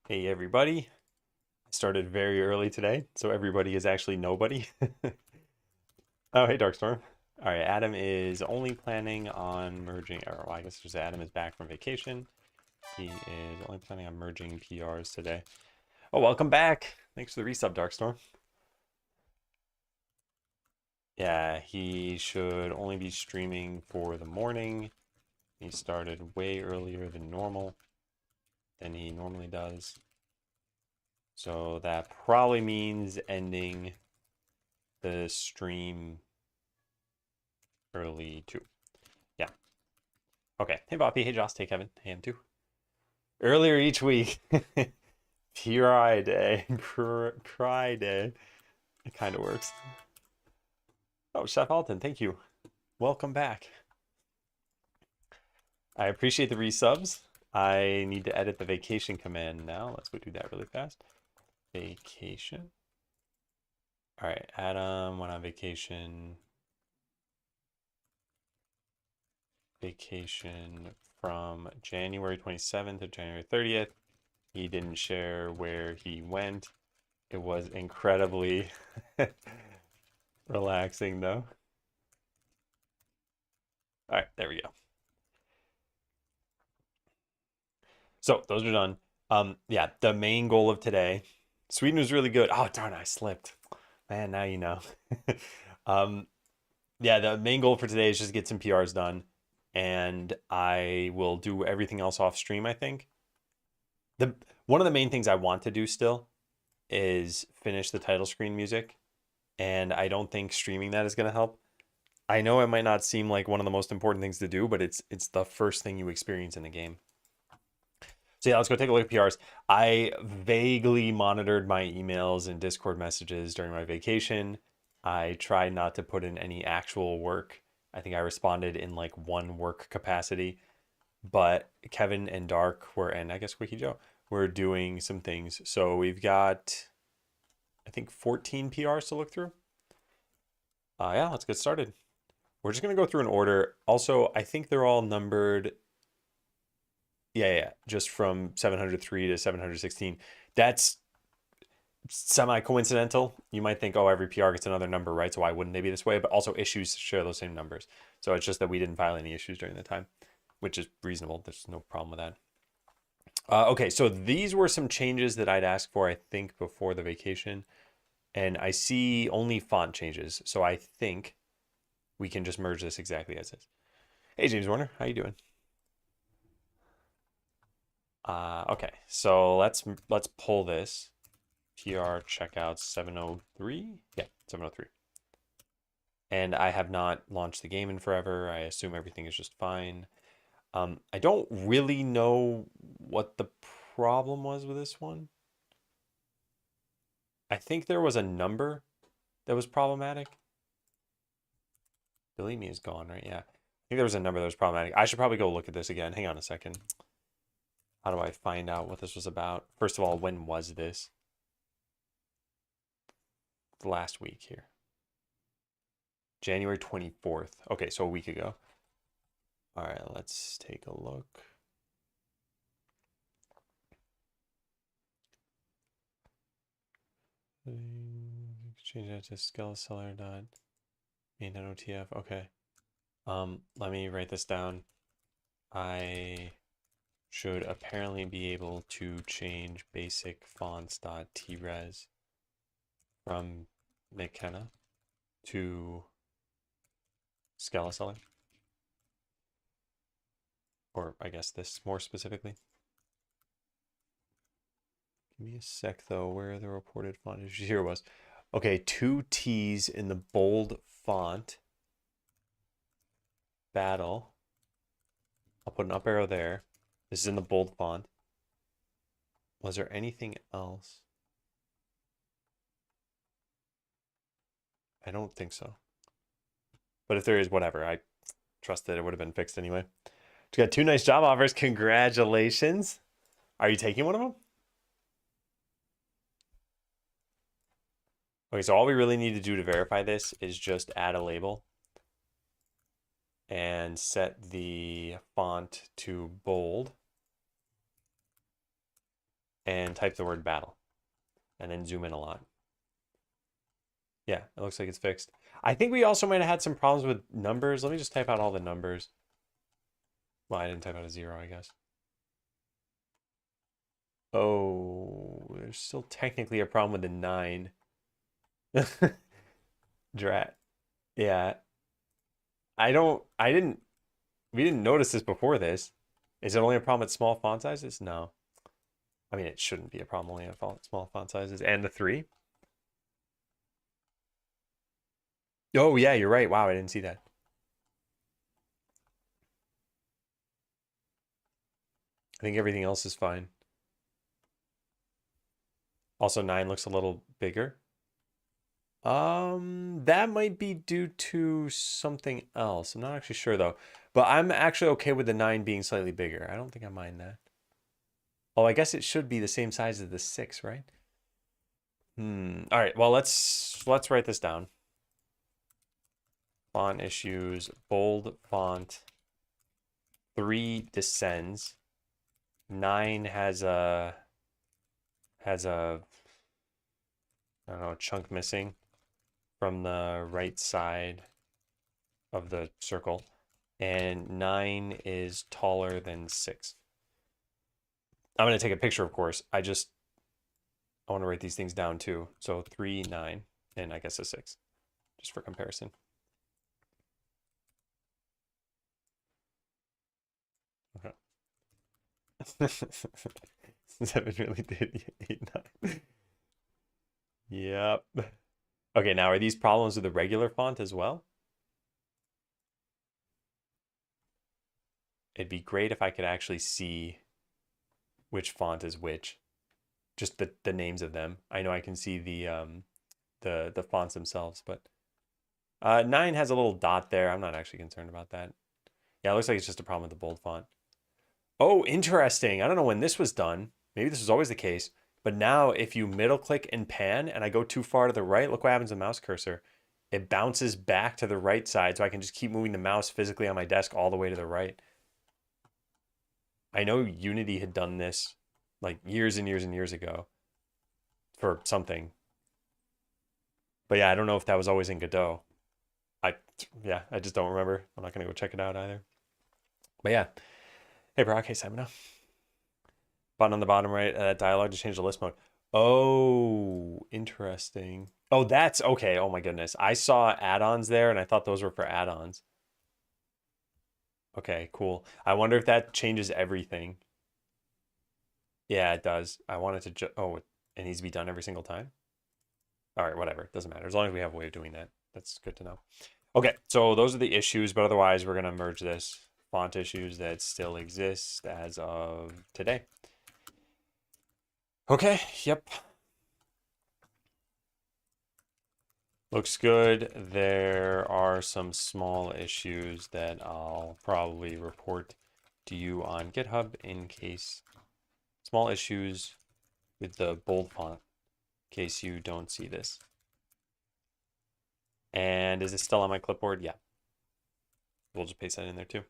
Hey everybody. I started very early today, so everybody is actually nobody. Oh, hey Darkstorm. All right, Adam is only planning on merging, or well, I guess just Adam is back from vacation. He is only planning on merging PRs today. Oh, welcome back. Thanks for the resub, Darkstorm. Yeah, he should only be streaming for the morning. He started way earlier than normal, than he normally does. So that probably means ending the stream early too. Yeah. Okay. Hey Boppy. Hey Joss. Hey Kevin. Hey him too. Earlier each week. Cry day. Cry day. It kind of works. Oh, Chef Alton. Thank you. Welcome back. I appreciate the resubs. I need to edit the vacation command now. Let's go do that really fast. Vacation. All right. Adam went on vacation. Vacation from January 27th to January 30th. He didn't share where he went. It was incredibly relaxing, though. All right, there we go. So those are done. Yeah, the main goal of today. Sweden was really good. Oh, darn, I slipped. Man, now you know. um, yeah, the main goal for today is just get some PRs done, and I will do everything else off stream, I think. The one of the main things I want to do still is finish the title screen music, and I don't think streaming that is going to help. I know it might not seem like one of the most important things to do, but it's the first thing you experience in the game. So yeah, let's go take a look at PRs. I vaguely monitored my emails and Discord messages during my vacation. I tried not to put in any actual work. I think I responded in like one work capacity, but Kevin and Dark were, and I guess Wiki Joe were doing some things. So we've got, I think, 14 PRs to look through. Yeah, let's get started. We're just going to go through an order. Also, I think they're all numbered. Yeah, just from 703 to 716. That's semi-coincidental. You might think, oh, every PR gets another number, right? So why wouldn't they be this way? But also issues share those same numbers. So it's just that we didn't file any issues during the time, which is reasonable. There's no problem with that. Okay, so these were some changes that I'd asked for, I think, before the vacation. And I see only font changes. So I think we can just merge this exactly as is. Hey, James Warner, how you doing? Okay, so let's pull this. PR checkout 703. Yeah, 703. And I have not launched the game in forever. I assume everything is just fine. I don't really know what the problem was with this one. I think there was a number that was problematic. Delete me is gone, right? Yeah. I think there was a number that was problematic. I should probably go look at this again. Hang on a second. How do I find out what this was about? First of all, when was this? Last week here. January 24th. Okay, so a week ago. All right, let's take a look. Change that to Skeleseller dot main.otf. Okay. Let me write this down. I should apparently be able to change basic fonts.tres from McKenna to Skeleseller. Or I guess this more specifically. Give me a sec though, where the reported font issue here was. Okay, two T's in the bold font. Battle. I'll put an up arrow there. This is in the bold font. Was there anything else? I don't think so. But if there is, whatever. I trust that it would have been fixed anyway. You got two nice job offers. Congratulations. Are you taking one of them? Okay, so all we really need to do to verify this is just add a label and set the font to bold. and type the word battle and then zoom in a lot. Yeah, it looks like it's fixed. I think we also might have had some problems with numbers. Let me just type out all the numbers. Well, I didn't type out a 0, I guess. Oh, there's still technically a problem with the 9. Drat. Yeah. We didn't notice this before this. Is it only a problem at small font sizes? No. I mean, it shouldn't be a problem only at small font sizes. And the 3? Oh, yeah, you're right. Wow, I didn't see that. I think everything else is fine. Also, 9 looks a little bigger. That might be due to something else. I'm not actually sure though. But I'm actually okay with the 9 being slightly bigger. I don't think I mind that. Oh, I guess it should be the same size as the 6, right? All right, well, let's write this down. Font issues, bold font, 3 descends. 9 has a I don't know, a chunk missing from the right side of the circle, and 9 is taller than 6. I'm going to take a picture, of course. I want to write these things down too. So 3, 9, and I guess a 6, just for comparison. Okay. 7 really did 8, 9. Yep. Okay, now are these problems with the regular font as well? It'd be great if I could actually see which font is which. Just the names of them. I know I can see the fonts themselves, but 9 has a little dot there. I'm not actually concerned about that. Yeah, it looks like it's just a problem with the bold font. Oh, interesting. I don't know when this was done. Maybe this was always the case. But now if you middle click and pan and I go too far to the right, look what happens to the mouse cursor. It bounces back to the right side, so I can just keep moving the mouse physically on my desk all the way to the right. I know Unity had done this like years and years and years ago for something. But yeah, I don't know if that was always in Godot. I just don't remember. I'm not gonna go check it out either. But yeah. Hey Brock, hey Simona. Button on the bottom right, dialogue to change the list mode. Oh, interesting. Oh, that's okay. Oh my goodness. I saw add-ons there and I thought those were for add-ons. Okay, cool. I wonder if that changes everything. Yeah, it does. I want it to oh, it needs to be done every single time. All right, whatever. Doesn't matter. As long as we have a way of doing that. That's good to know. Okay, so those are the issues, but otherwise we're gonna merge this. Font issues that still exist as of today. Okay, yep. Looks good. There are some small issues that I'll probably report to you on GitHub in case small issues with the bold font, in case you don't see this. And is it still on my clipboard? Yeah. We'll just paste that in there too.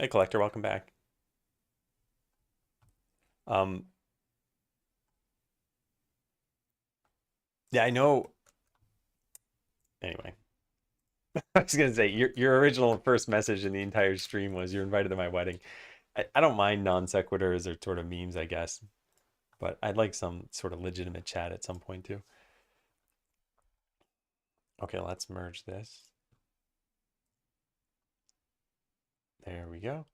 Hey, Collector, welcome back. Yeah, I know. Anyway, I was gonna say your original first message in the entire stream was you're invited to my wedding. I don't mind non sequiturs or sort of memes, I guess, but I'd like some sort of legitimate chat at some point too. Okay, let's merge this. There we go.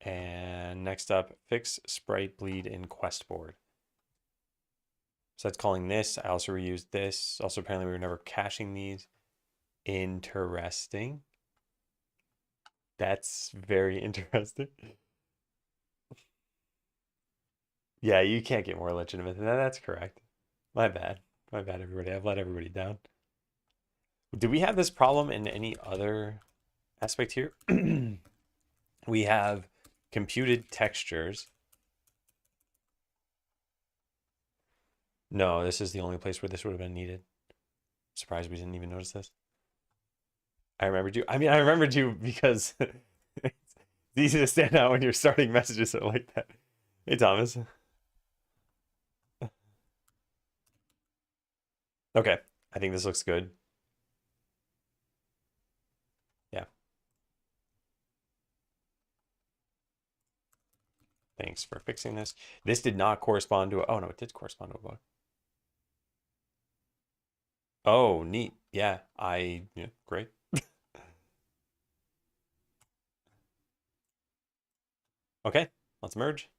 And next up, fix sprite bleed in quest board. So that's calling this. I also reused this. Also, apparently we were never caching these. Interesting. That's very interesting. Yeah, you can't get more legitimate than that. That's correct. My bad. My bad, everybody. I've let everybody down. Do we have this problem in any other aspect here? We have computed textures. No, this is the only place where this would have been needed. Surprised we didn't even notice this. I remembered you. I mean, I remembered you because It's easy to stand out when you're starting messages like that. Hey, Thomas. Okay, I think this looks good. Yeah, thanks for fixing this. This did not correspond to a, oh no, it did correspond to a bug. Oh, neat. Yeah, yeah, great. Okay, let's merge.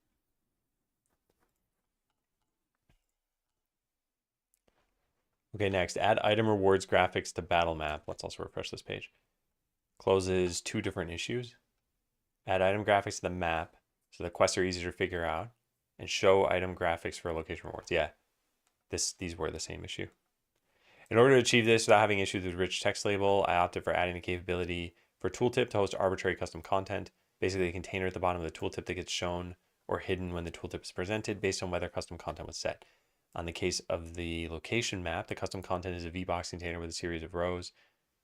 Okay, next, add item rewards graphics to battle map. Let's also refresh this page. Closes two different issues. Add item graphics to the map so the quests are easier to figure out. And show item graphics for location rewards. Yeah, these were the same issue. In order to achieve this without having issues with rich text label, I opted for adding the capability for tooltip to host arbitrary custom content. Basically, a container at the bottom of the tooltip that gets shown or hidden when the tooltip is presented based on whether custom content was set. On the case of the location map, the custom content is a VBox container with a series of rows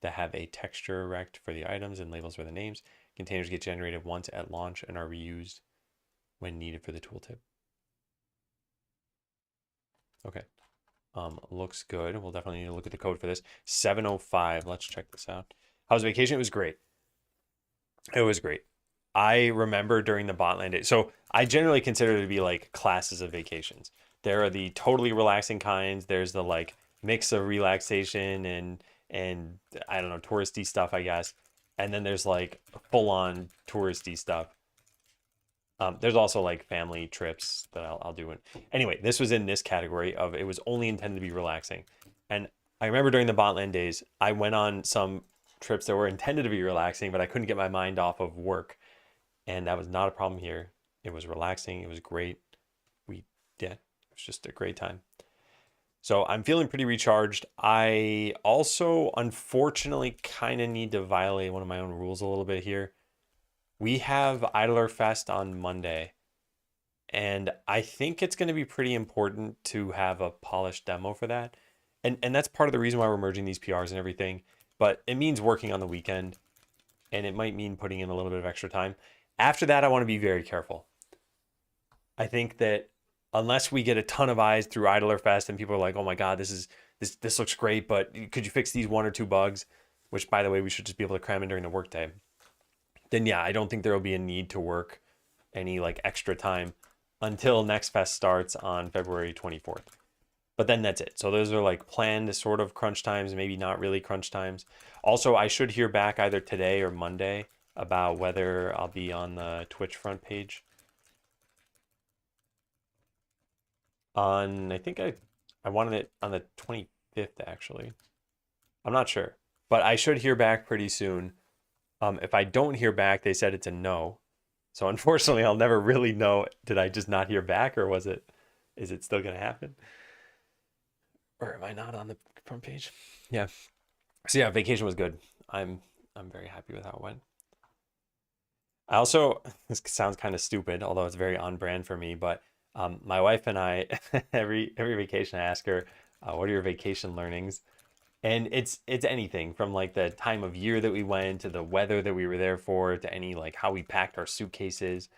that have a texture rect for the items and labels for the names. Containers get generated once at launch and are reused when needed for the tooltip. Okay. Looks good. We'll definitely need to look at the code for this. 705. Let's check this out. How's vacation? It was great. It was great. I remember during the Botland days. So I generally consider it to be like classes of vacations. There are the totally relaxing kinds. There's the like mix of relaxation and I don't know, touristy stuff, I guess. And then there's like full on touristy stuff. There's also like family trips that I'll do. Anyway, this was in this category of it was only intended to be relaxing. And I remember during the Botland days, I went on some trips that were intended to be relaxing, but I couldn't get my mind off of work. And that was not a problem here. It was relaxing. It was great. Yeah, it was just a great time. So I'm feeling pretty recharged. I also, unfortunately, kind of need to violate one of my own rules a little bit here. We have Idler Fest on Monday, and I think it's going to be pretty important to have a polished demo for that. And that's part of the reason why we're merging these PRs and everything. But it means working on the weekend, and it might mean putting in a little bit of extra time. After that, I want to be very careful. I think that unless we get a ton of eyes through Idler Fest and people are like, "Oh my God, this looks great, but could you fix these one or two bugs?" Which, by the way, we should just be able to cram in during the workday. Then yeah, I don't think there will be a need to work any like extra time until Next Fest starts on February 24th. But then that's it. So those are like planned sort of crunch times, maybe not really crunch times. Also, I should hear back either today or Monday about whether I'll be on the Twitch front page. I think I wanted it on the 25th actually. I'm not sure, but I should hear back pretty soon. If I don't hear back, they said it's a no. So unfortunately, I'll never really know. Did I just not hear back, or is it still gonna happen? Or am I not on the front page? Yeah. So yeah, vacation was good. I'm very happy with how it went. I also this sounds kind of stupid, although it's very on brand for me. But my wife and I every vacation I ask her, "What are your vacation learnings?" And it's anything from like the time of year that we went to the weather that we were there for to any like how we packed our suitcases.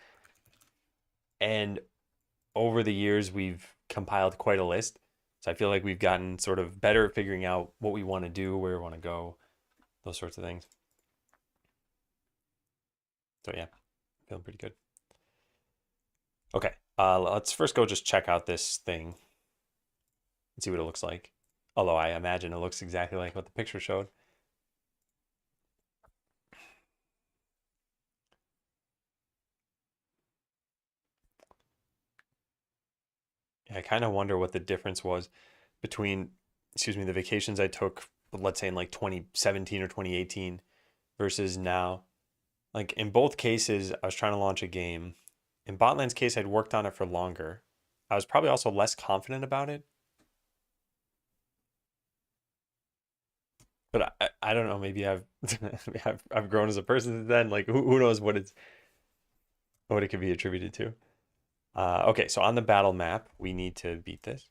And over the years, we've compiled quite a list. So I feel like we've gotten sort of better at figuring out what we want to do, where we want to go, those sorts of things. So yeah, feeling pretty good. Okay, let's first go just check out this thing and see what it looks like. Although I imagine it looks exactly like what the picture showed. Yeah, I kind of wonder what the difference was between, excuse me, the vacations I took, let's say in like 2017 or 2018 versus now. Like in both cases, I was trying to launch a game. In Botland's case, I'd worked on it for longer. I was probably also less confident about it. But I don't know. Maybe I've grown as a person since then. Like who knows what it could be attributed to. Okay, so on the battle map, we need to beat this.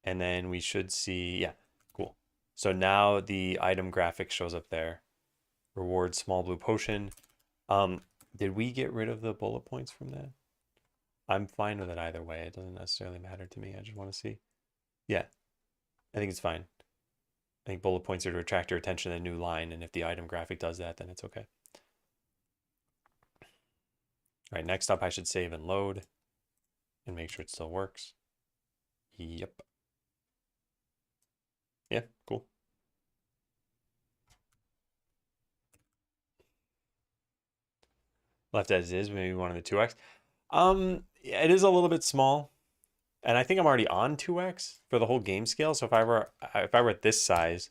And then we should see, yeah, cool. So now the item graphic shows up there. Reward small blue potion. Did we get rid of the bullet points from that? I'm fine with it either way. It doesn't necessarily matter to me. I just want to see. Yeah, I think it's fine. I think bullet points are to attract your attention to a new line, and if the item graphic does that, then it's okay. All right, next up, I should save and load and make sure it still works. Yep. Yeah, cool. Left as is, maybe one of the 2x. Yeah, it is a little bit small, and I think I'm already on 2x for the whole game scale. So if I were at this size,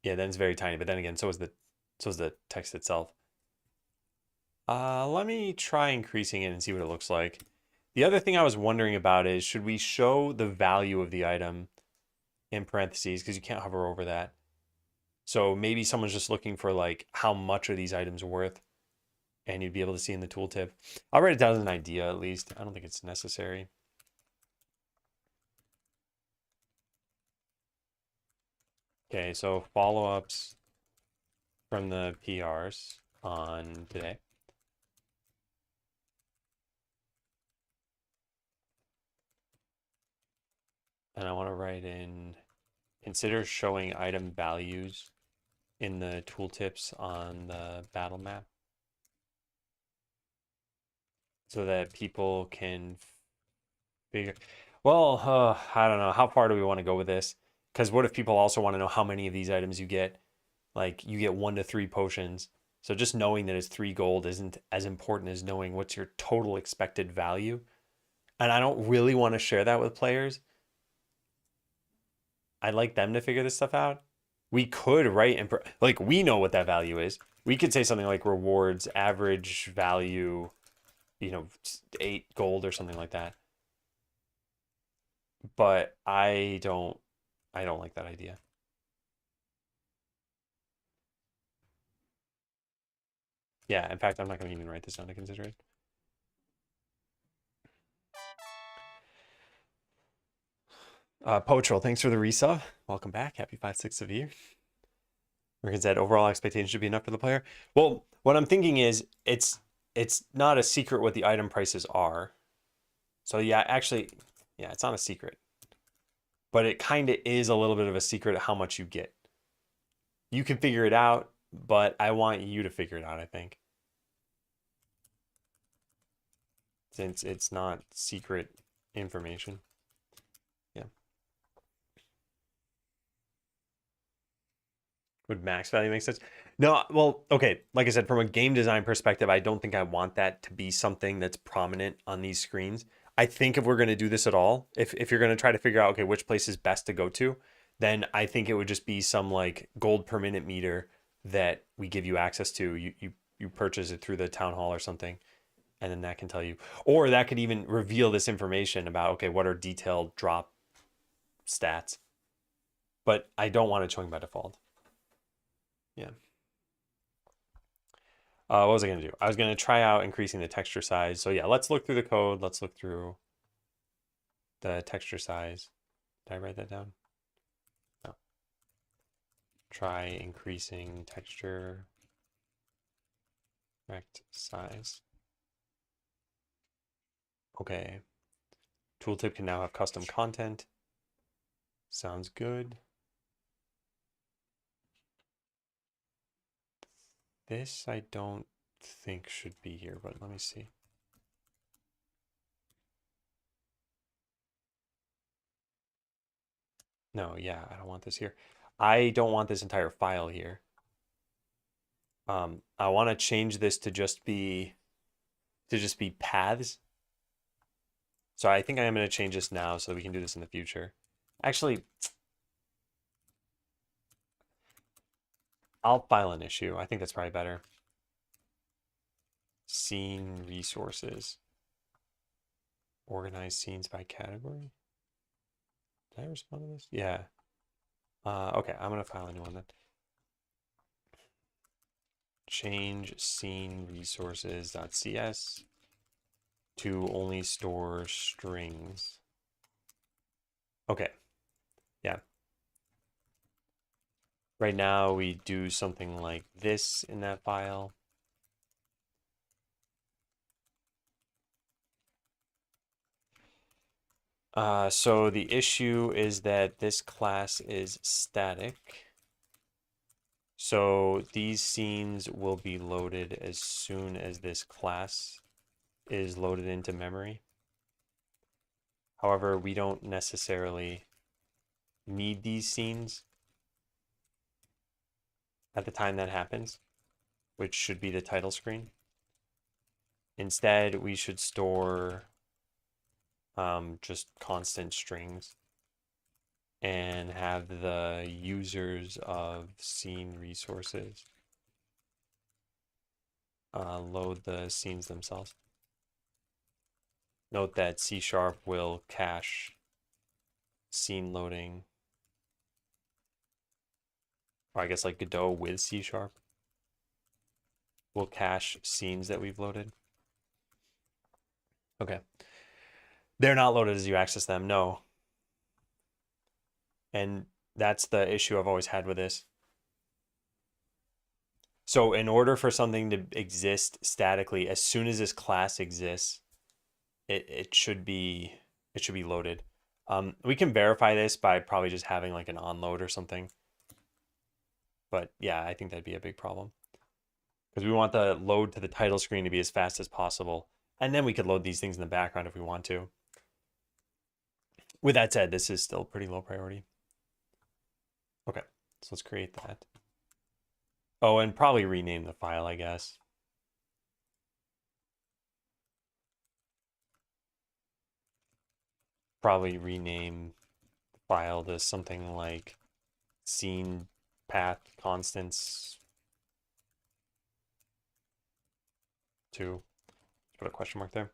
yeah, then it's very tiny. But then again, so is the text itself. Let me try increasing it and see what it looks like. The other thing I was wondering about is, should we show the value of the item in parentheses, because you can't hover over that. So maybe someone's just looking for like how much are these items worth, and you'd be able to see in the tooltip. I'll write it down as an idea at least. I don't think it's necessary. Okay, so follow-ups from the PRs on today. And I want to write in, consider showing item values in the tooltips on the battle map so that people can figure. Well, I don't know. How far do we want to go with this? Because what if people also want to know how many of these items you get? Like you get 1 to 3 potions. So just knowing that it's 3 gold isn't as important as knowing what's your total expected value. And I don't really want to share that with players. I'd like them to figure this stuff out. We could write and like we know what that value is. We could say something like rewards average value, 8 gold or something like that. But I don't like that idea. Yeah, in fact, I'm not going to even write this down to consider it. Poatrol, thanks for the resub. Welcome back. Happy 5/6 of you. Rickon said overall expectation should be enough for the player. Well, what I'm thinking is it's not a secret what the item prices are. So yeah, actually, yeah, it's not a secret. But it kind of is a little bit of a secret how much you get. You can figure it out, but I want you to figure it out, I think. Since it's not secret information. Yeah. Would max value make sense? No, well, okay. Like I said, from a game design perspective, I don't think I want that to be something that's prominent on these screens. I think if we're going to do this at all, if you're going to try to figure out, okay, which place is best to go to, then I think it would just be some like gold per minute meter that we give you access to. You purchase it through the town hall or something, and then that can tell you, or that could even reveal this information about, okay, what are detailed drop stats. But I don't want it showing by default. Yeah. What was I going to do? I was going to try out increasing the texture size. So yeah, let's look through the code. Let's look through the texture size. Did I write that down? No. Try increasing texture rect size. Okay. Tooltip can now have custom content. Sounds good. This I don't think should be here, but let me see. No, yeah, I don't want this here. I don't want this entire file here. I want to change this to just be paths. So I think I am going to change this now so we can do this in the future. Actually, I'll file an issue. I think that's probably better. Scene resources. Organize scenes by category. Did I respond to this? Yeah. Okay, I'm going to file a new one then. Change scene resources.cs to only store strings. Okay. Yeah. Right now, we do something like this in that file. So the issue is that this class is static. So these scenes will be loaded as soon as this class is loaded into memory. However, we don't necessarily need these scenes at the time that happens, which should be the title screen. Instead, we should store just constant strings and have the users of scene resources load the scenes themselves. Note that C# will cache scene loading, or I guess like Godot with C# will cache scenes that we've loaded. Okay. They're not loaded as you access them, no. And that's the issue I've always had with this. So in order for something to exist statically, as soon as this class exists, it should be loaded. We can verify this by probably just having like an onload or something. But yeah, I think that'd be a big problem. Because we want the load to the title screen to be as fast as possible. And then we could load these things in the background if we want to. With that said, this is still pretty low priority. Okay, so let's create that. Oh, and probably rename the file, I guess. Probably rename the file to something like scene path constants 2. Put a question mark there.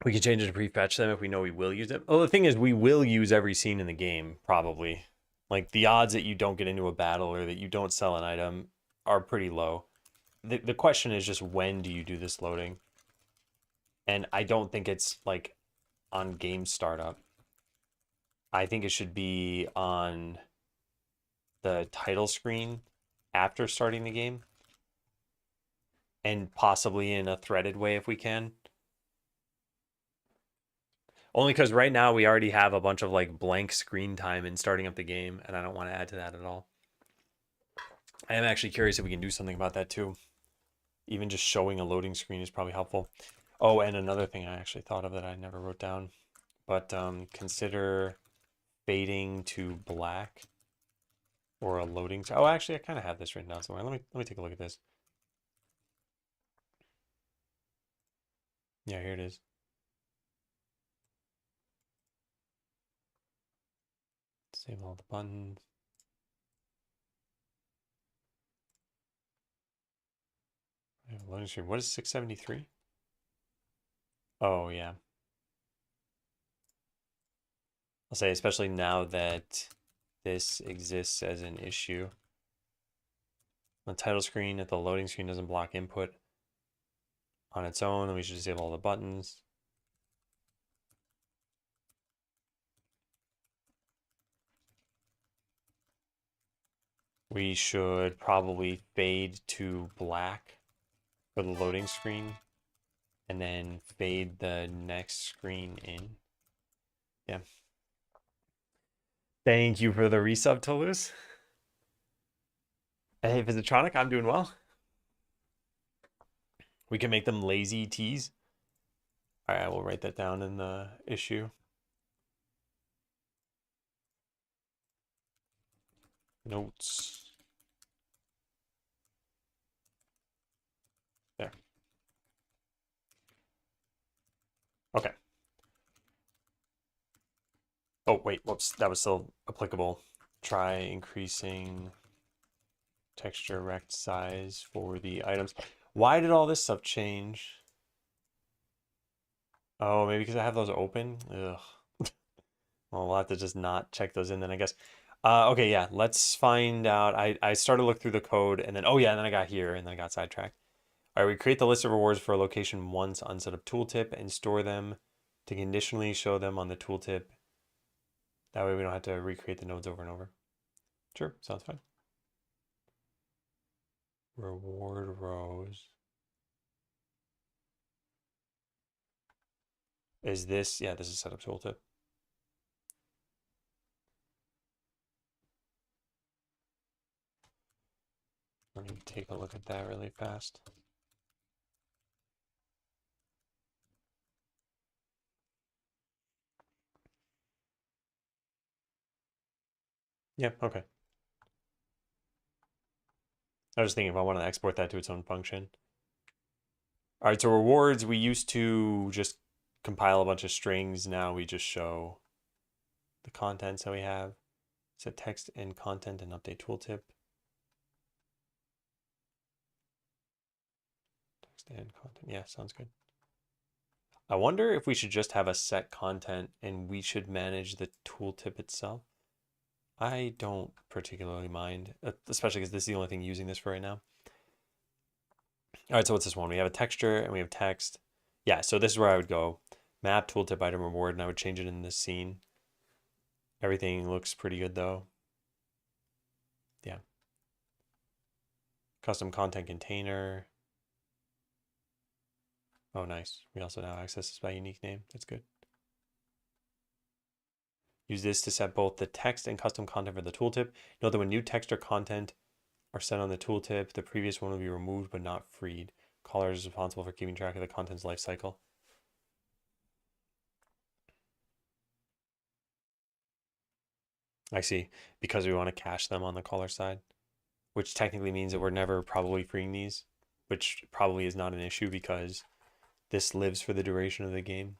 We can change it to prefetch them if we know we will use it. Oh, the thing is, we will use every scene in the game, probably. Like, the odds that you don't get into a battle or that you don't sell an item are pretty low. The question is just, when do you do this loading? And I don't think it's, like, on game startup. I think it should be on the title screen after starting the game. And possibly in a threaded way if we can. Only because right now we already have a bunch of like blank screen time in starting up the game, and I don't want to add to that at all. I am actually curious if we can do something about that too. Even just showing a loading screen is probably helpful. Oh, and another thing I actually thought of that I never wrote down, but consider fading to black or a loading. Oh, actually, I kind of have this written down somewhere. Let me take a look at this. Yeah, here it is. Disable all the buttons. Loading screen. What is 673? Oh, yeah. I'll say, especially now that this exists as an issue. On the title screen, if the loading screen doesn't block input on its own, then we should disable all the buttons. We should probably fade to black for the loading screen and then fade the next screen in. Yeah. Thank you for the resub, Toulouse. Hey, Visitronic, I'm doing well. We can make them lazy teas. All right, we'll write that down in the issue. Notes. There. Okay. Oh, wait, whoops, that was still applicable. Try increasing texture rect size for the items. Why did all this stuff change? Oh, maybe because I have those open? Ugh. Well, we'll have to just not check those in then, I guess. Okay, yeah, let's find out. I started to look through the code, and then, oh yeah, and then I got here, and then I got sidetracked. All right, we create the list of rewards for a location once on setup tooltip and store them to conditionally show them on the tooltip That way we don't have to recreate the nodes over and over. Sure, sounds fine. Reward rows. Is this, yeah, this is setup tooltip. Let me take a look at that really fast. Yeah, okay. I was thinking if I want to export that to its own function. All right, so rewards, we used to just compile a bunch of strings. Now we just show the contents that we have. Set text and content and update tooltip. Text and content. Yeah, sounds good. I wonder if we should just have a set content and we should manage the tooltip itself. I don't particularly mind, especially because this is the only thing using this for right now. All right, so what's this one? We have a texture and we have text. Yeah, so this is where I would go. Map, tooltip, item, reward, and I would change it in this scene. Everything looks pretty good though. Yeah. Custom content container. Oh, nice. We also now access this by unique name. That's good. Use this to set both the text and custom content for the tooltip. Note that when new text or content are set on the tooltip, the previous one will be removed but not freed. Caller is responsible for keeping track of the content's life cycle. I see. Because we want to cache them on the caller side, which technically means that we're never probably freeing these, which probably is not an issue because this lives for the duration of the game.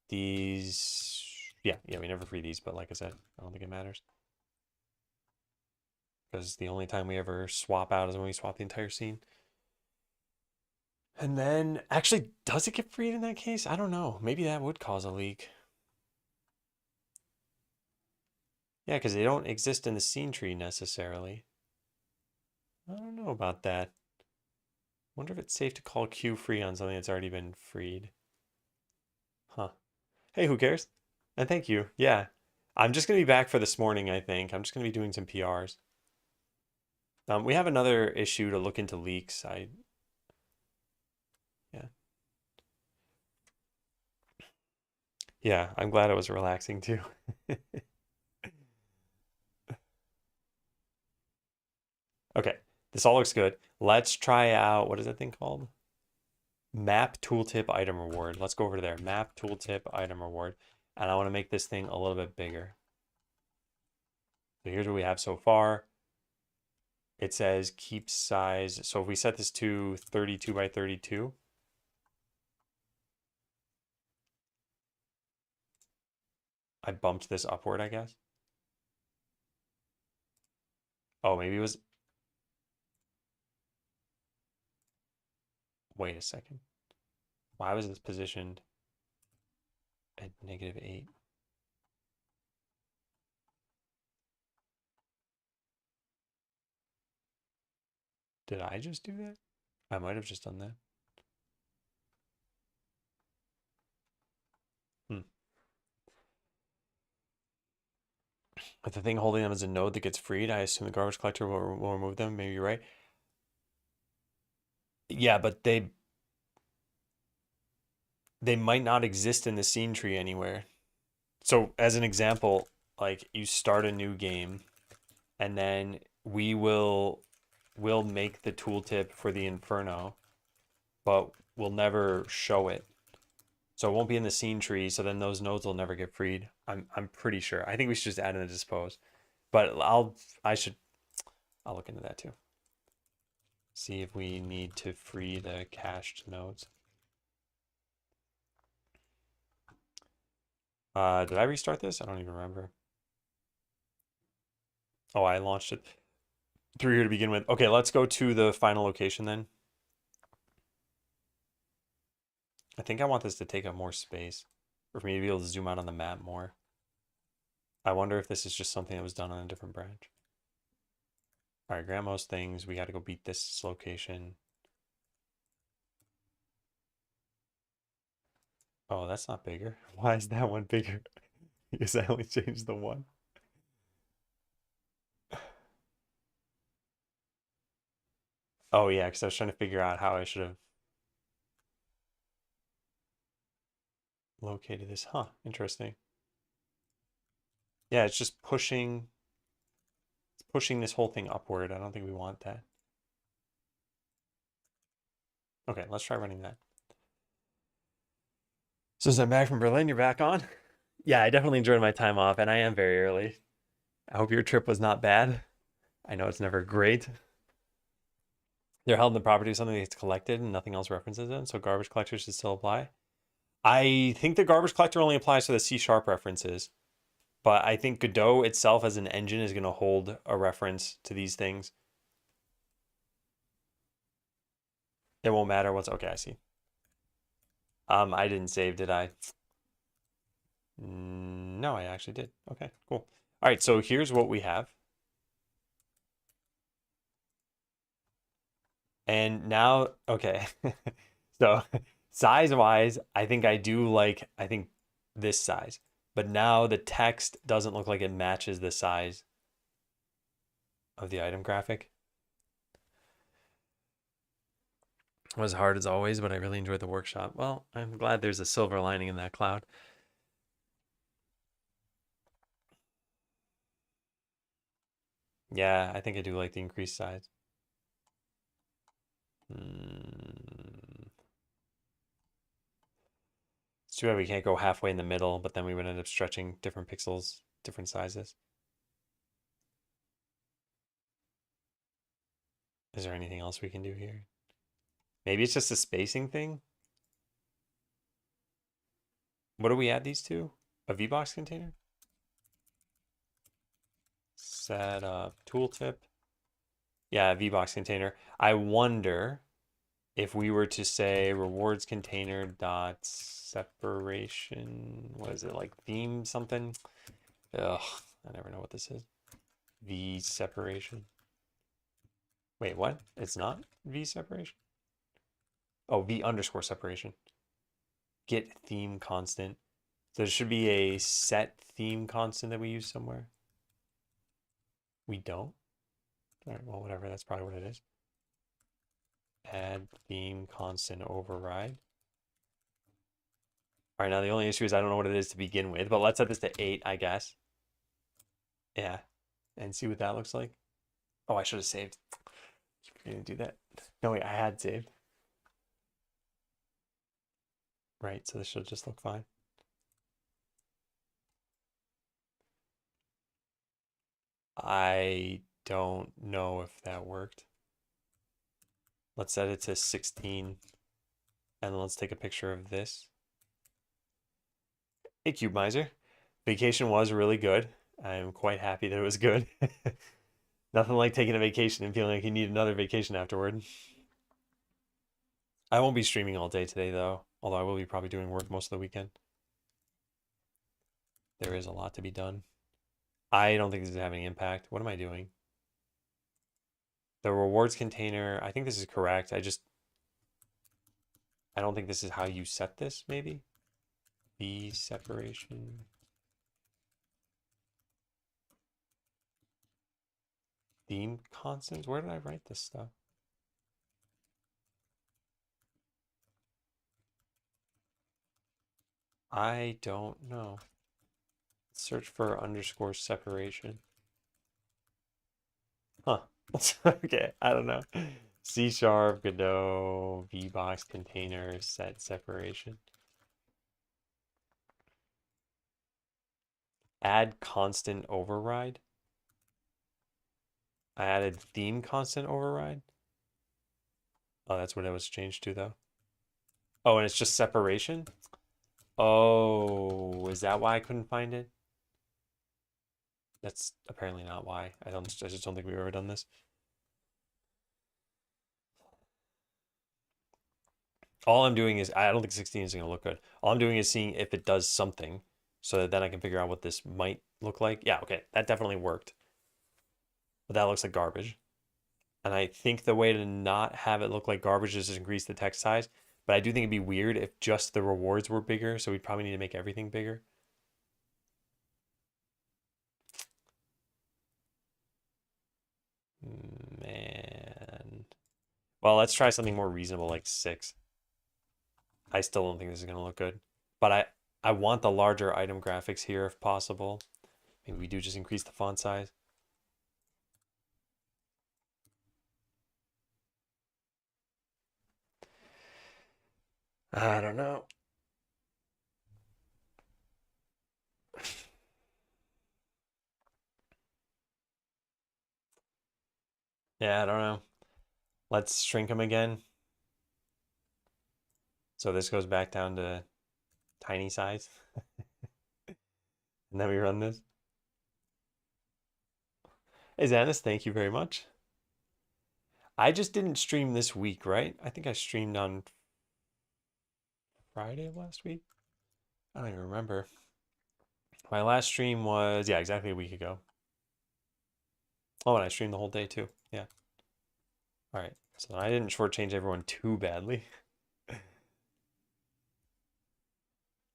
These, yeah, we never free these, but like I said, I don't think it matters. Because the only time we ever swap out is when we swap the entire scene. And then, actually, does it get freed in that case? I don't know. Maybe that would cause a leak. Yeah, because they don't exist in the scene tree necessarily. I don't know about that. Wonder if it's safe to call Q free on something that's already been freed. Huh. Hey, who cares? And thank you. Yeah. I'm just going to be back for this morning, I think. I'm just going to be doing some PRs. We have another issue to look into leaks. Yeah. Yeah, I'm glad it was relaxing too. Okay, this all looks good. Let's try out, what is that thing called? Map tooltip item reward. Let's go over to there. Map tooltip item reward. And I want to make this thing a little bit bigger. So here's what we have so far. It says keep size. So if we set this to 32 by 32, I bumped this upward, I guess. Oh, maybe it was, wait a second. Why was this positioned at -8? Did I just do that? I might have just done that. Hmm. But the thing holding them is a node that gets freed. I assume the garbage collector will remove them. Maybe you're right. Yeah, but they might not exist in the scene tree anywhere. So as an example, like you start a new game and then we'll make the tooltip for the Inferno, but we'll never show it. So it won't be in the scene tree, so then those nodes will never get freed. I'm pretty sure. I think we should just add in the dispose. But I'll look into that too. See if we need to free the cached nodes. Did I restart this? I don't even remember. Oh, I launched it through here to begin with. Okay, let's go to the final location then. I think I want this to take up more space, or for me to be able to zoom out on the map more. I wonder if this is just something that was done on a different branch. All right, grab most things. We got to go beat this location. Oh, that's not bigger. Why is that one bigger? Because I only changed the one. Oh yeah, because I was trying to figure out how I should have located this. Huh, interesting. Yeah, it's pushing this whole thing upward. I don't think we want that. Okay, let's try running that. So since I'm back from Berlin, you're back on? Yeah, I definitely enjoyed my time off, and I am very early. I hope your trip was not bad. I know it's never great. They're held in the property of something that's collected and nothing else references it, so garbage collectors should still apply. I think the garbage collector only applies to the C sharp references, but I think Godot itself as an engine is going to hold a reference to these things. It won't matter what's okay. I see. I didn't save, did I? No, I actually did. Okay, cool. All right, so here's what we have. And now, okay. So size wise, I think this size. But now the text doesn't look like it matches the size of the item graphic. It was hard as always, but I really enjoyed the workshop. Well, I'm glad there's a silver lining in that cloud. Yeah, I think I do like the increased size. It's too bad we can't go halfway in the middle, but then we would end up stretching different pixels, different sizes. Is there anything else we can do here? Maybe it's just a spacing thing? What do we add these to? A VBox container? Set up tooltip. Yeah, VBox container. I wonder if we were to say rewards container dot separation, what is it, like theme something? Ugh, I never know what this is. V separation. Wait, what? It's not V separation? Oh, V underscore separation. Get theme constant. So there should be a set theme constant that we use somewhere. We don't? All right, well, whatever. That's probably what it is. Add theme constant override. All right, now the only issue is I don't know what it is to begin with, but let's set this to 8, I guess. Yeah, and see what that looks like. Oh, I should have saved. I didn't do that. No, wait, I had saved. Right, so this should just look fine. I don't know if that worked. Let's set it to 16, and then let's take a picture of this. Hey, Cube Miser. Vacation was really good. I'm quite happy that it was good. Nothing like taking a vacation and feeling like you need another vacation afterward. I won't be streaming all day today, though, although I will be probably doing work most of the weekend. There is a lot to be done. I don't think this is having impact. What am I doing? The rewards container, I think this is correct. I don't think this is how you set this, maybe? V separation. Theme constants? Where did I write this stuff? I don't know. Search for underscore separation. Huh. Okay, I don't know. C sharp, Godot, VBox container, set separation. Add constant override. I added theme constant override. Oh, that's what it was changed to, though. Oh, and it's just separation? Oh, is that why I couldn't find it? That's apparently not why. I just don't think we've ever done this. All I'm doing is, I don't think 16 is going to look good. All I'm doing is seeing if it does something so that then I can figure out what this might look like. Yeah, okay, that definitely worked. But that looks like garbage. And I think the way to not have it look like garbage is to increase the text size. But I do think it'd be weird if just the rewards were bigger, so we'd probably need to make everything bigger. Man. Well, let's try something more reasonable like 6. I still don't think this is going to look good. But I want the larger item graphics here if possible. Maybe we do just increase the font size. I don't know. Yeah, I don't know. Let's shrink them again. So this goes back down to tiny size. And then we run this. Hey, Zanis, thank you very much. I just didn't stream this week, right? I think I streamed on Friday of last week. I don't even remember. My last stream was, yeah, exactly a week ago. Oh, and I streamed the whole day too. Yeah. All right. So I didn't shortchange everyone too badly.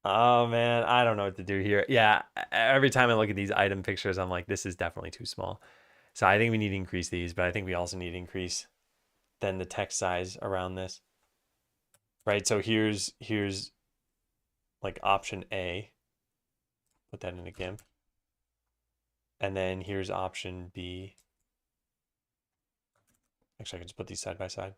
Oh man, I don't know what to do here. Yeah, every time I look at these item pictures, I'm like, this is definitely too small. So I think we need to increase these, but I think we also need to increase then the text size around this. Right? So here's like option A. Put that in a GIMP. And then here's option B. Actually, I can just put these side by side.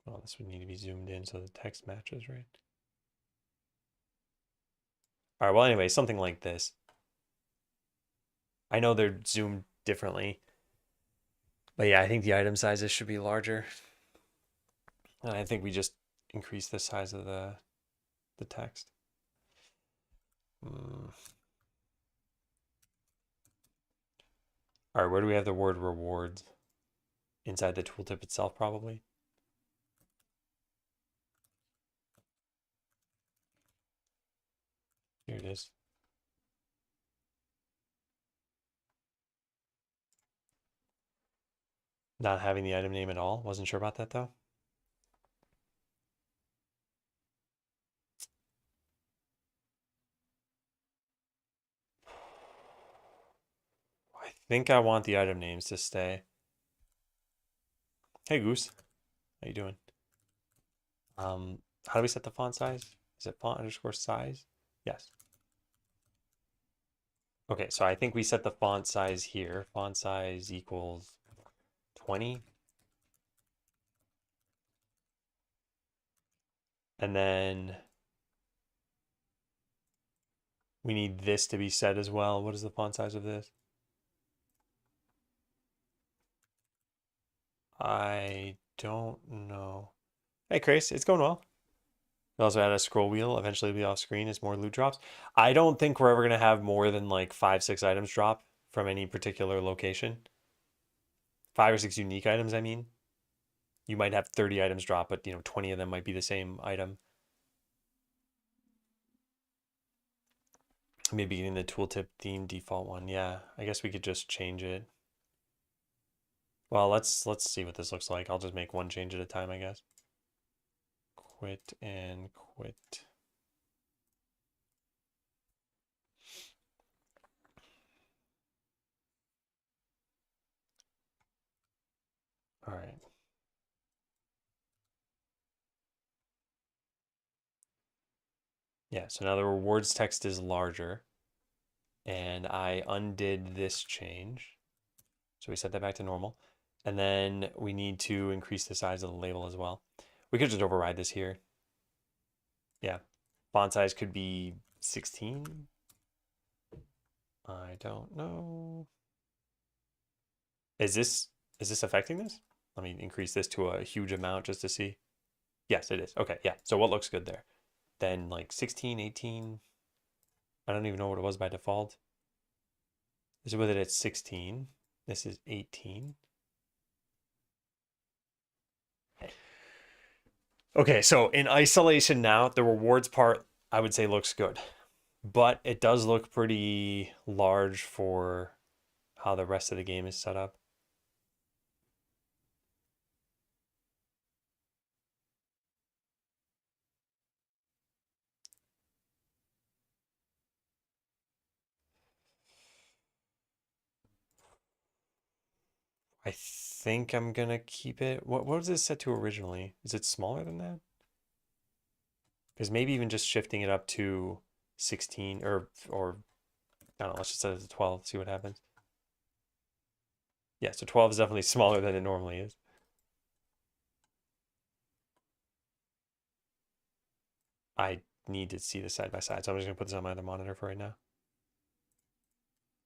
Oh, this would need to be zoomed in so the text matches, right? All right, well, anyway, something like this. I know they're zoomed differently, but yeah, I think the item sizes should be larger. And I think we just increase the size of the text. All right, where do we have the word rewards? Inside the tooltip itself, probably. Here it is. Not having the item name at all. Wasn't sure about that though. I think I want the item names to stay. Hey Goose, how you doing? How do we set the font size? Is it font underscore size? Yes. Okay, so I think we set the font size here. Font size equals 20. And then we need this to be set as well. What is the font size of this? I don't know. Hey, Chris, it's going well. We also add a scroll wheel. Eventually it'll be off screen as more loot drops. I don't think we're ever going to have more than like 5, 6 items drop from any particular location. 5 or 6 unique items, I mean. You might have 30 items drop, but 20 of them might be the same item. Maybe getting the tooltip theme default one. Yeah, I guess we could just change it. Well, let's see what this looks like. I'll just make one change at a time, I guess. Quit and quit. All right. Yeah, so now the rewards text is larger. And I undid this change. So we set that back to normal. And then we need to increase the size of the label as well. We could just override this here. Yeah. Font size could be 16. I don't know. Is this affecting this? Let me increase this to a huge amount just to see. Yes, it is. Okay, yeah. So what looks good there? Then like 16, 18. I don't even know what it was by default. This is with it at 16. This is 18. Okay, so in isolation now, the rewards part I would say looks good. but it does look pretty large for how the rest of the game is set up. I think I'm gonna keep it. What was it set to originally? Is it smaller than that? Because maybe even just shifting it up to 16 or I don't know, let's just set it to 12, see what happens. Yeah, so 12 is definitely smaller than it normally is. I need to see the side by side, so I'm just gonna put this on my other monitor for right now.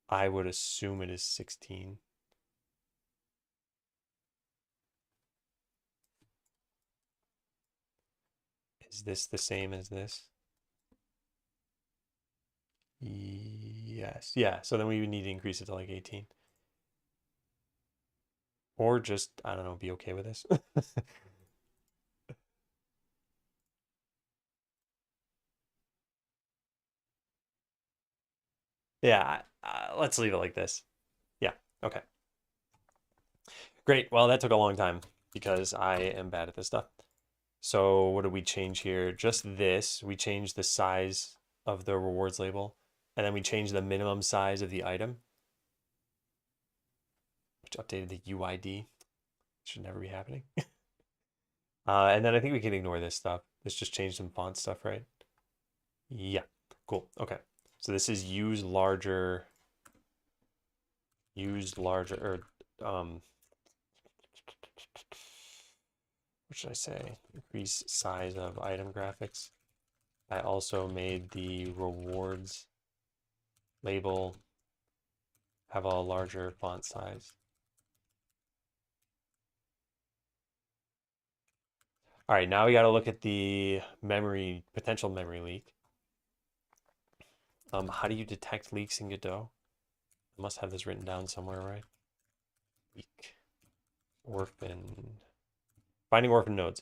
I would assume it is 16. Is this the same as this? Yes. Yeah, so then we would need to increase it to like 18. Or just, I don't know, be okay with this. Yeah, let's leave it like this. Yeah, okay. Great. Well, that took a long time because I am bad at this stuff. So what did we change here? Just this. We changed the size of the rewards label, and then we changed the minimum size of the item, which updated the UID. Should never be happening. And then I think we can ignore this stuff. Let's just change some font stuff, right? Yeah, cool. Okay. So this is or what should I say? Increase size of item graphics. I also made the rewards label have a larger font size. All right, now we got to look at the potential memory leak. How do you detect leaks in Godot? I must have this written down somewhere, right? Leak. Orphan. Finding orphan nodes.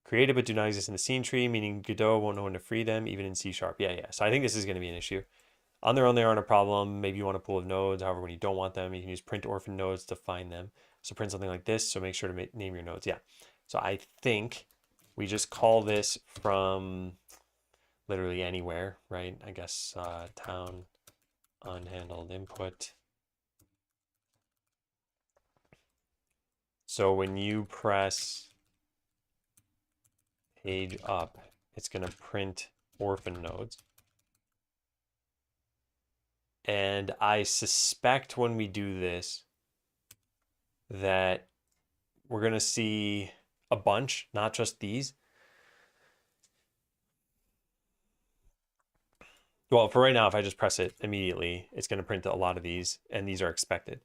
Created but do not exist in the scene tree, meaning Godot won't know when to free them, even in C#. Yeah. So I think this is going to be an issue. On their own, they aren't a problem. Maybe you want a pool of nodes. However, when you don't want them, you can use print orphan nodes to find them. So print something like this. So make sure to name your nodes. Yeah. So I think we just call this from literally anywhere, right? I guess town unhandled input. So when you press page up, it's going to print orphan nodes. And I suspect when we do this that we're going to see a bunch, not just these. Well, for right now, if I just press it immediately, it's going to print a lot of these, and these are expected.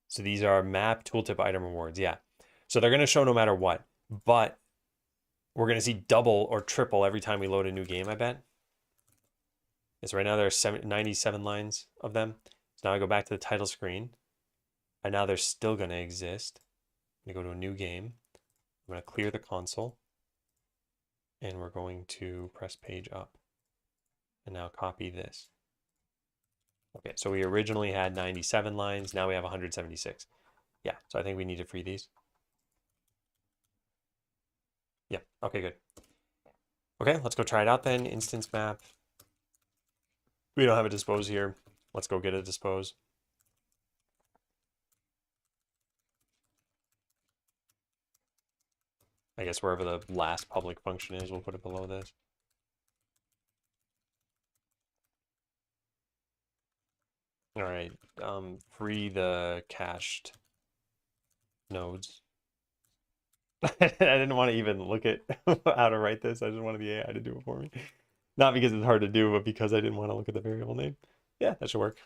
So these are map tooltip item rewards. Yeah. So they're going to show no matter what, but we're going to see double or triple every time we load a new game, I bet. So right now there are 97 lines of them. So now I go back to the title screen, and now they're still going to exist. I'm going to go to a new game. I'm going to clear the console, and we're going to press page up. And now copy this. Okay, so we originally had 97 lines. Now we have 176. Yeah, so I think we need to free these. Yeah, okay, good. Okay, let's go try it out then. Instance map. We don't have a dispose here. Let's go get a dispose. I guess wherever the last public function is, we'll put it below this. All right, free the cached nodes. I didn't want to even look at how to write this. I just wanted the AI to do it for me. Not because it's hard to do, but because I didn't want to look at the variable name. Yeah, that should work.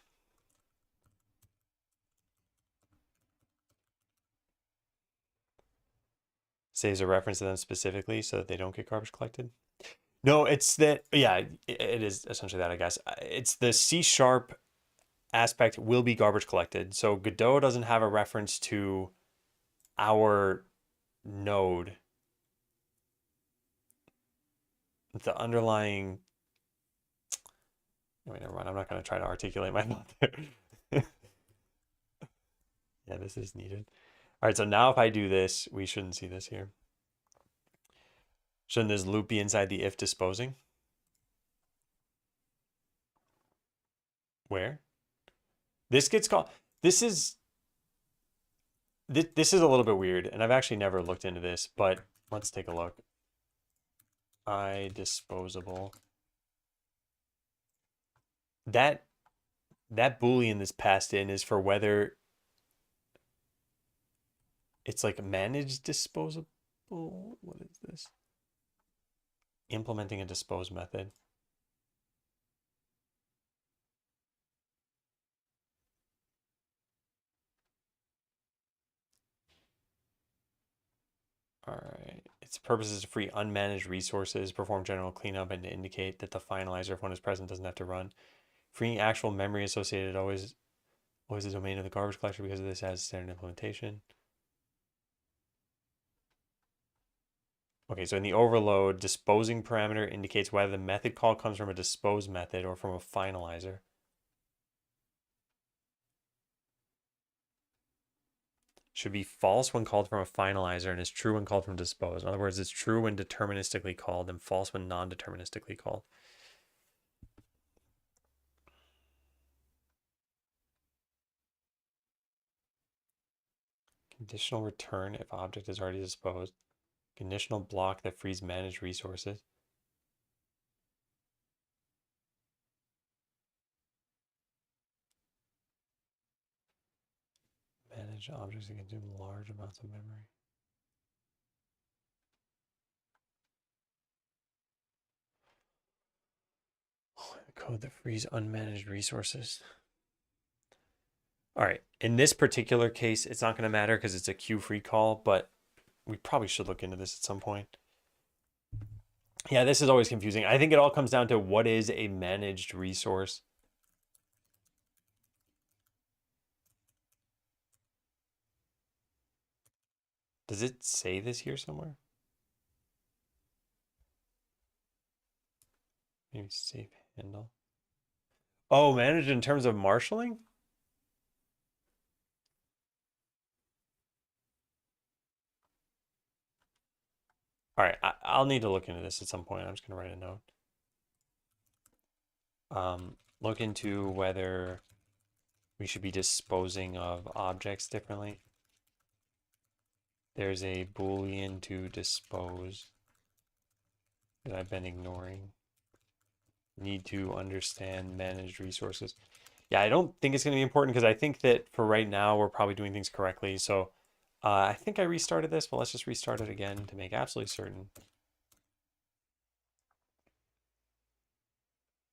Saves a reference to them specifically so that they don't get garbage collected. No, it's that, yeah, it is essentially that, I guess. It's the C# aspect will be garbage collected. So Godot doesn't have a reference to our node. the underlying. Wait, never mind. I'm not going to try to articulate my thought there. Yeah, this is needed. All right, so now if I do this, we shouldn't see this here. Shouldn't this loop be inside the if disposing? Where? This gets called. This is this is a little bit weird, and I've actually never looked into this, but let's take a look. I disposable. That Boolean that's passed in is for whether it's like managed disposable. What is this? Implementing a dispose method. All right. Its purpose is to free unmanaged resources, perform general cleanup, and to indicate that the finalizer, if one is present, doesn't have to run. Freeing actual memory associated always the domain of the garbage collector because of this as standard implementation. Okay, so in the overload, disposing parameter indicates whether the method call comes from a dispose method or from a finalizer. Should be false when called from a finalizer and is true when called from dispose. In other words, it's true when deterministically called and false when non-deterministically called. Conditional return if object is already disposed. Conditional block that frees managed resources. Manage objects that consume large amounts of memory. Code that frees unmanaged resources. All right, in this particular case, it's not going to matter because it's a queue-free call, but we probably should look into this at some point. Yeah, this is always confusing. I think it all comes down to what is a managed resource. Does it say this here somewhere? Maybe safe handle. Oh, managed in terms of marshaling? All right, I'll need to look into this at some point. I'm just going to write a note. Look into whether we should be disposing of objects differently. There's a Boolean to dispose that I've been ignoring. Need to understand managed resources. Yeah, I don't think it's going to be important because I think that for right now, we're probably doing things correctly. So I think I restarted this, but let's just restart it again to make absolutely certain.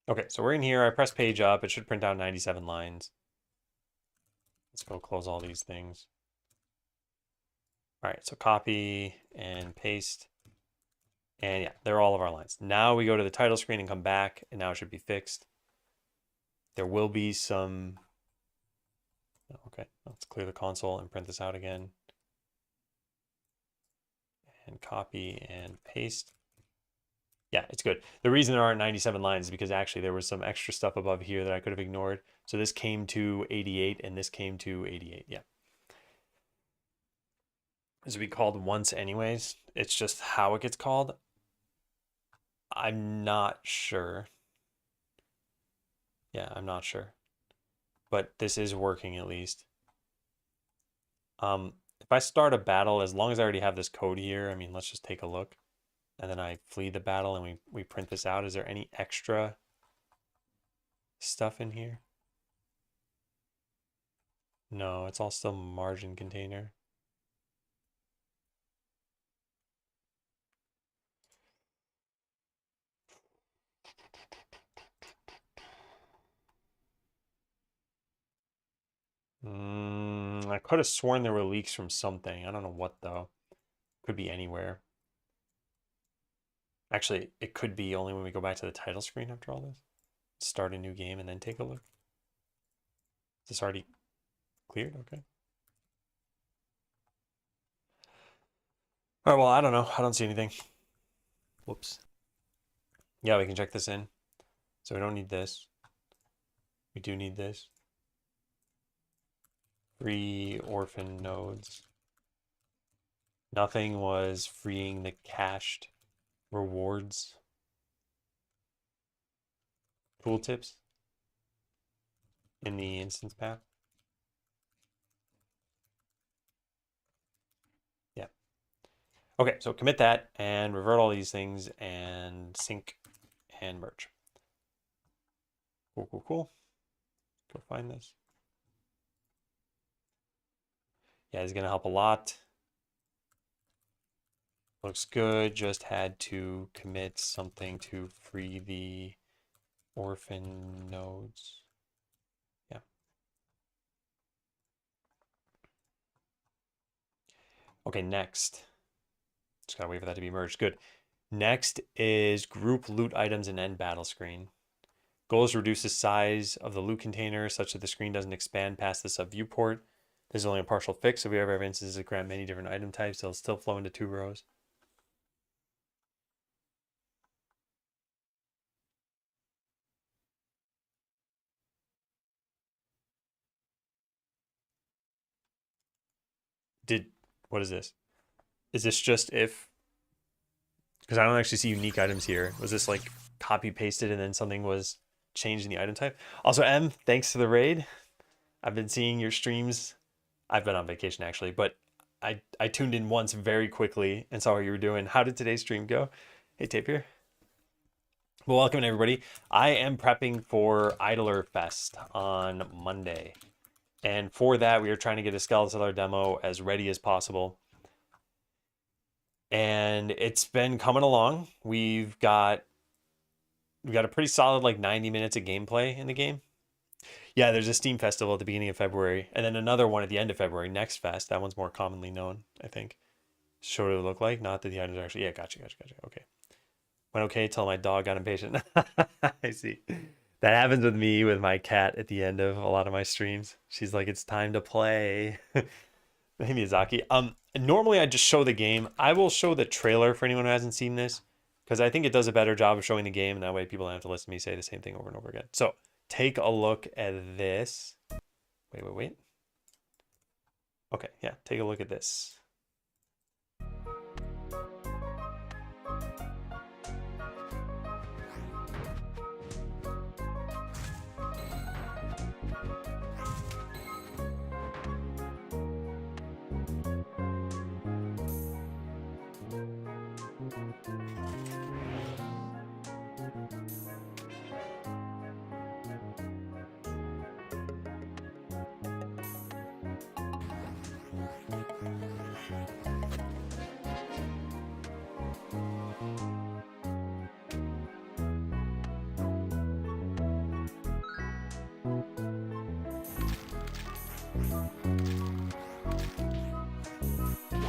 Okay, so we're in here. I press page up. It should print out 97 lines. Let's go close all these things. All right, so copy and paste. And yeah, they're all of our lines. Now we go to the title screen and come back, and now it should be fixed. There will be some... Okay, let's clear the console and print this out again. And copy and paste. Yeah, it's good. The reason there aren't 97 lines is because actually there was some extra stuff above here that I could have ignored. So this came to 88 and this came to 88. Yeah. This will be called once anyways. It's just how it gets called. I'm not sure. Yeah, I'm not sure. But this is working at least. If I start a battle, as long as I already have this code here, I mean, let's just take a look. And then I flee the battle and we print this out. Is there any extra stuff in here? No, it's all still margin container. I could have sworn there were leaks from something. I don't know what though. Could be anywhere. Actually, it could be only when we go back to the title screen after all this. Start a new game and then take a look. Is this already cleared? Okay. All right, well, I don't know. I don't see anything. Whoops. Yeah, we can check this in. So we don't need this. We do need this. Free orphan nodes. Nothing was freeing the cached rewards. Tooltips in the instance path. Yeah. Okay, so commit that and revert all these things and sync and merge. Cool, cool, cool. Go find this. Yeah, it's gonna help a lot. Looks good. Just had to commit something to free the orphan nodes. Yeah. Okay, next. Just gotta wait for that to be merged. Good. Next is group loot items and end battle screen. Goal is to reduce the size of the loot container such that the screen doesn't expand past the sub viewport. There's only a partial fix. If we ever have instances that grant many different item types, they'll still flow into 2 rows. What is this? Is this just if, because I don't actually see unique items here. Was this like copy pasted and then something was changed in the item type? Also, M, thanks to the raid. I've been seeing your streams. I've been on vacation actually, but I tuned in once very quickly and saw what you were doing. How did today's stream go? Hey, Tape here. Well, welcome everybody. I am prepping for Idler Fest on Monday. And for that, we are trying to get a Skeleseller demo as ready as possible. And it's been coming along. We've got a pretty solid like 90 minutes of gameplay in the game. Yeah, there's a Steam festival at the beginning of February, and then another one at the end of February, Next Fest. That one's more commonly known, I think. Show what it would look like. Not that the items are actually. Yeah, gotcha. Okay. Went okay till my dog got impatient. I see. That happens with me with my cat at the end of a lot of my streams. She's like, it's time to play. Hey, Miyazaki. Normally I just show the game. I will show the trailer for anyone who hasn't seen this, because I think it does a better job of showing the game, and that way people don't have to listen to me say the same thing over and over again. So take a look at this. Wait. Okay, yeah, take a look at this.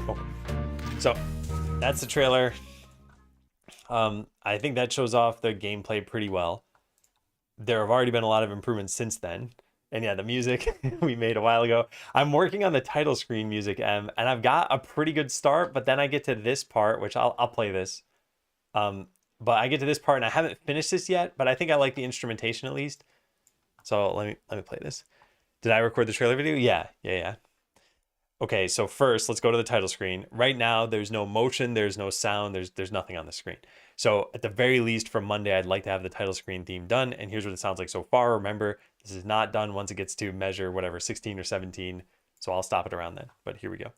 Okay. So that's the trailer. I think that shows off the gameplay pretty well. There have already been a lot of improvements since then. And yeah, the music we made a while ago. I'm working on the title screen music, and I've got a pretty good start, but then I get to this part, which I'll play this. But I get to this part and I haven't finished this yet, but I think I like the instrumentation at least. So let me play this. Did I record the trailer video? Yeah. Okay, so first let's go to the title screen. Right now there's no motion, there's no sound, there's nothing on the screen. So at the very least for Monday, I'd like to have the title screen theme done, and here's what it sounds like so far. Remember, this is not done once it gets to measure whatever 16 or 17. So I'll stop it around then. But here we go.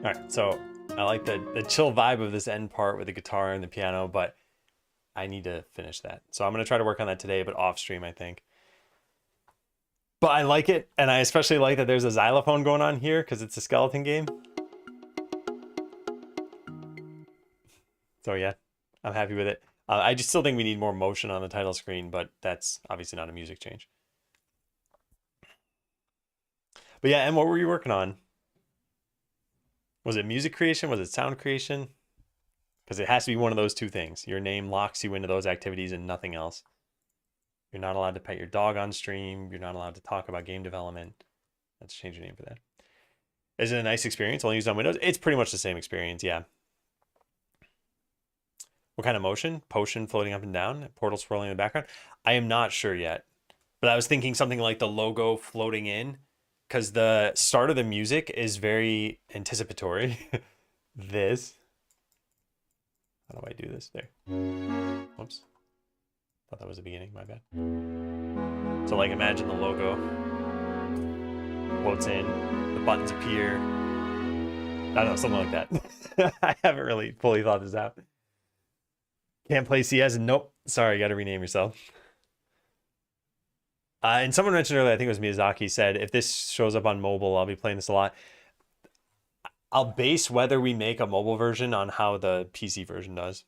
All right, so I like the chill vibe of this end part with the guitar and the piano, but I need to finish that. So I'm gonna try to work on that today, but off stream, I think. But I like it, and I especially like that there's a xylophone going on here because it's a skeleton game. So yeah, I'm happy with it. I just still think we need more motion on the title screen, but that's obviously not a music change. But yeah, and what were you working on? Was it music creation? Was it sound creation? Because it has to be one of those two things. Your name locks you into those activities and nothing else. You're not allowed to pet your dog on stream. You're not allowed to talk about game development. Let's change your name for that. Is it a nice experience? Only used on Windows? It's pretty much the same experience, yeah. What kind of motion? Potion floating up and down? Portal swirling in the background? I am not sure yet. But I was thinking something like the logo floating in, because the start of the music is very anticipatory. This. How do I do this? There. Whoops. Thought that was the beginning. My bad. So, like, imagine the logo floats in, the buttons appear. I don't know, something like that. I haven't really fully thought this out. Can't play CS? Nope. Sorry, you got to rename yourself. And someone mentioned earlier, I think it was Miyazaki, said, if this shows up on mobile, I'll be playing this a lot. I'll base whether we make a mobile version on how the PC version does.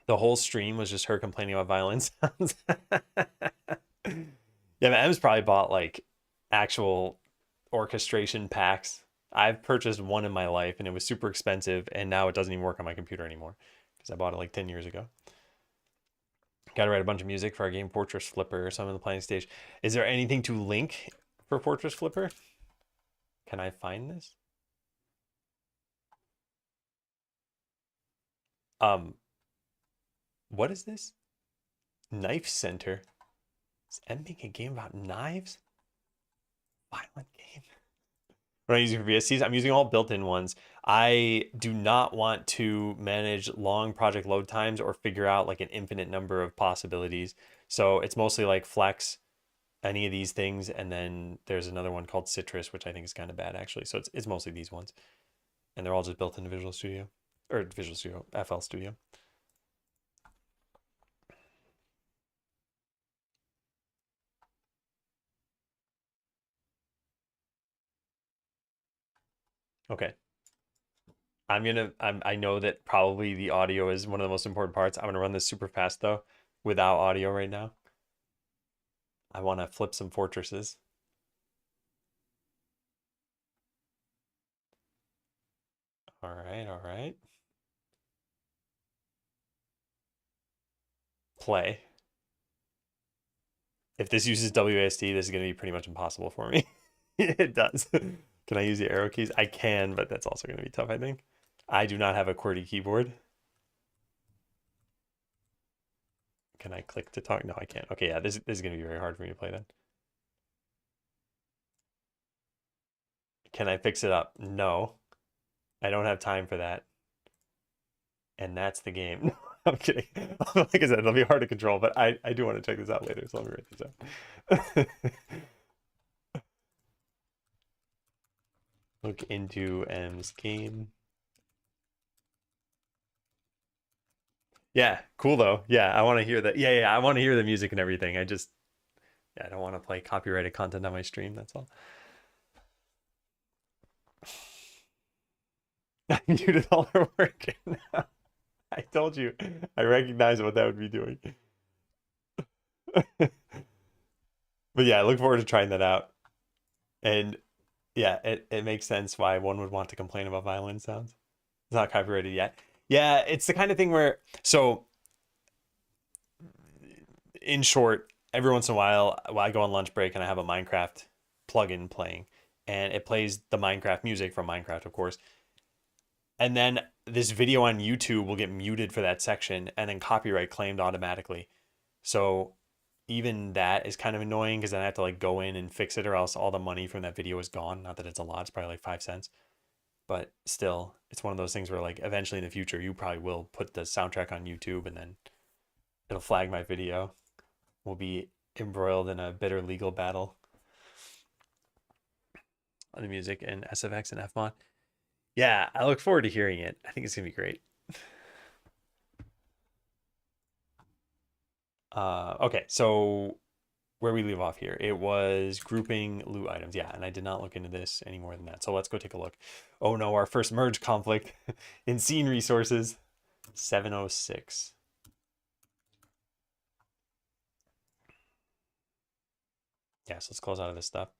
The whole stream was just her complaining about violin sounds. Yeah, but M's probably bought like actual orchestration packs. I've purchased one in my life and it was super expensive, and now it doesn't even work on my computer anymore because I bought it like 10 years ago. Got to write a bunch of music for our game Fortress Flipper, so I'm in the planning stage. Is there anything to link for Fortress Flipper? Can I find this? What is this? Knife Center. Is M making a game about knives? Violent game. What am I using for VSCs? I'm using all built-in ones. I do not want to manage long project load times or figure out like an infinite number of possibilities. So it's mostly like Flex, any of these things, and then there's another one called Citrus, which I think is kind of bad actually. So it's mostly these ones, and they're all just built into Visual Studio or Visual Studio, FL Studio. Okay. I know that probably the audio is one of the most important parts. I'm gonna run this super fast though, without audio right now. I want to flip some fortresses. All right, all right. Play. If this uses WASD, this is gonna be pretty much impossible for me. It does. Can I use the arrow keys? I can, but that's also gonna be tough, I think. I do not have a QWERTY keyboard. Can I click to talk? No, I can't. Okay, yeah, this is gonna be very hard for me to play then. Can I fix it up? No. I don't have time for that. And that's the game. I'm kidding. Like I said, it'll be hard to control, but I do want to check this out later, so let me write this out. Look into M's game. Yeah, cool though. Yeah, I want to hear that. Yeah, I want to hear the music and everything. I don't want to play copyrighted content on my stream. That's all. I muted all their work. I told you. I recognize what that would be doing. But yeah, I look forward to trying that out. And yeah, it makes sense why one would want to complain about violin sounds. It's not copyrighted yet. Yeah, it's the kind of thing where, so in short, every once in a while I go on lunch break and I have a Minecraft plugin playing, and it plays the Minecraft music from Minecraft, of course. And then this video on YouTube will get muted for that section and then copyright claimed automatically. So even that is kind of annoying because then I have to like go in and fix it, or else all the money from that video is gone. Not that it's a lot, it's probably like 5 cents. But still, it's one of those things where like eventually in the future you probably will put the soundtrack on YouTube and then it'll flag my video. We'll be embroiled in a bitter legal battle on the music and SFX and FMOD. Yeah, I look forward to hearing it. I think it's gonna be great. Okay, so where we leave off here, it was grouping loot items. Yeah, and I did not look into this any more than that. So let's go take a look. Oh no, our first merge conflict in scene resources 706. Yeah, so let's close out of this stuff.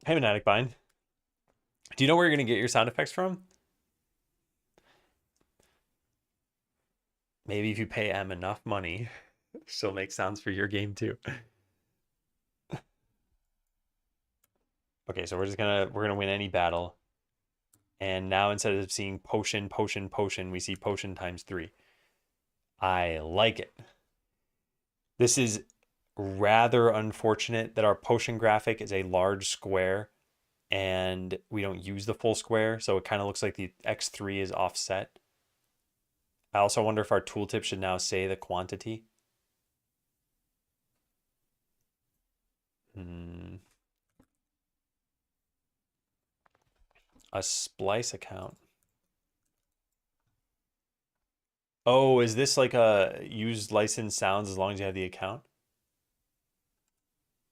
Hey, Magnetic Bind. Do you know where you're going to get your sound effects from? Maybe if you pay M enough money, she'll make sounds for your game too. Okay, so we're gonna win any battle. And now instead of seeing potion, potion, potion, we see potion times 3. I like it. This is rather unfortunate that our potion graphic is a large square and we don't use the full square, so it kind of looks like the X3 is offset. I also wonder if our tooltip should now say the quantity. A splice account. Oh, is this like a use licensed sounds as long as you have the account?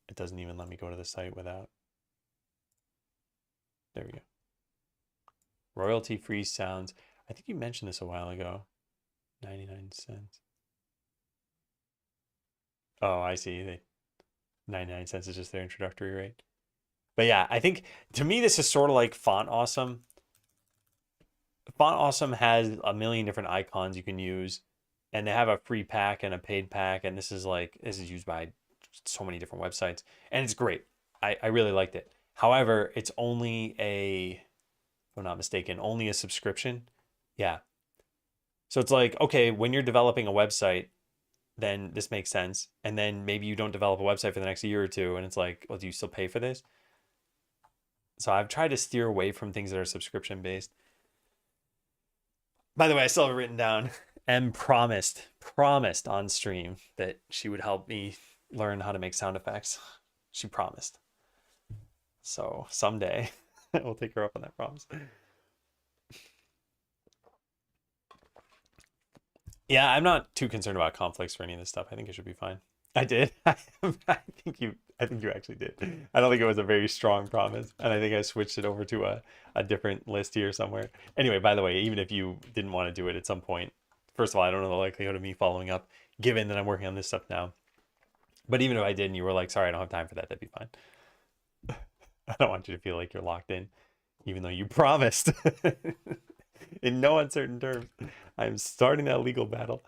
It doesn't even let me go to the site without. There we go. Royalty free sounds. I think you mentioned this a while ago. 99 cents. Oh, I see. 99 cents is just their introductory rate. But yeah, I think to me this is sort of like Font Awesome. Font Awesome has a million different icons you can use, and they have a free pack and a paid pack, and this is used by so many different websites, and it's great. I really liked it. However, it's only if I'm not mistaken, only a subscription. Yeah. So it's like, okay, when you're developing a website, then this makes sense. And then maybe you don't develop a website for the next year or two, and it's like, well, do you still pay for this? So I've tried to steer away from things that are subscription based. By the way, I still have it written down. M promised on stream that she would help me learn how to make sound effects. She promised. So someday we'll take her up on that promise. Yeah, I'm not too concerned about conflicts for any of this stuff. I think it should be fine. I did. I think you actually did. I don't think it was a very strong promise. And I think I switched it over to a different list here somewhere. Anyway, by the way, even if you didn't want to do it at some point, first of all, I don't know the likelihood of me following up, given that I'm working on this stuff now. But even if I did and you were like, sorry, I don't have time for that, that'd be fine. I don't want you to feel like you're locked in, even though you promised. In no uncertain terms, I'm starting that legal battle.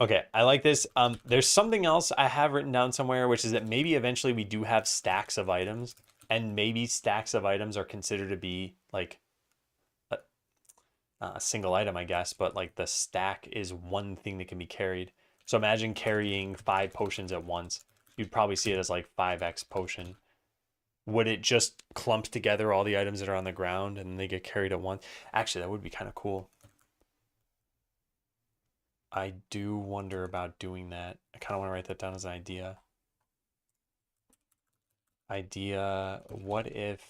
Okay, I like this. There's something else I have written down somewhere, which is that maybe eventually we do have stacks of items, and maybe stacks of items are considered to be like a single item, I guess, but like the stack is one thing that can be carried. So imagine carrying 5 potions at once. You'd probably see it as like 5x potion. Would it just clump together all the items that are on the ground and they get carried at once? Actually, that would be kind of cool. I do wonder about doing that. I kind of want to write that down as an idea. What if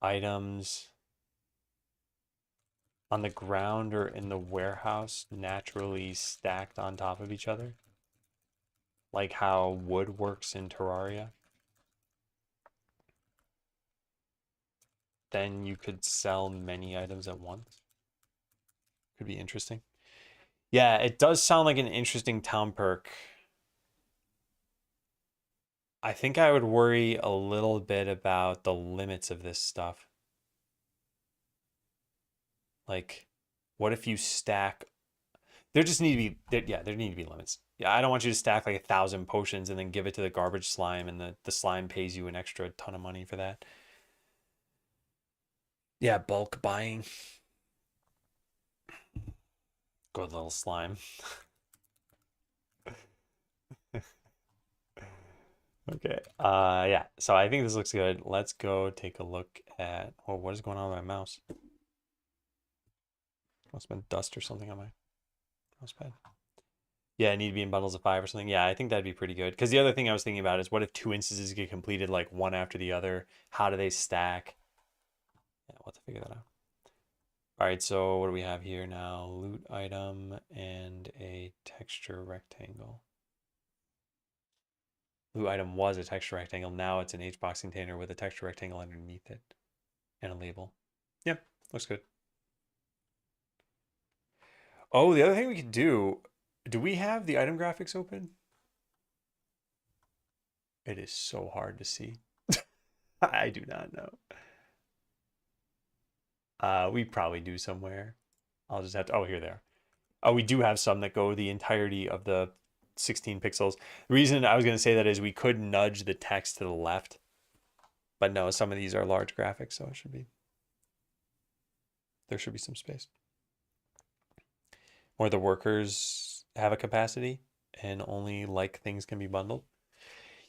items on the ground or in the warehouse naturally stacked on top of each other? Like how wood works in Terraria? Then you could sell many items at once. Could be interesting. Yeah, it does sound like an interesting town perk. I think I would worry a little bit about the limits of this stuff. Like, what if you stack? There just need to be there need to be limits. Yeah, I don't want you to stack like 1,000 potions and then give it to the garbage slime and the slime pays you an extra ton of money for that. Yeah, bulk buying. Good little slime. Okay. Yeah. So I think this looks good. Let's go take a look at what is going on with my mouse? Must have been dust or something on my mouse pad. Yeah, it need to be in bundles of 5 or something. Yeah, I think that'd be pretty good. Because the other thing I was thinking about is what if 2 instances get completed like one after the other? How do they stack? Yeah, we'll have to figure that out. All right, so what do we have here now? Loot item and a texture rectangle. Loot item was a texture rectangle. Now it's an HBox container with a texture rectangle underneath it and a label. Yep, looks good. Oh, the other thing we could do we have the item graphics open? It is so hard to see. I do not know. We probably do somewhere. I'll just have to, oh, here they are. Oh, we do have some that go the entirety of the 16 pixels. The reason I was going to say that is we could nudge the text to the left, but no, some of these are large graphics, so there should be some space. Or the workers have a capacity and only like things can be bundled.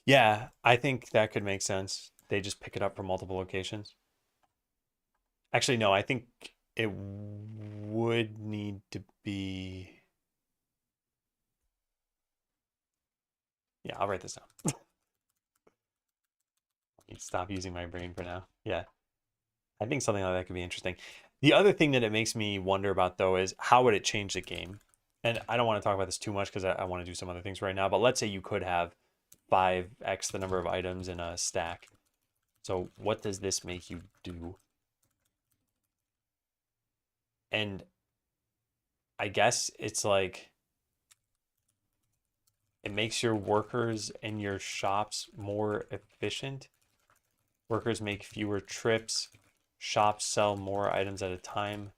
Yeah, I think that could make sense. They just pick it up from multiple locations. Actually, no, I think it would need to be. Yeah, I'll write this down. Stop using my brain for now. Yeah, I think something like that could be interesting. The other thing that it makes me wonder about, though, is how would it change the game? And I don't want to talk about this too much because I want to do some other things right now. But let's say you could have 5x the number of items in a stack. So what does this make you do? And I guess it's like it makes your workers and your shops more efficient. Workers make fewer trips. Shops sell more items at a time.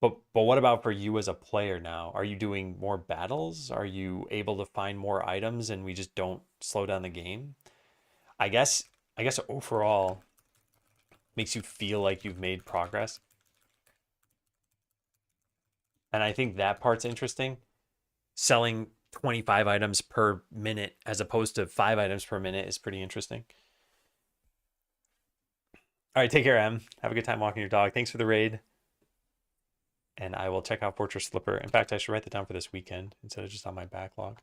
But what about for you as a player now? Are you doing more battles? Are you able to find more items and we just don't slow down the game? I guess I guess overall makes you feel like you've made progress. And I think that part's interesting. Selling 25 items per minute as opposed to 5 items per minute is pretty interesting. All right, take care, Em. Have a good time walking your dog. Thanks for the raid. And I will check out Fortress Slipper. In fact, I should write that down for this weekend instead of just on my backlog.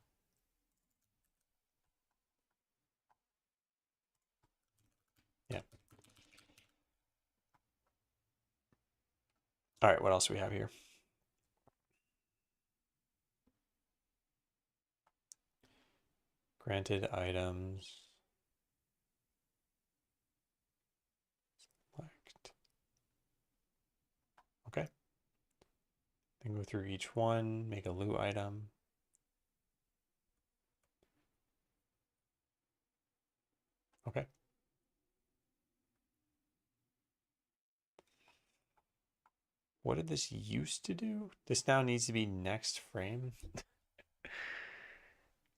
Yeah. All right, what else do we have here? Granted items. Select. Okay. Then go through each one, make a loot item. Okay. What did this used to do? This now needs to be next frame.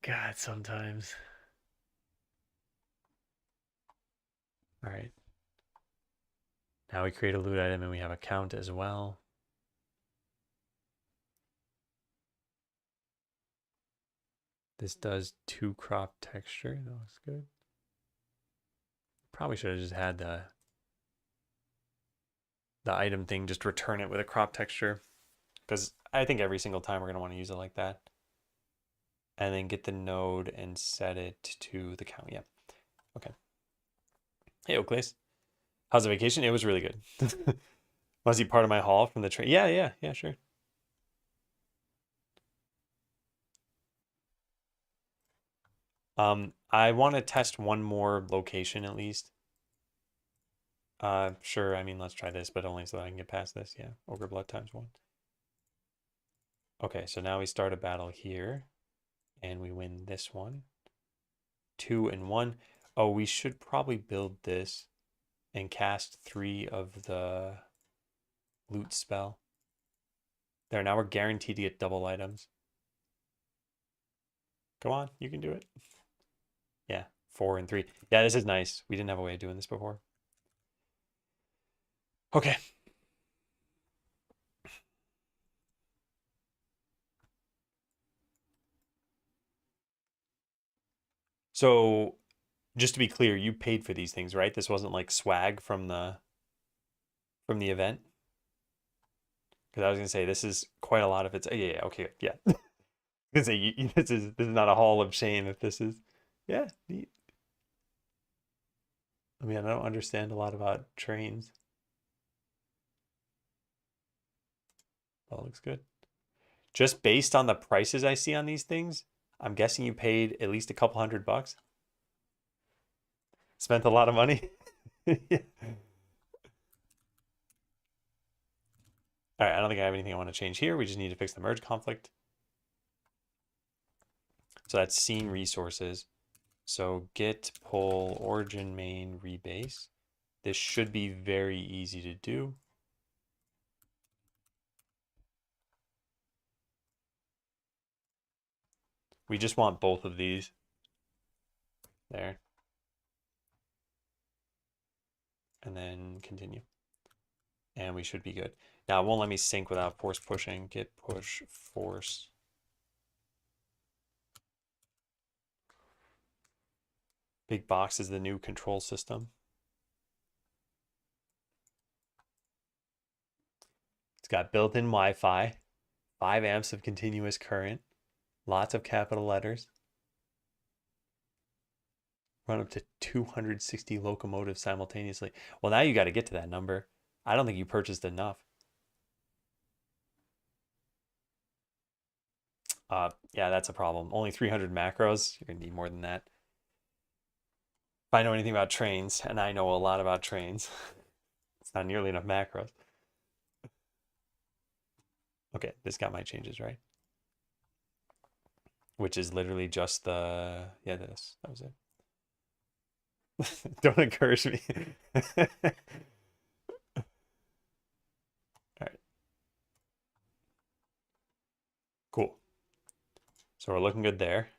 God, sometimes. All right. Now we create a loot item and we have a count as well. This does 2 crop texture. That looks good. Probably should have just had the item thing, just return it with a crop texture. Because I think every single time we're going to want to use it like that. And then get the node and set it to the count. Yeah. Okay. Hey, Oakleys. How's the vacation? It was really good. Was he part of my haul from the train? Yeah, sure. I want to test one more location at least. Sure. I mean, let's try this, but only so that I can get past this. Yeah. Ogre Blood ×1. Okay, so now we start a battle here, and we win this one. 2 and 1. Oh, we should probably build this and cast 3 of the loot spell. There, now we're guaranteed to get double items. Come on, you can do it. Yeah, 4 and 3. Yeah, this is nice. We didn't have a way of doing this before. Okay. So, just to be clear, you paid for these things, right? This wasn't like swag from the event. Because I was gonna say this is quite a lot of it's. Yeah, yeah, okay, yeah. Gonna say this is not a hall of shame if this is. Yeah, neat. I mean, I don't understand a lot about trains. That looks good. Just based on the prices I see on these things, I'm guessing you paid at least a couple $100. Spent a lot of money. Yeah. All right, I don't think I have anything I want to change here. We just need to fix the merge conflict. So that's scene resources. So git pull origin main rebase. This should be very easy to do. We just want both of these. There. And then continue. And we should be good. Now it won't let me sync without force pushing. Git push force. Big box is the new control system. It's got built-in Wi-Fi, 5 amps of continuous current, lots of capital letters. Run up to 260 locomotives simultaneously. Well, now you got to get to that number. I don't think you purchased enough. Yeah, that's a problem. Only 300 macros. You're going to need more than that. If I know anything about trains, and I know a lot about trains, it's not nearly enough macros. Okay, this got my changes right. Which is literally just the, yeah, this. That was it. Don't encourage me. All right. Cool. So we're looking good there.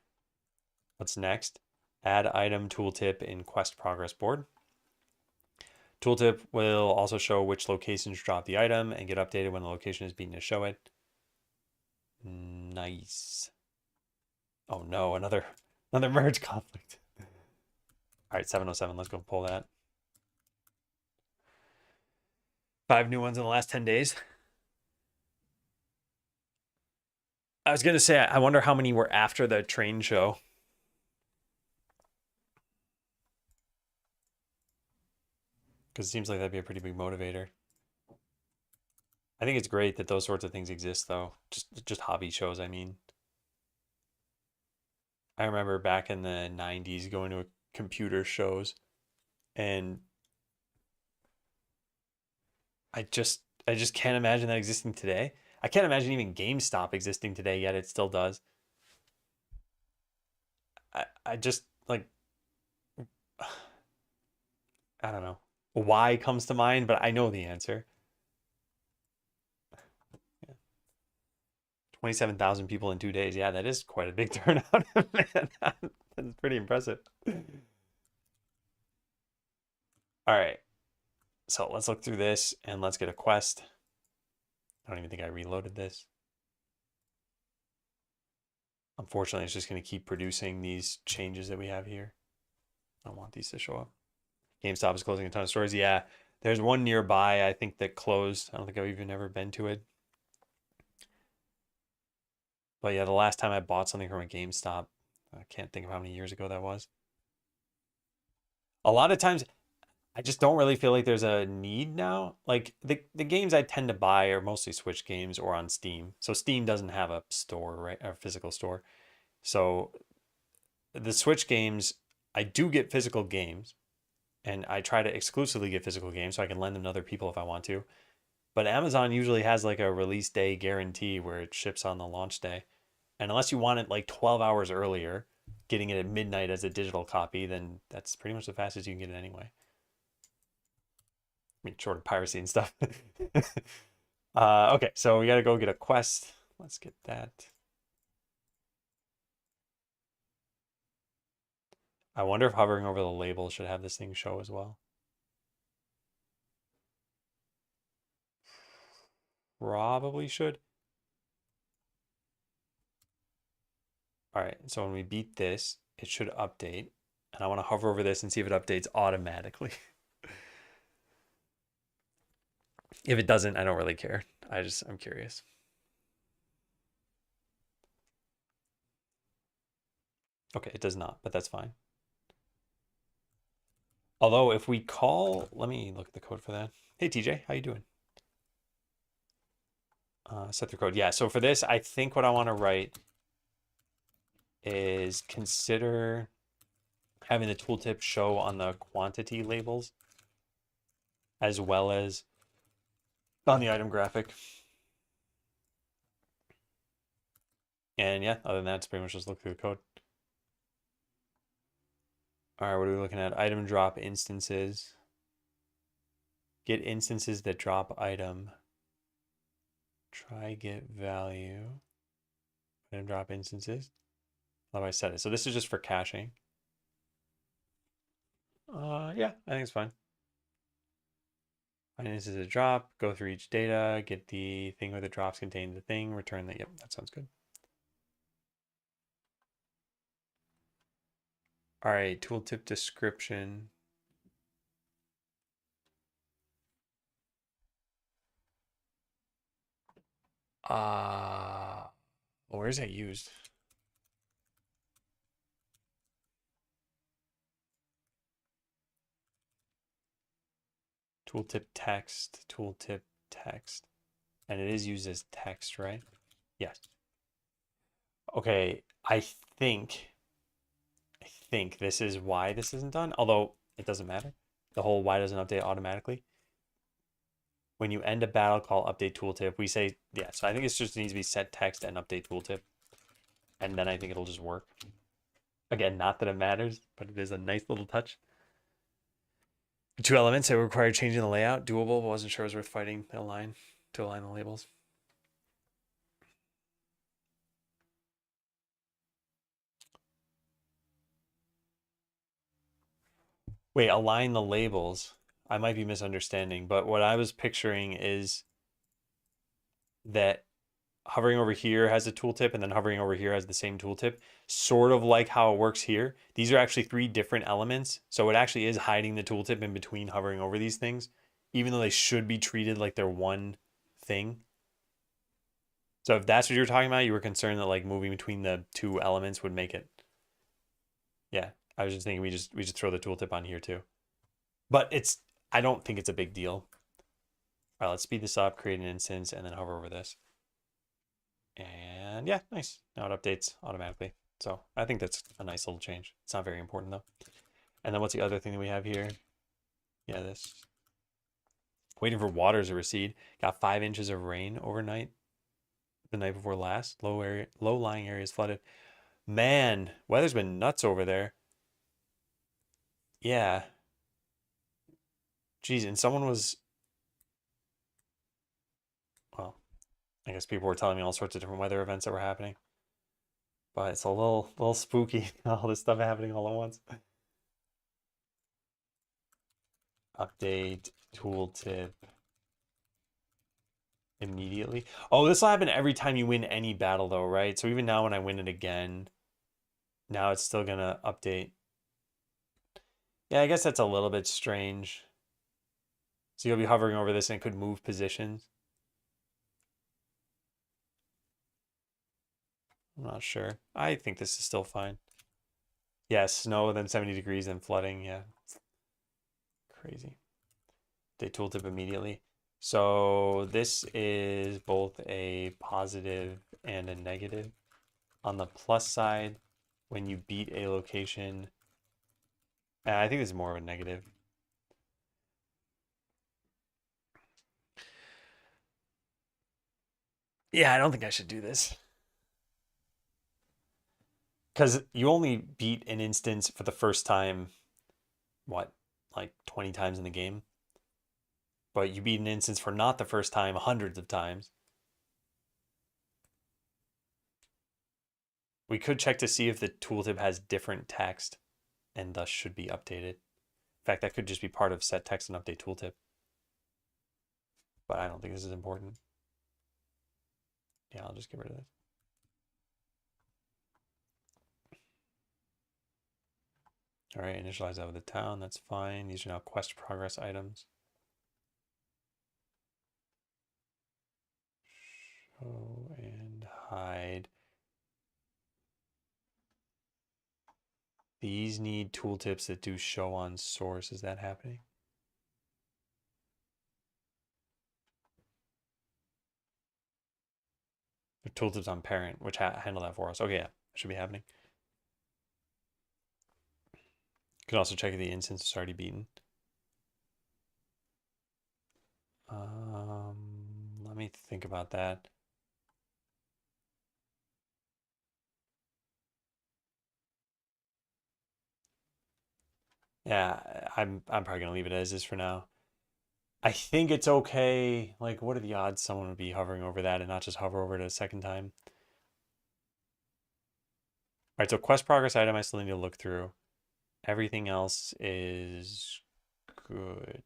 What's next? Add item tooltip in quest progress board. Tooltip will also show which locations drop the item and get updated when the location is being to show it. Nice. Oh no, another merge conflict. All right, 707, let's go pull that. 5 new ones in the last 10 days. I was going to say, I wonder how many were after the train show. Because it seems like that'd be a pretty big motivator. I think it's great that those sorts of things exist, though. Just hobby shows, I mean. I remember back in the 90s going to computer shows, and I just can't imagine that existing today. I can't imagine even GameStop existing today, yet it still does. I just like I don't know. Why comes to mind, but I know the answer. Yeah. 27,000 people in 2 days. Yeah, that is quite a big turnout, man. That's pretty impressive. All right. So let's look through this and let's get a quest. I don't even think I reloaded this. Unfortunately, it's just going to keep producing these changes that we have here. I don't want these to show up. GameStop is closing a ton of stores. Yeah, there's one nearby, I think, that closed. I don't think I've even ever been to it. But yeah, the last time I bought something from a GameStop, I can't think of how many years ago that was. A lot of times, I just don't really feel like there's a need now. Like the games I tend to buy are mostly Switch games or on Steam. So Steam doesn't have a store, right? Or physical store. So the Switch games, I do get physical games, and I try to exclusively get physical games so I can lend them to other people if I want to. But Amazon usually has like a release day guarantee where it ships on the launch day. And unless you want it like 12 hours earlier, getting it at midnight as a digital copy, then that's pretty much the fastest you can get it anyway. I mean, short of piracy and stuff. Okay, so we got to go get a quest. Let's get that. I wonder if hovering over the label should have this thing show as well. Probably should. All right, so when we beat this, it should update. And I want to hover over this and see if it updates automatically. If it doesn't, I don't really care. I'm curious. Okay, it does not, but that's fine. Although if we call, let me look at the code for that. Hey TJ, how you doing? Set the code. Yeah, so for this, I think what I want to write is consider having the tooltip show on the quantity labels as well as on the item graphic. And yeah, other than that, it's pretty much just look through the code. All right, what are we looking at? Item drop instances. Get instances that drop item. Try get value. Item drop instances. How do I set it? So this is just for caching. Yeah, I think it's fine. Find instances that drop, go through each data, get the thing where the drops contain the thing, return the, yep, that sounds good. All right, tooltip description. Where is that used? Tooltip text, tooltip text. And it is used as text, right? Yes. Okay, I think this is why this isn't done, although it doesn't matter. The whole why doesn't update automatically. When you end a battle call update tooltip, we say, yeah, so I think it just needs to be set text and update tooltip. And then I think it'll just work. Again, not that it matters, but it is a nice little touch. 2 elements that require changing the layout, doable, but wasn't sure it was worth fighting to align the labels. Wait, align the labels. I might be misunderstanding, but what I was picturing is that hovering over here has a tooltip and then hovering over here has the same tooltip, sort of like how it works here. These are actually 3 different elements. So it actually is hiding the tooltip in between hovering over these things, even though they should be treated like they're one thing. So if that's what you're talking about, you were concerned that like moving between the 2 elements would make it. Yeah, I was just thinking we just throw the tooltip on here too. But I don't think it's a big deal. All right, let's speed this up, create an instance, and then hover over this. And yeah, nice. Now it updates automatically. So I think that's a nice little change. It's not very important though. And then what's the other thing that we have here? Yeah, this. Waiting for waters to recede. Got 5 inches of rain overnight. The night before last. Low lying areas flooded. Man, weather's been nuts over there. Yeah. Geez, and someone was, well, I guess people were telling me all sorts of different weather events that were happening. But it's a little spooky, all this stuff happening all at once. Update tooltip immediately. Oh, this will happen every time you win any battle though, right? So even now when I win it again, now it's still gonna update. Yeah, I guess that's a little bit strange. So you'll be hovering over this and it could move positions. I'm not sure. I think this is still fine. Yeah, snow, then 70 degrees, then flooding. Yeah, crazy. Update tooltip immediately. So this is both a positive and a negative. On the plus side, when you beat a location, I think this is more of a negative. Yeah, I don't think I should do this. Because you only beat an instance for the first time, what, like 20 times in the game? But you beat an instance for not the first time hundreds of times. We could check to see if the tooltip has different text and thus should be updated. In fact, that could just be part of set text and update tooltip. But I don't think this is important. Yeah, I'll just get rid of this. All right, initialize that with the town. That's fine. These are now quest progress items. Go and hide. These need tooltips that do show on source. Is that happening? The tooltips on parent, which handle that for us. Okay, yeah, should be happening. You can also check if the instance is already beaten. Let me think about that. Yeah, I'm probably gonna leave it as is for now. I think it's okay. Like, what are the odds someone would be hovering over that and not just hover over it a second time? All right, so quest progress item I still need to look through. Everything else is good.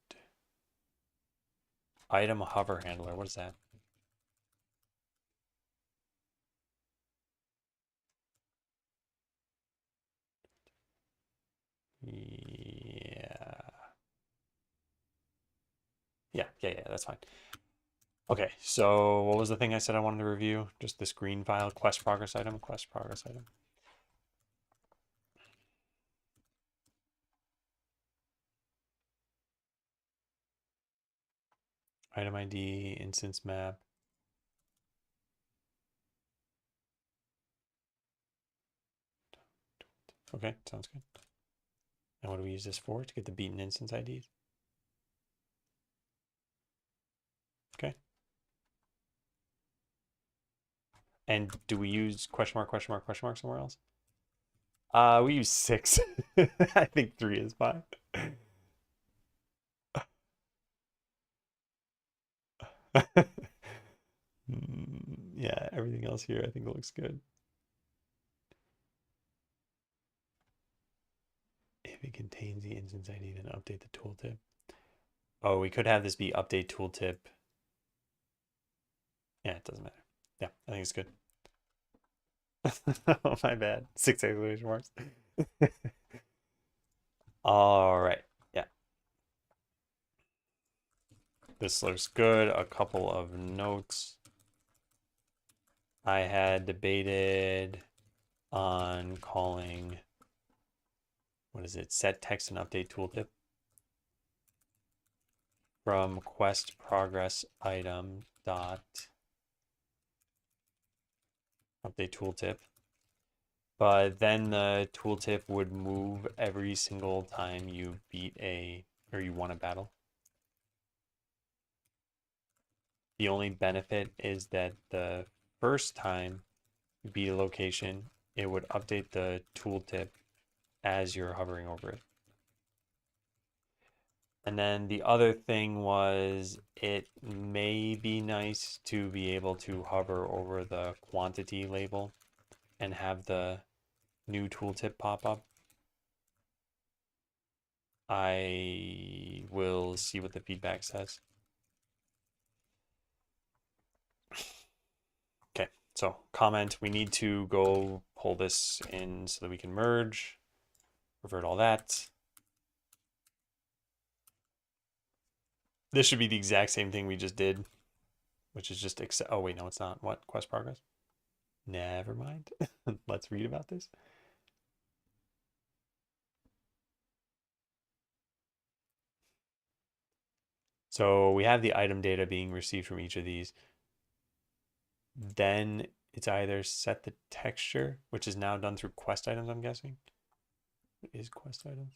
Item hover handler. What is that? Yeah. Yeah, that's fine. Okay, so what was the thing I said I wanted to review? Just this green file, quest progress item, quest progress item. Item ID, instance map. Okay, sounds good. And what do we use this for? To get the beaten instance IDs? Okay. And do we use question mark, question mark, question mark somewhere else? We use 6. I think 3 is fine. Yeah, everything else here I think looks good. If it contains the instance ID, then update the tooltip. Oh, we could have this be update tooltip. Yeah, it doesn't matter. Yeah, I think it's good. Oh, my bad. 6 exclamation marks. All right. Yeah. This looks good. A couple of notes. I had debated on calling, what is it? Set text and update tooltip from quest progress item dot update tooltip. But then the tooltip would move every single time you beat or you won a battle. The only benefit is that the first time you beat a location, it would update the tooltip as you're hovering over it. And then the other thing was it may be nice to be able to hover over the quantity label and have the new tooltip pop up. I will see what the feedback says. Okay, so comment, we need to go pull this in so that we can merge, revert all that. This should be the exact same thing we just did, which is just, oh wait, no, it's not. What, quest progress? Never mind. Let's read about this. So we have the item data being received from each of these. Then it's either set the texture, which is now done through quest items, I'm guessing. What is quest items?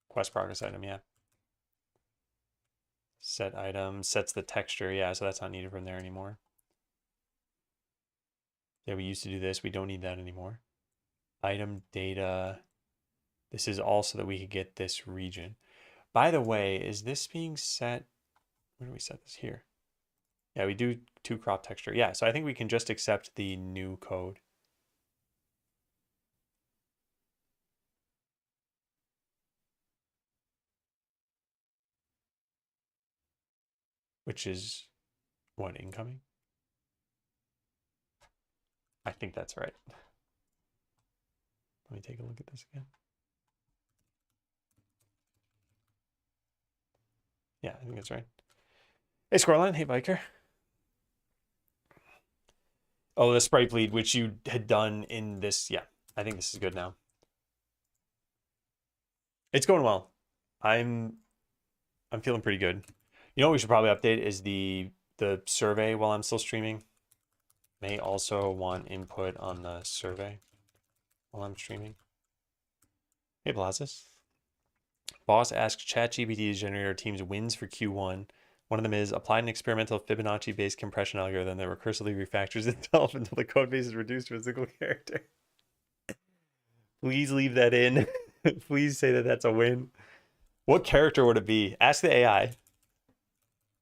Quest progress item, yeah. Set item, sets the texture, yeah, so that's not needed from there anymore. Yeah, we used to do this. We don't need that anymore. Item data. This is also that we could get this region. By the way, is this being set? Where do we set this here? Yeah, we do to crop texture. Yeah, so I think we can just accept the new code. Which is what, incoming? I think that's right. Let me take a look at this again. Yeah, I think that's right. Hey, Scoreline. Hey, Biker. Oh, the Sprite bleed, which you had done in this. Yeah, I think this is good now. It's going well. I'm I'm feeling pretty good. You know what we should probably update is the survey while I'm still streaming. May also want input on the survey while I'm streaming. Hey, Blazis. Boss asks ChatGPT to generate our team's wins for Q1. One of them is apply an experimental Fibonacci-based compression algorithm that recursively refactors itself until the code base is reduced to a single character. Please leave that in. Please say that that's a win. What character would it be? Ask the AI.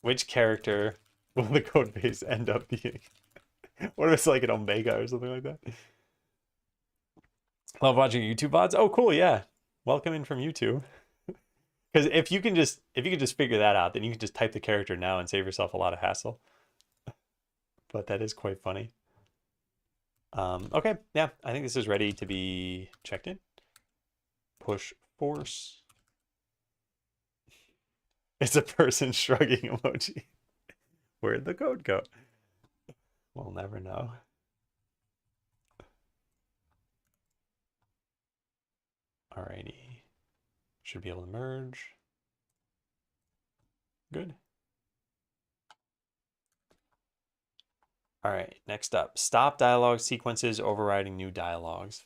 Which character will the code base end up being? What if it's like an Omega or something like that? Love watching YouTube VODs. Oh, cool. Yeah. Welcome in from YouTube. Because if you can just figure that out, then you can just type the character now and save yourself a lot of hassle. But that is quite funny. Okay, yeah, I think this is ready to be checked in. Push force. It's a person shrugging emoji. Where'd the code go? We'll never know. Alrighty. Should be able to merge. Good. All right, next up, stop dialogue sequences overriding new dialogues.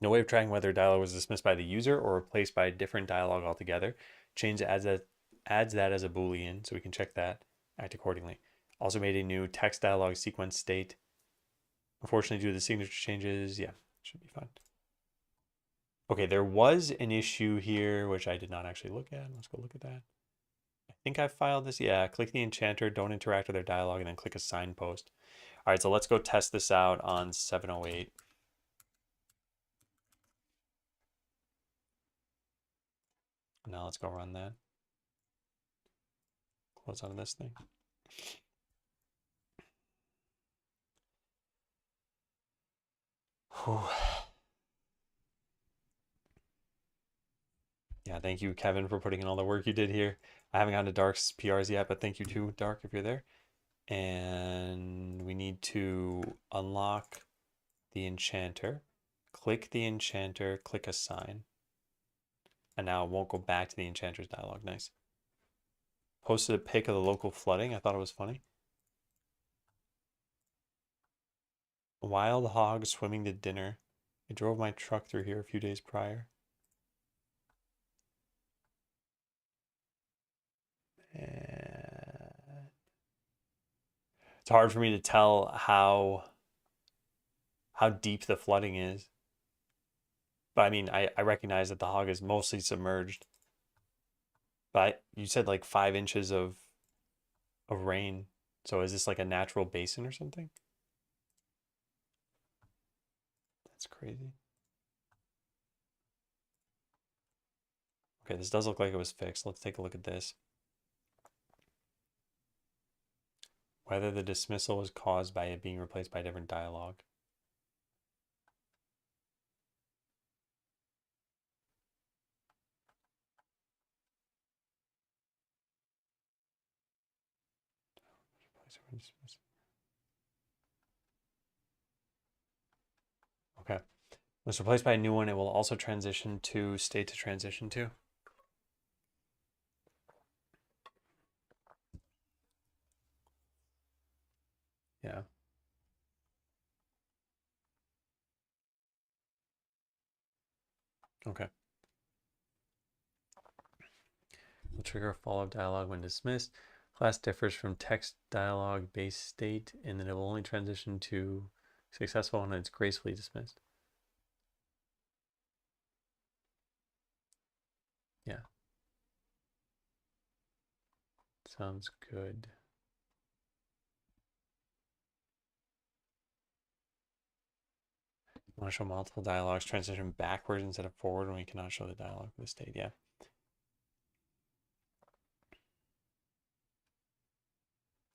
No way of tracking whether a dialogue was dismissed by the user or replaced by a different dialogue altogether. Change adds that as a Boolean, so we can check that, act accordingly. Also made a new text dialogue sequence state. Unfortunately, due to the signature changes, yeah, should be fine. Okay, there was an issue here, which I did not actually look at. Let's go look at that. I think I filed this. Yeah, click the enchanter, don't interact with their dialogue, and then click a signpost. All right, so let's go test this out on 708. Now let's go run that. Close out of this thing. Whew. Yeah, thank you, Kevin, for putting in all the work you did here. I haven't gotten to Dark's PRs yet, but thank you too, Dark, if you're there. And we need to unlock the enchanter. Click the enchanter, click assign. And now it won't go back to the enchanter's dialogue. Nice. Posted a pic of the local flooding. I thought it was funny. Wild hog swimming to dinner. I drove my truck through here a few days prior. And it's hard for me to tell how deep the flooding is. But I mean, I recognize that the hog is mostly submerged. But you said like 5 inches of rain. So is this like a natural basin or something? That's crazy. Okay, this does look like it was fixed. Let's take a look at this. Whether the dismissal was caused by it being replaced by a different dialogue. Okay. When it's replaced by a new one, it will also transition to state to transition to. Yeah. Okay. Will trigger a follow-up dialogue when dismissed. Class differs from text dialogue base state, and then it will only transition to successful when it's gracefully dismissed. Yeah. Sounds good. Want to show multiple dialogues transition backwards instead of forward when we cannot show the dialogue for the state. Yeah.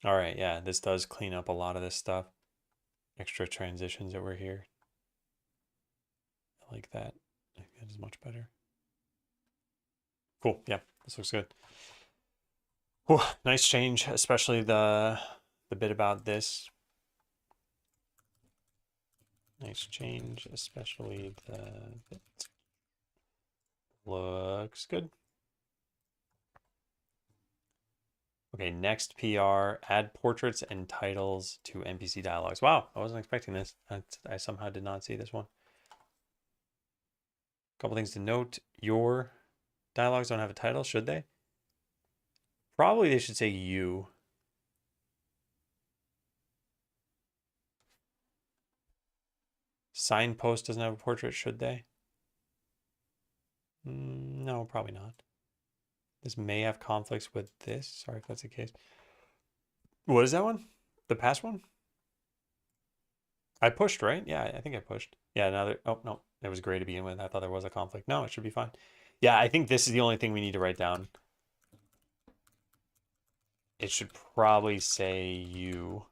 All right. Yeah. This does clean up a lot of this stuff. Extra transitions that were here. I like that. I think that is much better. Cool. Yeah. This looks good. Whew, nice change, especially the bit about this. Nice change, especially the bit. Looks good. Okay, next PR, add portraits and titles to NPC dialogues. Wow, I wasn't expecting this. I somehow did not see this one. Couple things to note. Your dialogues don't have a title, should they? Probably they should say you. Signpost doesn't have a portrait, should they? No, probably not. This may have conflicts with this. Sorry if that's the case. What is that one? The past one? I pushed, right? Yeah, I think I pushed. Yeah, now oh, no. It was gray to begin with. I thought there was a conflict. No, it should be fine. Yeah, I think this is the only thing we need to write down. It should probably say you.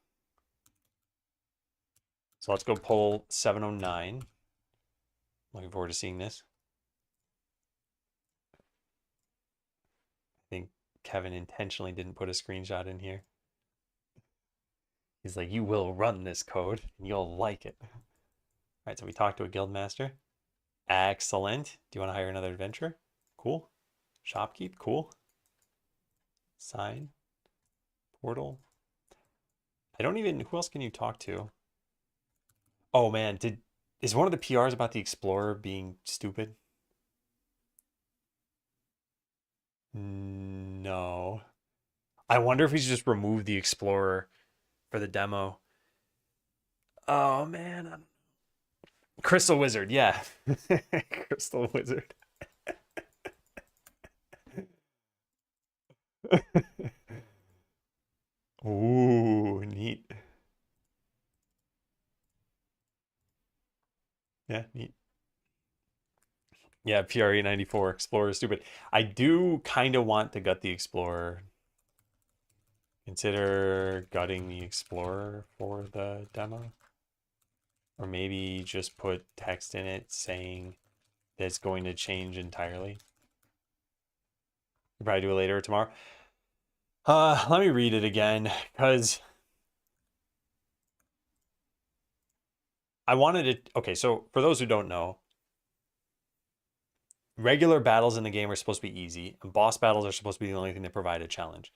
So let's go pull 709. Looking forward to seeing this. I think Kevin intentionally didn't put a screenshot in here. He's like, you will run this code and you'll like it. All right, so we talked to a guild master. Excellent. Do you want to hire another adventurer? Cool. Shopkeep, cool. Sign. Portal. I don't even, who else can you talk to? Oh man, is one of the PRs about the Explorer being stupid? No. I wonder if we should just remove the Explorer for the demo. Oh man. Crystal Wizard, yeah. Crystal Wizard. Ooh, neat. Yeah, neat. Yeah, PRE 94, Explorer is stupid. I do kind of want to gut the Explorer. Consider gutting the Explorer for the demo. Or maybe just put text in it saying that it's going to change entirely. We'll probably do it later or tomorrow. Let me read it again, because I wanted it. Okay, so for those who don't know, regular battles in the game are supposed to be easy, and boss battles are supposed to be the only thing that provide a challenge.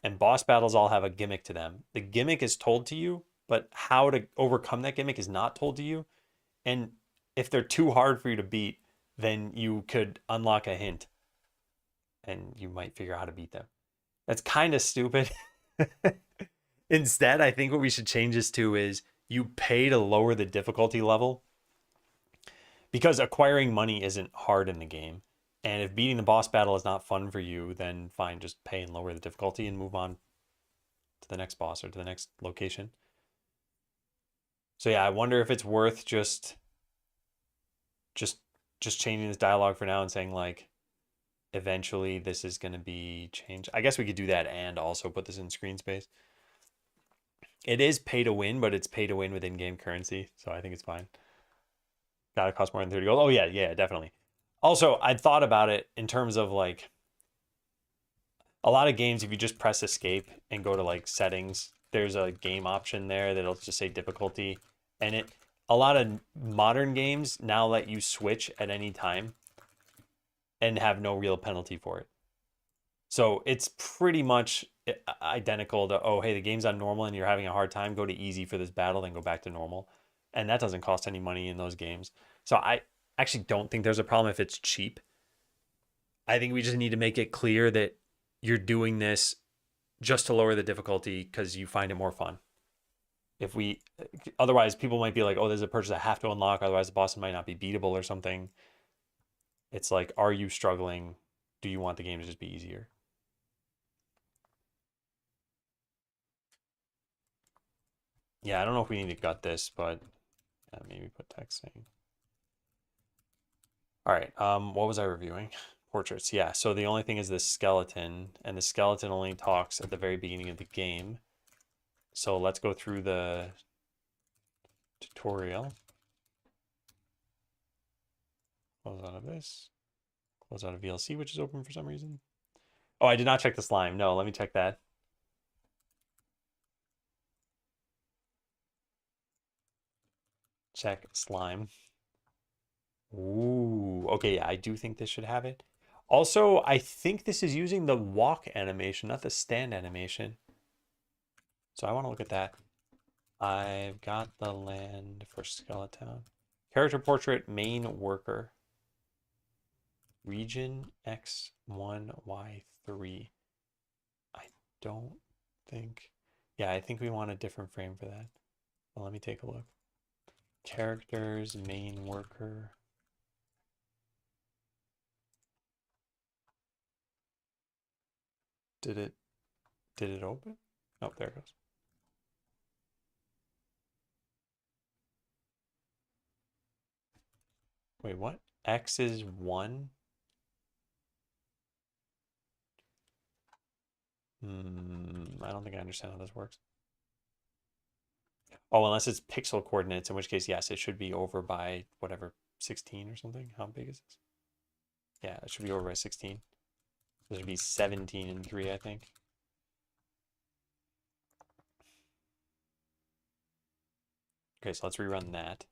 And boss battles all have a gimmick to them. The gimmick is told to you, but how to overcome that gimmick is not told to you. And if they're too hard for you to beat, then you could unlock a hint and you might figure out how to beat them. That's kind of stupid. Instead, I think what we should change this to is you pay to lower the difficulty level, because acquiring money isn't hard in the game. And if beating the boss battle is not fun for you, then fine, just pay and lower the difficulty and move on to the next boss or to the next location. So yeah, I wonder if it's worth just changing this dialogue for now and saying like, eventually this is going to be changed. I guess we could do that and also put this in screen space. It is pay to win, but it's pay to win with in-game currency, so I think it's fine. Gotta cost more than 30 gold. Oh yeah, definitely. Also, I'd thought about it in terms of like a lot of games, if you just press escape and go to like settings, there's a game option there that'll just say difficulty. And a lot of modern games now let you switch at any time and have no real penalty for it. So it's pretty much identical to, oh, hey, the game's on normal and you're having a hard time, go to easy for this battle, then go back to normal. And that doesn't cost any money in those games. So I actually don't think there's a problem if it's cheap. I think we just need to make it clear that you're doing this just to lower the difficulty because you find it more fun. Otherwise people might be like, oh, there's a purchase I have to unlock, otherwise the boss might not be beatable or something. It's like, are you struggling? Do you want the game to just be easier? Yeah, I don't know if we need to gut this, but maybe put text saying. All right, what was I reviewing? Portraits, yeah. So the only thing is this skeleton, and the skeleton only talks at the very beginning of the game. So let's go through the tutorial. Close out of this. Close out of VLC, which is open for some reason. Oh, I did not check the slime. No, let me check that. Check slime. Ooh, okay, yeah, I do think this should have it. Also, I think this is using the walk animation, not the stand animation. So I want to look at that. I've got the land for Skeleton. Character portrait, main worker. Region X1, Y3. I don't think. Yeah, I think we want a different frame for that. Well, let me take a look. Characters, main worker. Did it open? Oh, there it goes. Wait, what? X is 1? I don't think I understand how this works. Oh, unless it's pixel coordinates, in which case, yes, it should be over by whatever, 16 or something. How big is this? Yeah, it should be over by 16. This would be 17 and 3, I think. Okay, so let's rerun that.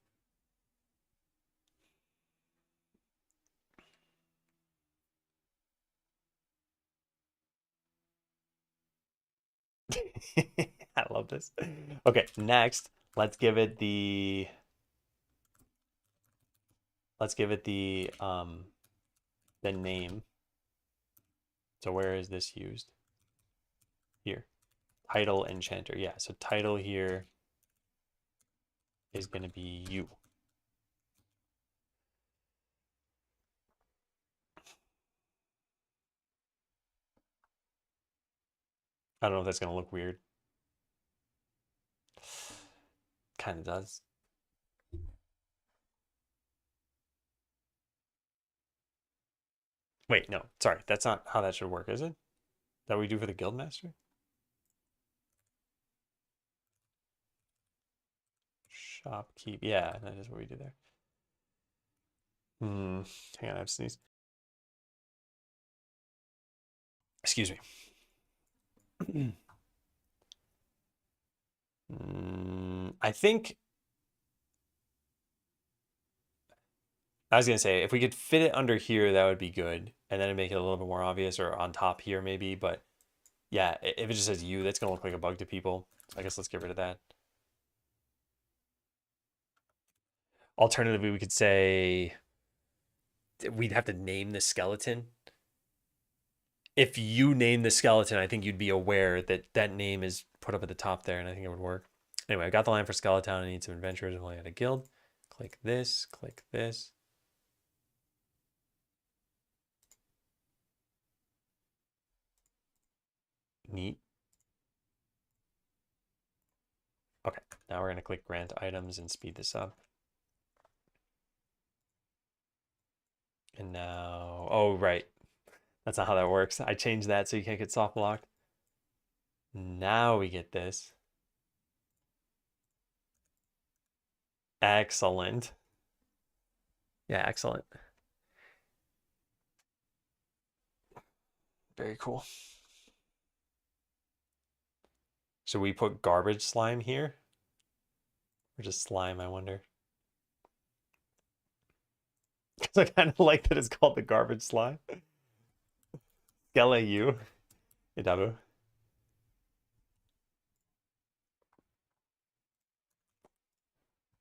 I love this. Okay, next, let's give it the the name. So where is this used? Here. Title enchanter. Yeah, so title here is going to be you. I don't know if that's going to look weird. Kind of does. Wait, no, sorry. That's not how that should work, is it? That we do for the Guildmaster? Shopkeep. Yeah, that is what we do there. Hang on, I have to sneeze. Excuse me. I think I was gonna say if we could fit it under here, that would be good, and then it'd make it a little bit more obvious, or on top here maybe. But yeah, if it just says you, that's gonna look like a bug to people. So I guess let's get rid of that. Alternatively, we could say we'd have to name the skeleton. If you name the skeleton, I think you'd be aware that that name is put up at the top there, and I think it would work. Anyway, I got the line for skeleton. I need some adventurers. I've only got a guild. Click this. Click this. Neat. Okay, now we're going to click grant items and speed this up. And now, oh, right. That's not how that works. I changed that so you can't get soft blocked. Now we get this. Excellent. Yeah, excellent. Very cool. Should we put garbage slime here? Or just slime, I wonder. Because I kind of like that it's called the garbage slime. Skele Idabu.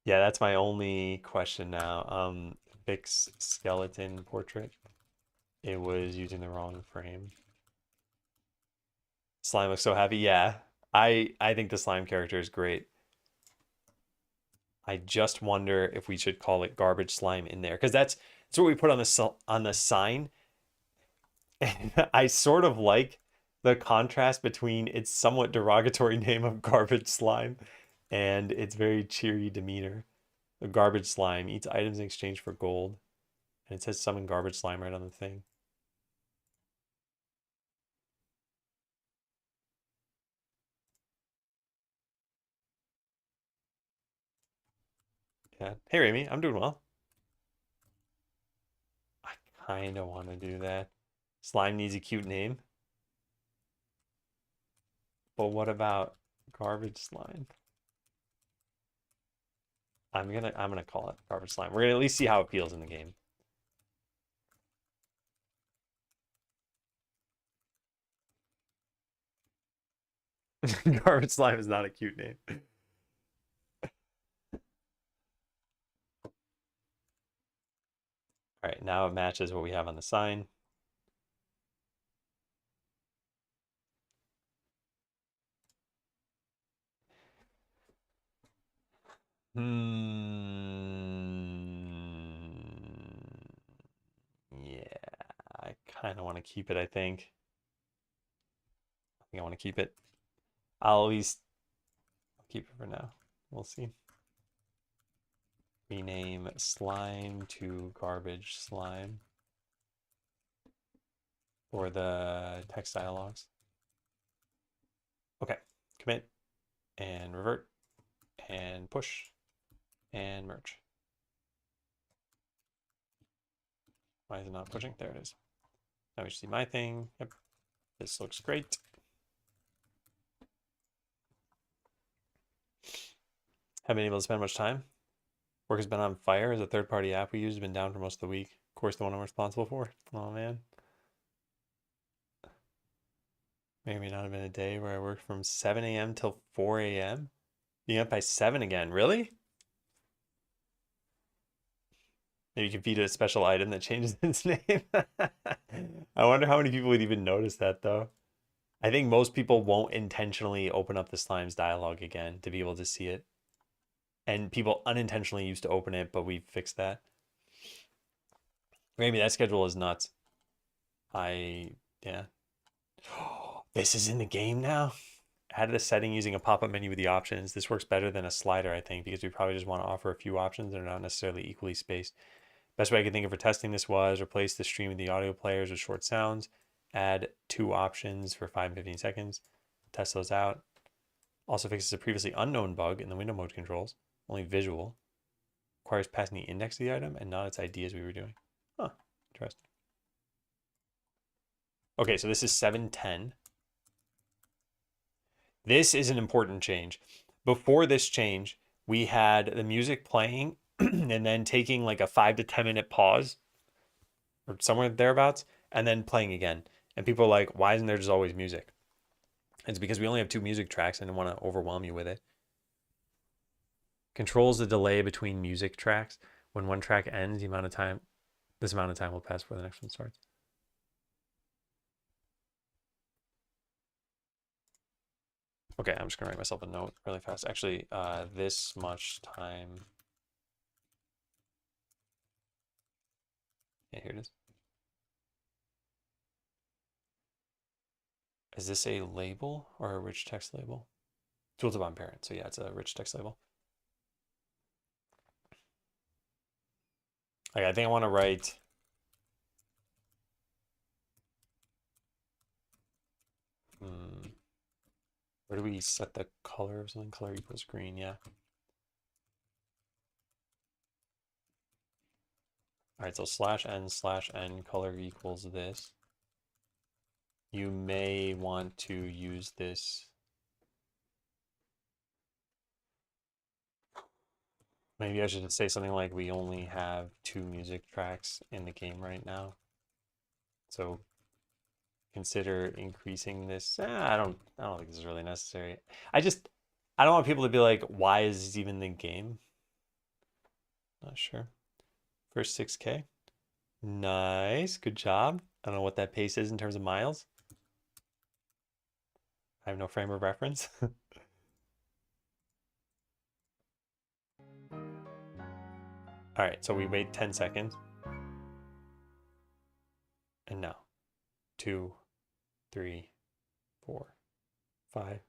Yeah, that's my only question now. Fix skeleton portrait. It was using the wrong frame. Slime looks so happy. Yeah, I think the slime character is great. I just wonder if we should call it garbage slime in there because that's what we put on the sign. And I sort of like the contrast between its somewhat derogatory name of garbage slime and its very cheery demeanor. The garbage slime eats items in exchange for gold. And it says summon garbage slime right on the thing. Yeah. Hey, Remy, I'm doing well. I kind of want to do that. Slime needs a cute name. But what about garbage slime? I'm gonna call it garbage slime. We're gonna at least see how it feels in the game. Garbage slime is not a cute name. All right, now it matches what we have on the sign. Yeah, I kind of want to keep it, I think. I think I want to keep it. I'll at least keep it for now. We'll see. Rename slime to garbage slime for the text dialogues. Okay, commit and revert and push and merge. Why is it not pushing? There it is. Now we should see my thing. Yep, this looks great. Haven't been able to spend much time. Work has been on fire as a third-party app we use has been down for most of the week. Of course, the one I'm responsible for. Oh man. May or may not have been a day where I worked from 7 a.m. till 4 a.m. Being up by 7 again. Really? Maybe you can feed it a special item that changes its name. I wonder how many people would even notice that, though. I think most people won't intentionally open up the slime's dialogue again to be able to see it. And people unintentionally used to open it, but we fixed that. Maybe that schedule is nuts. Yeah. This is in the game now? Added a setting using a pop-up menu with the options. This works better than a slider, I think, because we probably just want to offer a few options that are not necessarily equally spaced. Best way I could think of for testing this was replace the stream of the audio players with short sounds, add 2 options for 5 and 15 seconds, test those out. Also fixes a previously unknown bug in the window mode controls, only visual. Requires passing the index to the item and not its ID as we were doing. Huh, interesting. Okay, so this is 7:10. This is an important change. Before this change, we had the music playing and then taking like a 5 to 10 minute pause or somewhere thereabouts and then playing again. And people are like, why isn't there just always music? It's because we only have 2 music tracks and I don't want to overwhelm you with it. Controls the delay between music tracks. When one track ends, this amount of time will pass before the next one starts. Okay, I'm just gonna write myself a note really fast. Actually, this much time. Yeah, here it is. Is this a label or a rich text label? Tooltip on parent. So yeah, it's a rich text label. Okay, I think I want to write. Where do we set the color of something? Color equals green, yeah. All right, so /n color equals this. You may want to use this. Maybe I should just say something like we only have 2 music tracks in the game right now. So consider increasing this. I don't think this is really necessary. I don't want people to be like, why is this even the game? Not sure. First 6K. Nice, good job. I don't know what that pace is in terms of miles. I have no frame of reference. All right, so we wait 10 seconds. And now, 2, 3, 4, 5,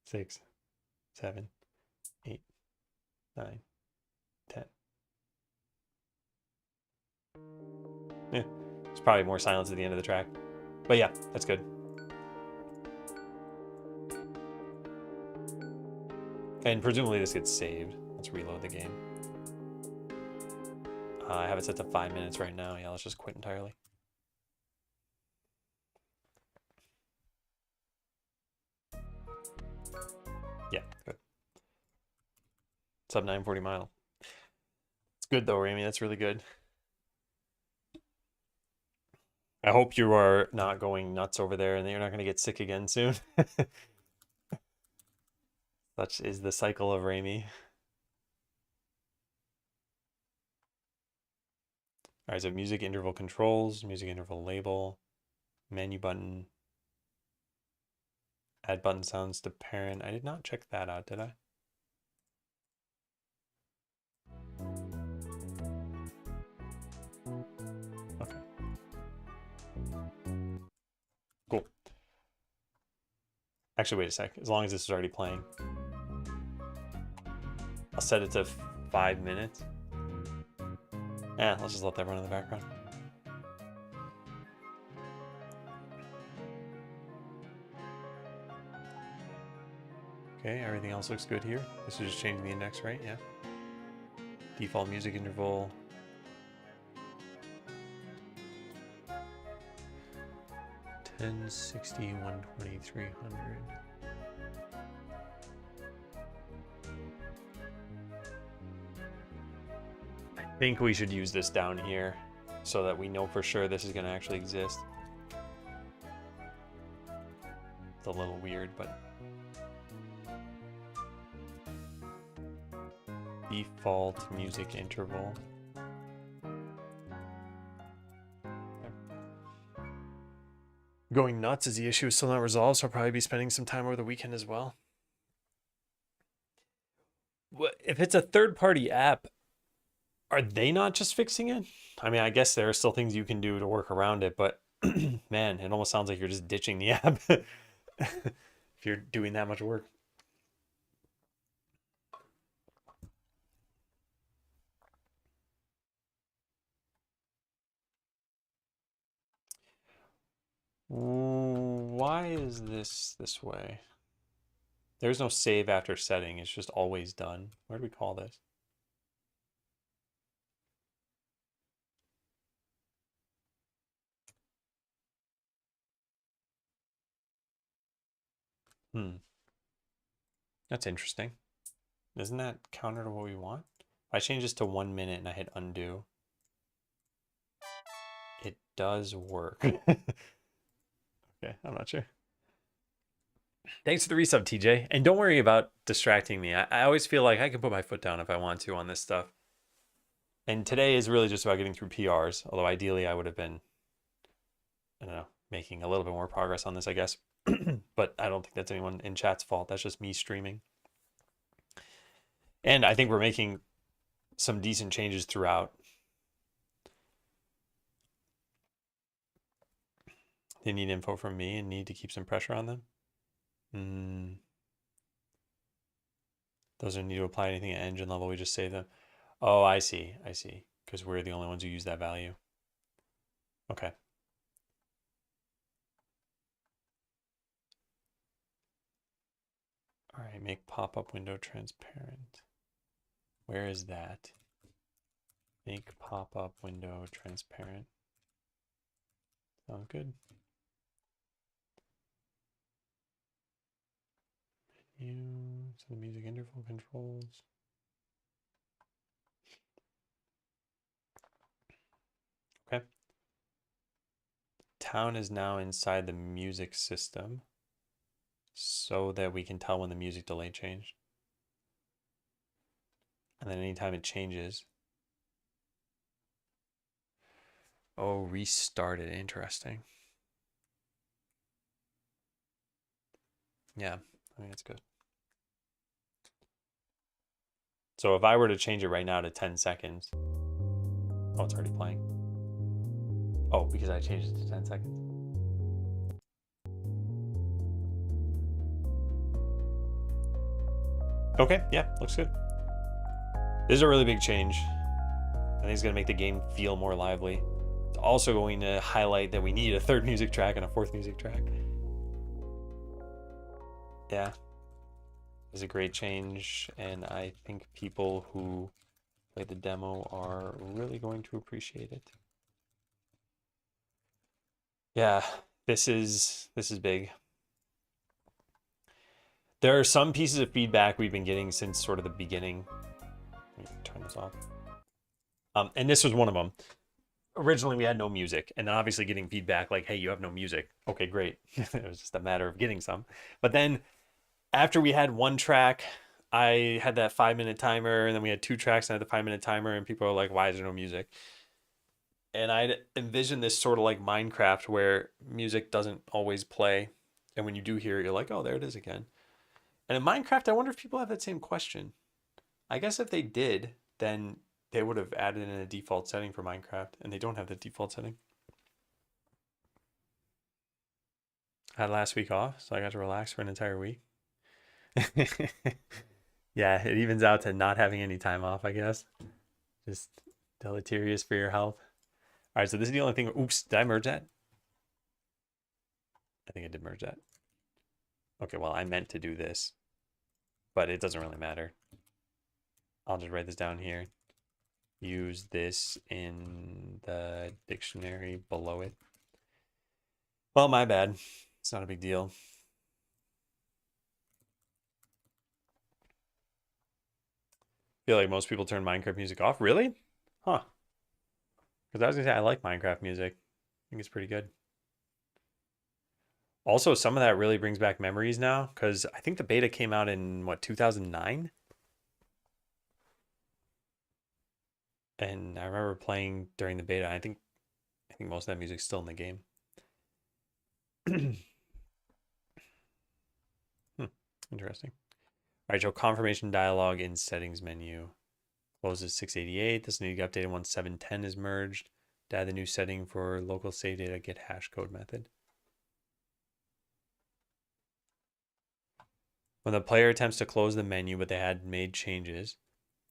6, 7, 8, 9, 10. Yeah, there's probably more silence at the end of the track. But yeah, that's good. And presumably this gets saved. Let's reload the game. I have it set to 5 minutes right now. Yeah, let's just quit entirely. Yeah, good. Sub 940 mile. It's good though, Rami. That's really good. I hope you are not going nuts over there and that you're not going to get sick again soon. Such is the cycle of Rami. All right, so music interval controls, music interval label, menu button, add button sounds to parent. I did not check that out, did I? Okay, cool. Actually, wait a sec. As long as this is already playing, I'll set it to 5 minutes. Yeah, let's just let that run in the background. Okay, everything else looks good here. This is just changing the index, right? Yeah. Default music interval. Ten, 60, 120, 300. I think we should use this down here so that we know for sure this is going to actually exist. It's a little weird, but default music interval. Going nuts is the issue is still not resolved, so I'll probably be spending some time over the weekend as well. If it's a third-party app, are they not just fixing it? I mean, I guess there are still things you can do to work around it, but man, it almost sounds like you're just ditching the app if you're doing that much work. Why is this way? There's no save after setting. It's just always done. Where do we call this? That's interesting. Isn't that counter to what we want? If I change this to 1 minute and I hit undo, it does work. Okay, I'm not sure. Thanks for the resub, TJ. And don't worry about distracting me. I always feel like I can put my foot down if I want to on this stuff. And today is really just about getting through PRs, although ideally I would have been, I don't know, making a little bit more progress on this, I guess. But I don't think that's anyone in chat's fault. That's just me streaming. And I think we're making some decent changes throughout. They need info from me and need to keep some pressure on them. Doesn't need to apply anything at engine level. We just save them. Oh, I see. I see. Because we're the only ones who use that value. Okay. All right, make pop-up window transparent. Where is that? Make pop-up window transparent. Sounds good. So the music interval controls. Okay. Town is now inside the music system so that we can tell when the music delay changed. And then anytime it changes. Oh, restart it. Interesting. Yeah, I think that's good. So if I were to change it right now to 10 seconds. Oh, it's already playing. Oh, because I changed it to 10 seconds. Okay, yeah, looks good. This is a really big change. I think it's going to make the game feel more lively. It's also going to highlight that we need a third music track and a fourth music track. Yeah, it's a great change, and I think people who play the demo are really going to appreciate it. Yeah, this is big. There are some pieces of feedback we've been getting since sort of the beginning. Let me turn this off. And this was one of them. Originally, we had no music, and then obviously getting feedback like, "Hey, you have no music." Okay, great. It was just a matter of getting some. But then after we had one track, I had that 5 minute timer, and then we had two tracks and I had the 5 minute timer, and people are like, "Why is there no music?" And I envisioned this sort of like Minecraft where music doesn't always play, and when you do hear it, you're like, "Oh, there it is again." And in Minecraft, I wonder if people have that same question. I guess if they did, then they would have added in a default setting for Minecraft, and they don't have the default setting. I had last week off, so I got to relax for an entire week. Yeah, it evens out to not having any time off, I guess. Just deleterious for your health. All right, so this is the only thing. Oops, did I merge that? I think I did merge that. Okay, well, I meant to do this, but it doesn't really matter. I'll just write this down here. Use this in the dictionary below it. Well, my bad. It's not a big deal. I feel like most people turn Minecraft music off. Really? Huh. Because I was gonna say I like Minecraft music. I think it's pretty good. Also, some of that really brings back memories now, because I think the beta came out in what, 2009? And I remember playing during the beta. I think most of that music's still in the game. Interesting. All right, show confirmation dialog in settings menu. Closes 688. This need to get updated once 710 is merged. To add the new setting for local save data get hash code method. When the player attempts to close the menu but they had made changes,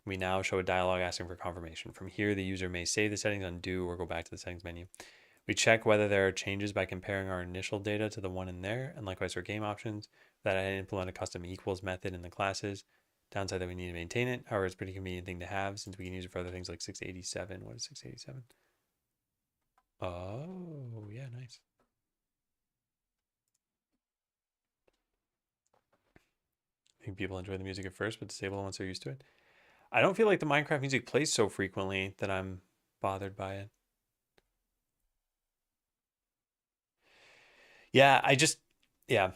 we now show a dialog asking for confirmation. From here, the user may save the settings, undo, or go back to the settings menu. We check whether there are changes by comparing our initial data to the one in there, and likewise for game options, that I implement a custom equals method in the classes. Downside that we need to maintain it. However, it's a pretty convenient thing to have since we can use it for other things like 687. What is 687? Oh, yeah, nice. I think people enjoy the music at first, but disable it once they're used to it. I don't feel like the Minecraft music plays so frequently that I'm bothered by it. Yeah, yeah.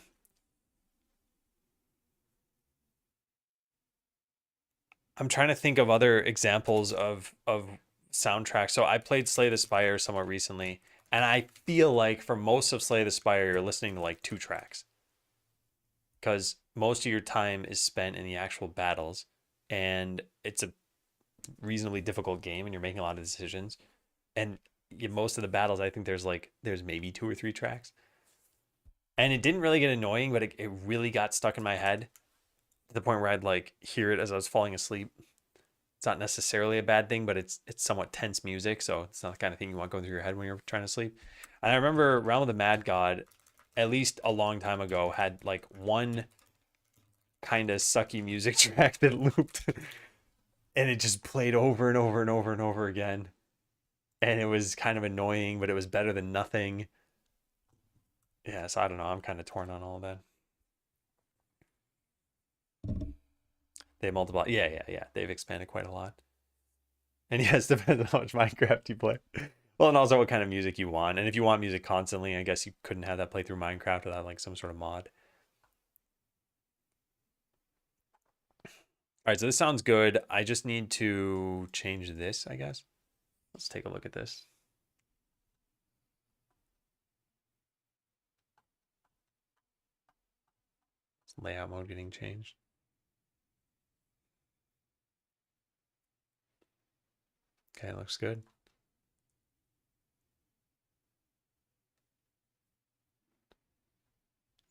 I'm trying to think of other examples of soundtracks. So I played Slay the Spire somewhat recently, and I feel like for most of Slay the Spire, you're listening to like two tracks because most of your time is spent in the actual battles, and it's a reasonably difficult game, and you're making a lot of decisions. And most of the battles, I think there's maybe two or three tracks, and it didn't really get annoying, but it really got stuck in my head to the point where I'd like hear it as I was falling asleep. It's not necessarily a bad thing, but it's somewhat tense music, so it's not the kind of thing you want going through your head when you're trying to sleep. And I remember Realm of the Mad God, at least a long time ago, had like one kind of sucky music track that looped, and it just played over and over and over and over again. And it was kind of annoying, but it was better than nothing. Yeah, so I don't know. I'm kind of torn on all of that. They multiply. Yeah. They've expanded quite a lot. And yes, depends on how much Minecraft you play. Well, and also what kind of music you want. And if you want music constantly, I guess you couldn't have that play through Minecraft without like some sort of mod. All right, so this sounds good. I just need to change this, I guess. Let's take a look at this. Layout mode getting changed. Okay, looks good.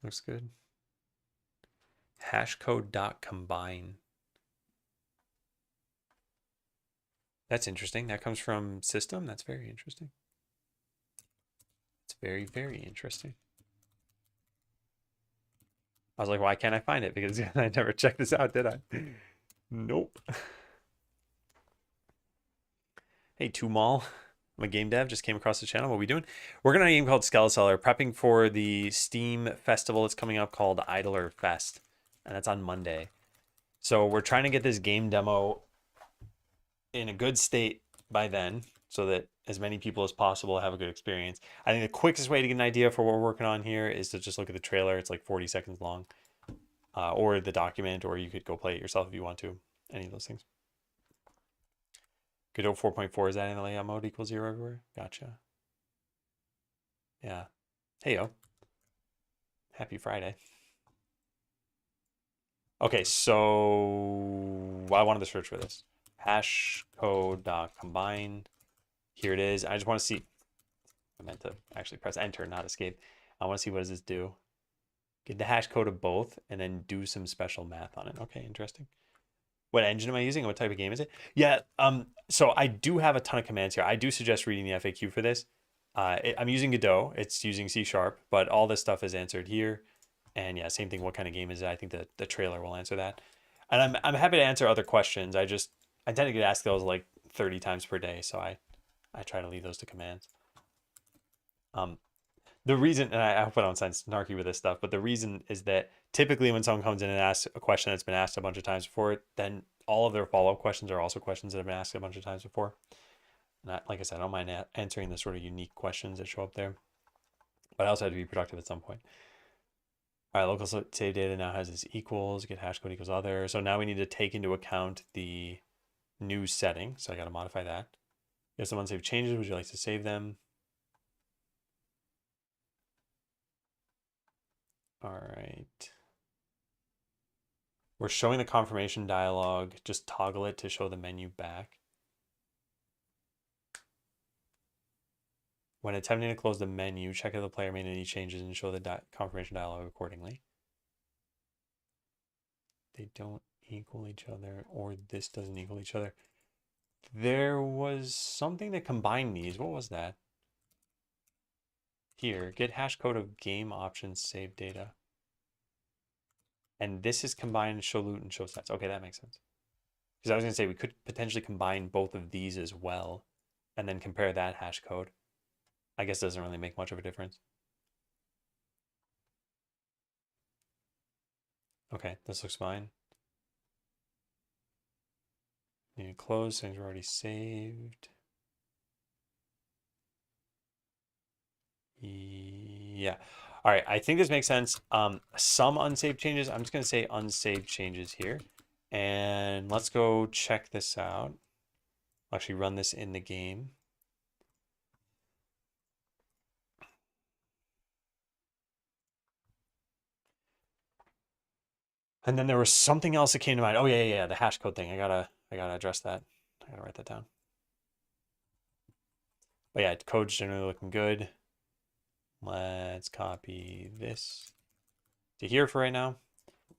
Looks good. Hashcode.combine. That's interesting. That comes from system. That's very interesting. It's very, very interesting. I was like, why can't I find it? Because I never checked this out, did I? Nope. Hey, Tumal. I'm a game dev. Just came across the channel. What are we doing? Working on a game called Skeleseller, prepping for the Steam festival that's coming up called Idler Fest. and that's on Monday. So we're trying to get this game demo in a good state by then so that as many people as possible have a good experience. I think the quickest way to get an idea for what we're working on here is to just look at the trailer. It's like 40 seconds long, or the document, or you could go play it yourself if you want to. Any of those things. Godot 4.4 is adding the layout mode equals 0 everywhere. Gotcha. Yeah. Hey yo. Happy Friday. Okay, so I wanted to search for this. Hash code.combine. Here it is. I just want to see. I meant to actually press enter, not escape. I want to see what does this do. Get the hash code of both and then do some special math on it. Okay, interesting. What engine am I using? What type of game is it? Yeah, so I do have a ton of commands here. I do suggest reading the FAQ for this. I'm using Godot. It's using C#, but all this stuff is answered here. And yeah, same thing. What kind of game is it? I think the trailer will answer that. And I'm happy to answer other questions. I tend to get asked those like 30 times per day, so I try to leave those to commands. The reason, and I hope I don't sound snarky with this stuff, but the reason is that typically when someone comes in and asks a question that's been asked a bunch of times before, then all of their follow-up questions are also questions that have been asked a bunch of times before. And like I said, I don't mind answering the sort of unique questions that show up there, but I also have to be productive at some point. All right, local save data now has this equals, get hash code equals other. So now we need to take into account the new setting. So I got to modify that. If someone save changes, would you like to save them? All right. We're showing the confirmation dialog. Just toggle it to show the menu back. When attempting to close the menu, check if the player made any changes and show the confirmation dialog accordingly. They don't equal each other, or this doesn't equal each other. There was something that combined these. What was that? Here, get hash code of game options, save data. And this is combined show loot and show stats. Okay, that makes sense. Because I was going to say we could potentially combine both of these as well and then compare that hash code. I guess it doesn't really make much of a difference. Okay, this looks fine. Need to close, things are already saved. Yeah. All right, I think this makes sense. Some unsaved changes. I'm just going to say unsaved changes here. And let's go check this out. I'll actually run this in the game. And then there was something else that came to mind. Oh yeah, the hash code thing. I gotta address that. I gotta write that down. But yeah, code's generally looking good. Let's copy this to here for right now,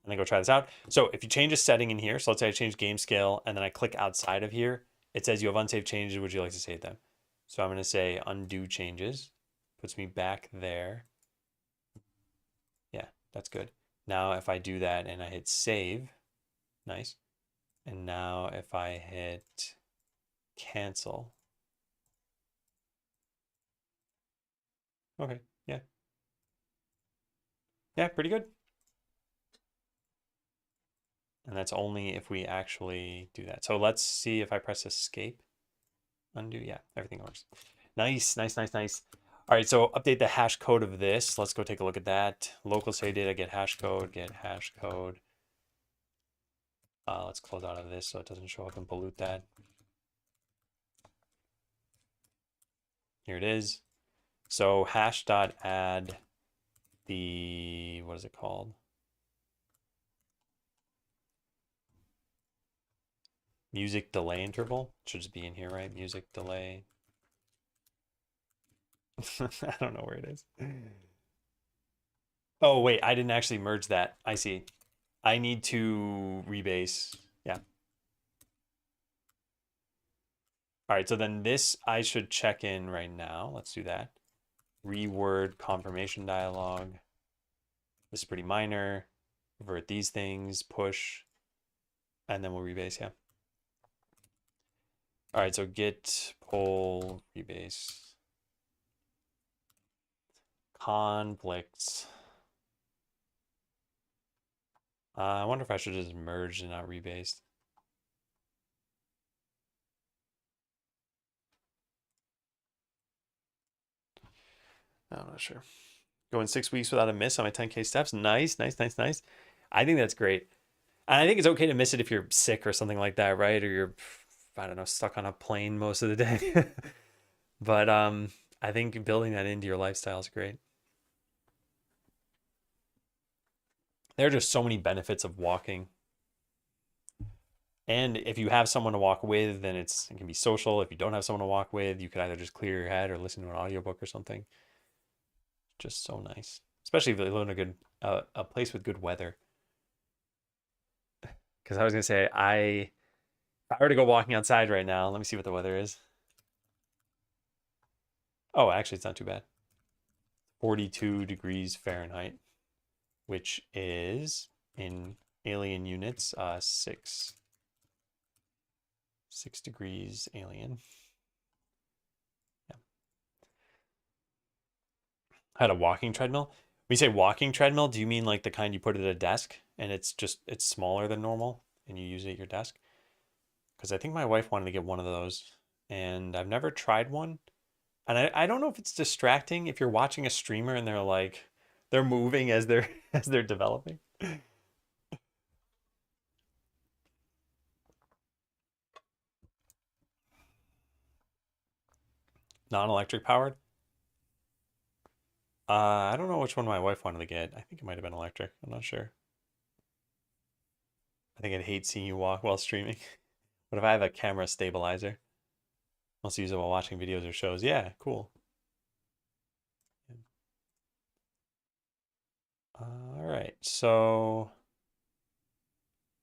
and then go try this out. So if you change a setting in here, so let's say I change game scale, and then I click outside of here, it says you have unsaved changes. Would you like to save them? So I'm gonna say undo changes. Puts me back there. Yeah, that's good. Now if I do that and I hit save, nice. And now if I hit cancel. Okay, yeah. Yeah, pretty good. And that's only if we actually do that. So let's see if I press escape, undo. Yeah, everything works. Nice. All right, so update the hash code of this. Let's go take a look at that. Local save data, get hash code, get hash code. Let's close out of this so it doesn't show up and pollute that. Here it is. So hash dot add the, what is it called? Music delay interval. It should just be in here, right? Music delay. I don't know where it is. Oh, wait, I didn't actually merge that. I see. I need to rebase. Yeah. All right, so then this I should check in right now. Let's do that. Reword confirmation dialog. This is pretty minor. Revert these things, push, and then we'll rebase, yeah. All right, so git pull rebase. Conflicts I wonder if I should just merge and not rebased. I'm not sure. Going 6 weeks without a miss on my 10K steps. Nice, nice, nice, nice. I think that's great. And I think it's okay to miss it if you're sick or something like that, right? Or you're, I don't know, stuck on a plane most of the day. But I think building that into your lifestyle is great. There are just so many benefits of walking. And if you have someone to walk with, then it can be social. If you don't have someone to walk with, you could either just clear your head or listen to an audiobook or something. Just so nice. Especially if you live in a place with good weather. Because I was gonna say, if I were to go walking outside right now, let me see what the weather is. Oh, actually, it's not too bad. 42 degrees Fahrenheit, which is in alien units, 6 degrees alien. Yeah. I had a walking treadmill. When you say walking treadmill, do you mean like the kind you put at a desk and it's smaller than normal and you use it at your desk? Because I think my wife wanted to get one of those and I've never tried one. And I don't know if it's distracting if you're watching a streamer and they're moving as they're as they're developing. Non-electric powered. I don't know which one my wife wanted to get. I think it might have been electric. I'm not sure. I think I'd hate seeing you walk while streaming. What if I have a camera stabilizer? I'll also use it while watching videos or shows. Yeah, cool. All right, so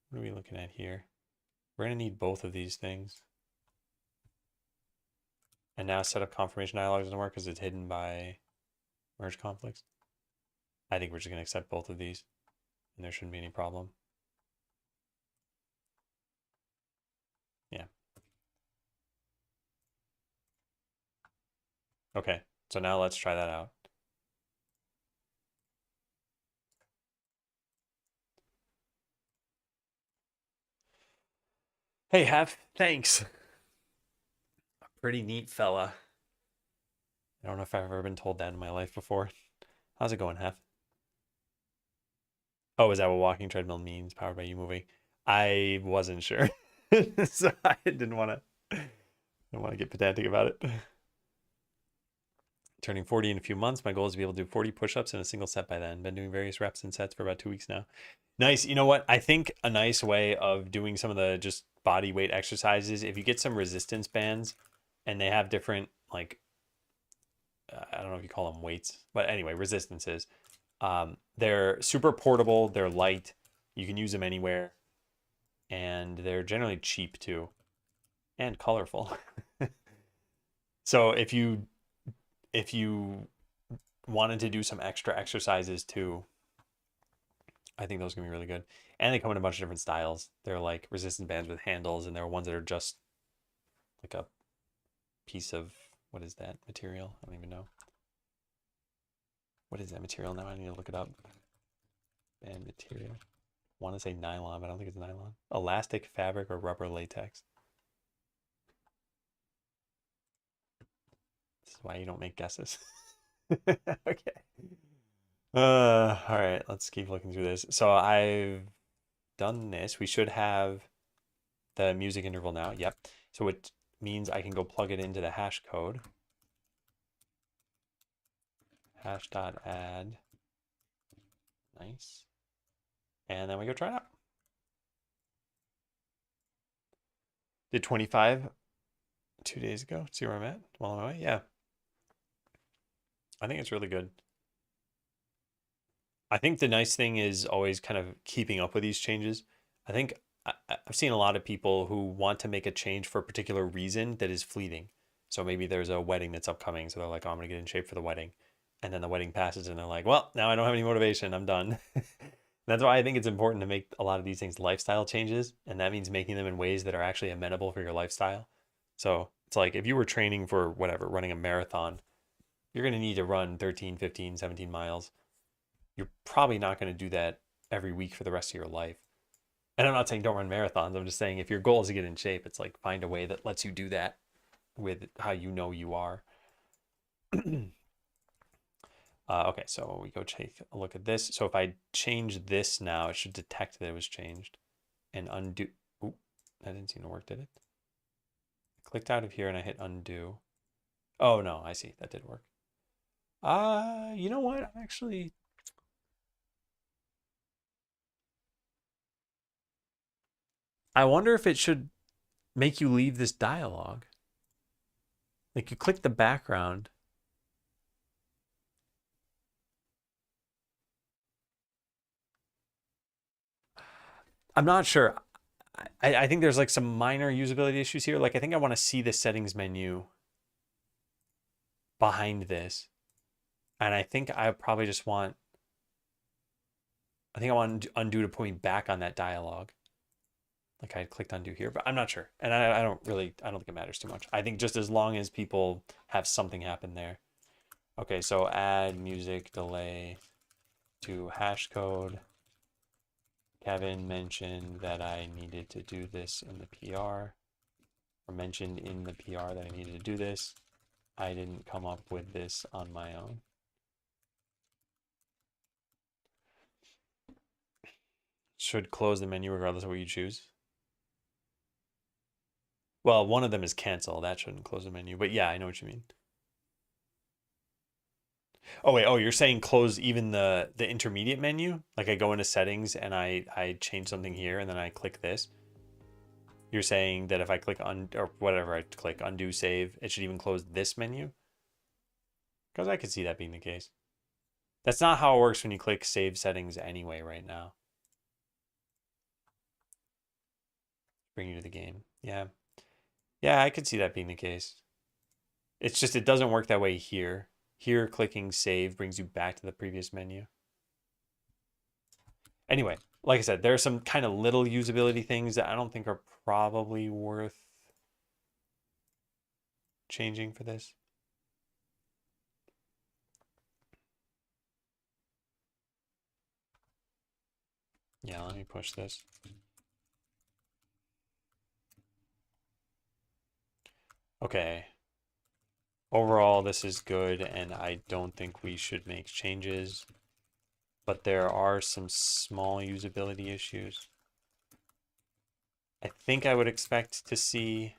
what are we looking at here? We're gonna need both of these things. And now setup confirmation dialog doesn't work because it's hidden by merge conflicts. I think we're just gonna accept both of these and there shouldn't be any problem. Yeah. Okay, so now let's try that out. Hey, Hef, thanks. Pretty neat fella. I don't know if I've ever been told that in my life before. How's it going, Hef? Oh, is that what walking treadmill means? Powered by you moving? I wasn't sure, so I didn't want to get pedantic about it. Turning 40 in a few months. My goal is to be able to do 40 push-ups in a single set by then. Been doing various reps and sets for about 2 weeks now. Nice. You know what? I think a nice way of doing some of the just body weight exercises, if you get some resistance bands and they have different like I don't know if you call them weights, but anyway, resistances. They're super portable. They're light. You can use them anywhere, and they're generally cheap too, and colorful. So if you wanted to do some extra exercises too, I think those can be really good. And they come in a bunch of different styles. They're like resistance bands with handles, and there are ones that are just like a piece of what is that material? I don't even know. What is that material now? I need to look it up. Band material. I want to say nylon, but I don't think it's nylon. Elastic, fabric, or rubber latex. This is why you don't make guesses. Okay. All right, let's keep looking through this. So I've done this. We should have the music interval now. Yep. So it means I can go plug it into the hash code. Hash.add. Nice. And then we go try it out. Did 25 2 days ago. See where I'm at while I'm away? Yeah. I think it's really good. I think the nice thing is always kind of keeping up with these changes. I think I've seen a lot of people who want to make a change for a particular reason that is fleeting. So maybe there's a wedding that's upcoming. So they're like, oh, I'm going to get in shape for the wedding. And then the wedding passes and they're like, well, now I don't have any motivation. I'm done. That's why I think it's important to make a lot of these things lifestyle changes. And that means making them in ways that are actually amenable for your lifestyle. So it's like if you were training for whatever, running a marathon, you're going to need to run 13, 15, 17 miles. You're probably not going to do that every week for the rest of your life. And I'm not saying don't run marathons. I'm just saying if your goal is to get in shape, it's like find a way that lets you do that with how you know you are. Okay, so we go take a look at this. So if I change this now, it should detect that it was changed and undo. Oop, that didn't seem to work, did it? I clicked out of here and I hit undo. Oh no, I see. That did work. You know what? Actually, I wonder if it should make you leave this dialogue. Like you click the background. I'm not sure. I think there's like some minor usability issues here. Like I think I want to see the settings menu behind this. And I think I probably just want, I think I want undo to put me back on that dialogue. Like I clicked undo here, but I'm not sure. And I don't really, I don't think it matters too much. I think just as long as people have something happen there. Okay, so add music delay to hash code. Kevin mentioned that I needed to do this in the PR, or mentioned in the PR that I needed to do this. I didn't come up with this on my own. Should close the menu regardless of what you choose. Well, one of them is cancel. That shouldn't close the menu. But yeah, I know what you mean. Oh wait, oh you're saying close even the intermediate menu? Like I go into settings and I change something here and then I click this. You're saying that if I click on or whatever I click undo save, it should even close this menu? Because I could see that being the case. That's not how it works when you click save settings anyway right now. Bring you to the game. Yeah. Yeah, I could see that being the case. It's just it doesn't work that way here. Here, clicking save brings you back to the previous menu. Anyway, like I said, there are some kind of little usability things that I don't think are probably worth changing for this. Yeah, let me push this. Okay. Overall, this is good, and I don't think we should make changes. But there are some small usability issues. I think I would expect to see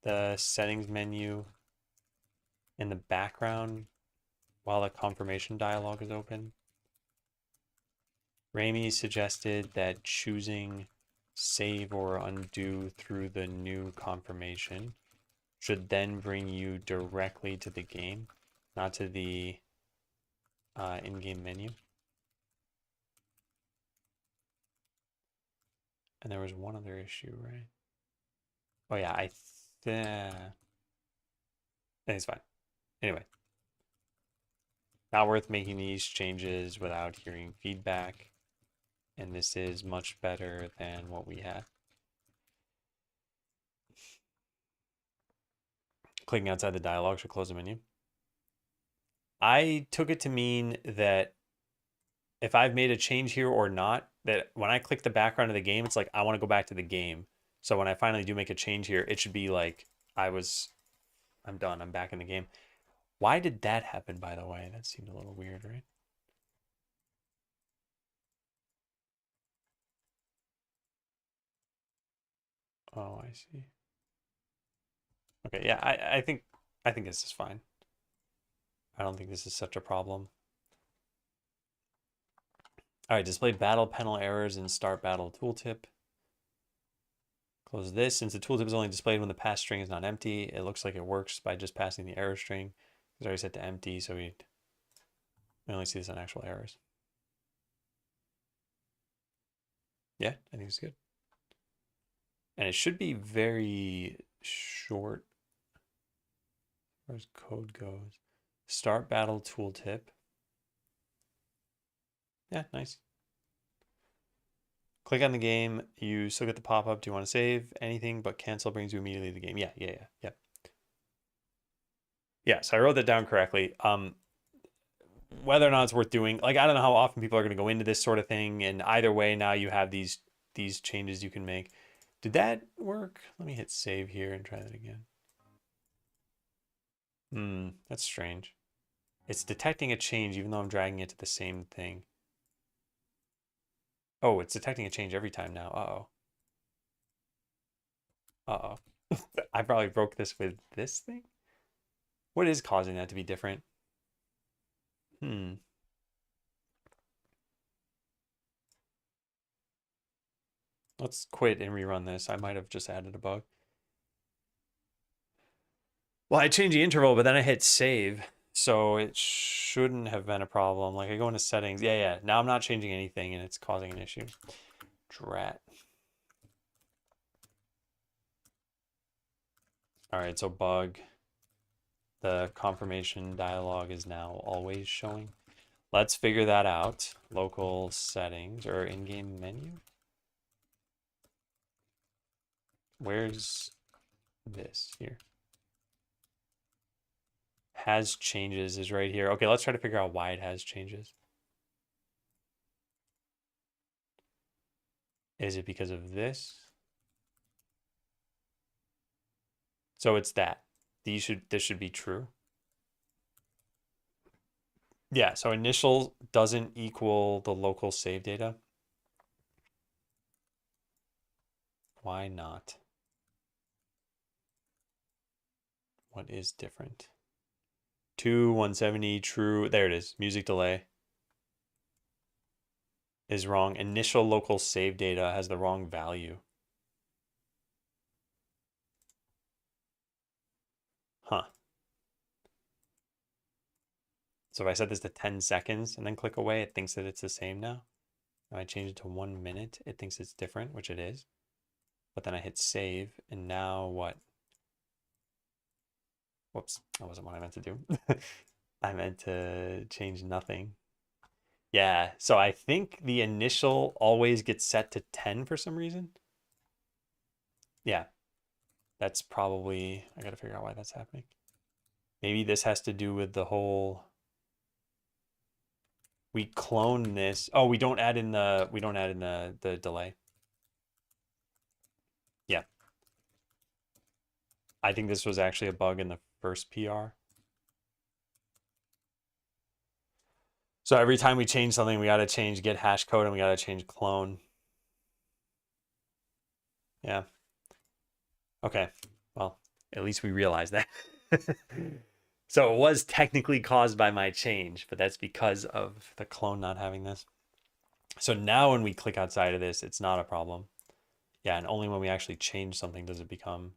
the settings menu in the background while the confirmation dialog is open. Rami suggested that choosing save or undo through the new confirmation should then bring you directly to the game, not to the in-game menu. And there was one other issue, right? Oh yeah, I think it's fine. Anyway, not worth making these changes without hearing feedback. And this is much better than what we had. Clicking outside the dialog should close the menu. I took it to mean that if I've made a change here or not, that when I click the background of the game, it's like I want to go back to the game. So when I finally do make a change here, it should be like I'm done. I'm back in the game. Why did that happen, by the way? That seemed a little weird, right? Oh, I see. Okay, yeah, I think this is fine. I don't think this is such a problem. All right, display battle panel errors in start battle tooltip. Close this. Since the tooltip is only displayed when the pass string is not empty, it looks like it works by just passing the error string. It's already set to empty, so we only see this on actual errors. Yeah, I think it's good. And it should be very short as far as code goes. Start battle tooltip. Yeah, nice. Click on the game. You still get the pop-up. Do you want to save? Anything but cancel brings you immediately to the game. Yeah. Yeah, so I wrote that down correctly. whether or not it's worth doing, like I don't know how often people are going to go into this sort of thing, and either way, now you have these changes you can make. Did that work? Let me hit save here and try that again. That's strange. It's detecting a change even though I'm dragging it to the same thing. Oh, it's detecting a change every time now. Uh-oh. I probably broke this with this thing. What is causing that to be different? Hmm. Let's quit and rerun this. I might have just added a bug. Well, I changed the interval, but then I hit save. So it shouldn't have been a problem. Like I go into settings. Yeah. Now I'm not changing anything and it's causing an issue. Drat. All right, so bug. The confirmation dialog is now always showing. Let's figure that out. Local settings or in-game menu. Where's this here? Has changes is right here. Okay, let's try to figure out why it has changes. Is it because of this? So it's that. This should be true. Yeah, so initial doesn't equal the local save data. Why not? What is different? 170 true. There it is. Music delay is wrong. Initial local save data has the wrong value. Huh. So if I set this to 10 seconds and then click away, it thinks that it's the same now. If I change it to 1 minute, it thinks it's different, which it is. But then I hit save, and now what? Whoops, that wasn't what I meant to do. I meant to change nothing. Yeah, so I think the initial always gets set to 10 for some reason. Yeah, that's probably, I gotta figure out why that's happening. Maybe this has to do with the whole, we clone this. Oh, we don't add in the delay. Yeah. I think this was actually a bug in the first PR. So every time we change something, we got to change get hash code and we got to change clone. Yeah. Okay. Well, at least we realized that. So it was technically caused by my change, but that's because of the clone not having this. So now when we click outside of this, it's not a problem. Yeah, and only when we actually change something does it become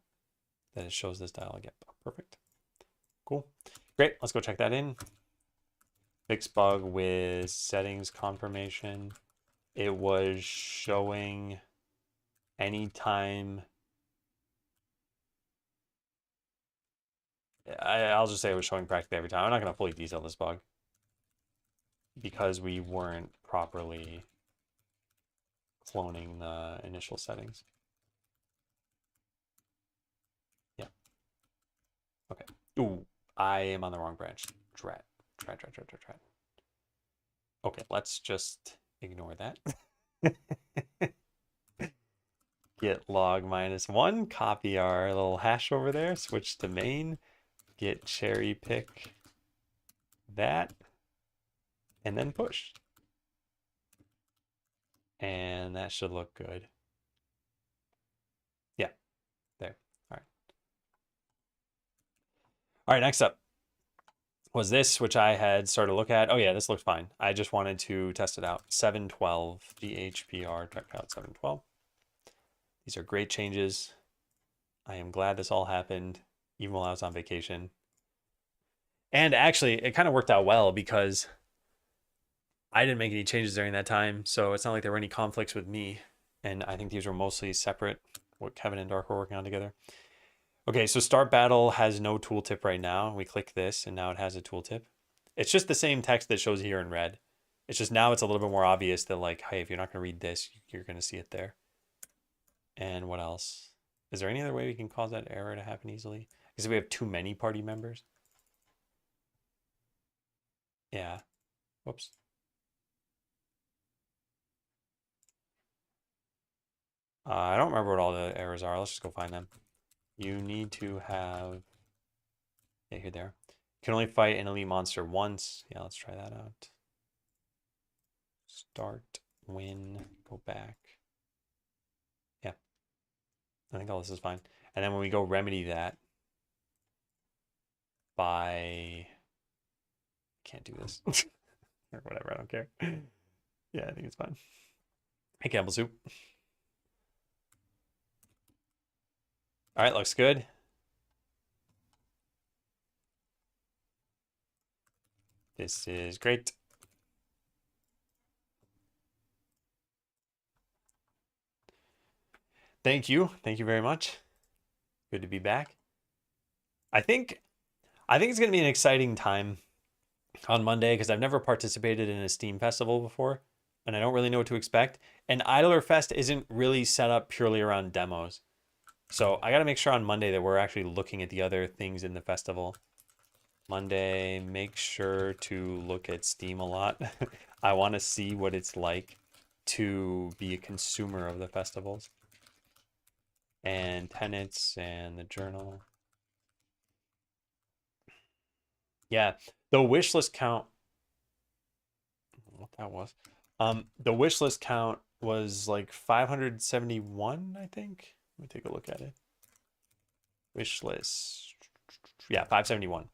that it shows this dialog. Yep, perfect. Cool. Great, let's go check that in. Fix bug with settings confirmation. It was showing anytime. I'll just say it was showing practically every time. I'm not going to fully detail this bug because we weren't properly cloning the initial settings. Yeah. Okay. Ooh, I am on the wrong branch. Drat. Okay, let's just ignore that. Get log -1, copy our little hash over there, switch to main, get cherry pick that, and then push. And that should look good. Yeah, there. All right. All right, next up was this, which I had started to look at. Oh yeah, this looks fine. I just wanted to test it out. 712, GHPR, direct out 712. These are great changes. I am glad this all happened, even while I was on vacation. And actually, it kind of worked out well because I didn't make any changes during that time, so it's not like there were any conflicts with me. And I think these were mostly separate, what Kevin and Dark were working on together. Okay, so start battle has no tooltip right now. We click this, and now it has a tooltip. It's just the same text that shows here in red. It's just now it's a little bit more obvious that like, hey, if you're not going to read this, you're going to see it there. And what else? Is there any other way we can cause that error to happen easily? Because we have too many party members. Yeah. Whoops. I don't remember what all the errors are. Let's just go find them. You need to have... Yeah, here they are. You can only fight an elite monster once. Yeah, let's try that out. Start, win, go back. Yeah, I think all this is fine. And then when we go remedy that by... Can't do this. Or whatever, I don't care. Yeah, I think it's fine. Hey, Campbell Soup. All right, looks good. This is great. Thank you. Thank you very much. Good to be back. I think it's going to be an exciting time on Monday because I've never participated in a Steam festival before and I don't really know what to expect. And Idler Fest isn't really set up purely around demos. So I got to make sure on Monday that we're actually looking at the other things in the festival. Monday, make sure to look at Steam a lot. I want to see what it's like to be a consumer of the festivals. And tenets and the journal. Yeah, the wish list count. What that was. The wish list count was like 571, I think. Let me take a look at it. Wish list. Yeah, 571.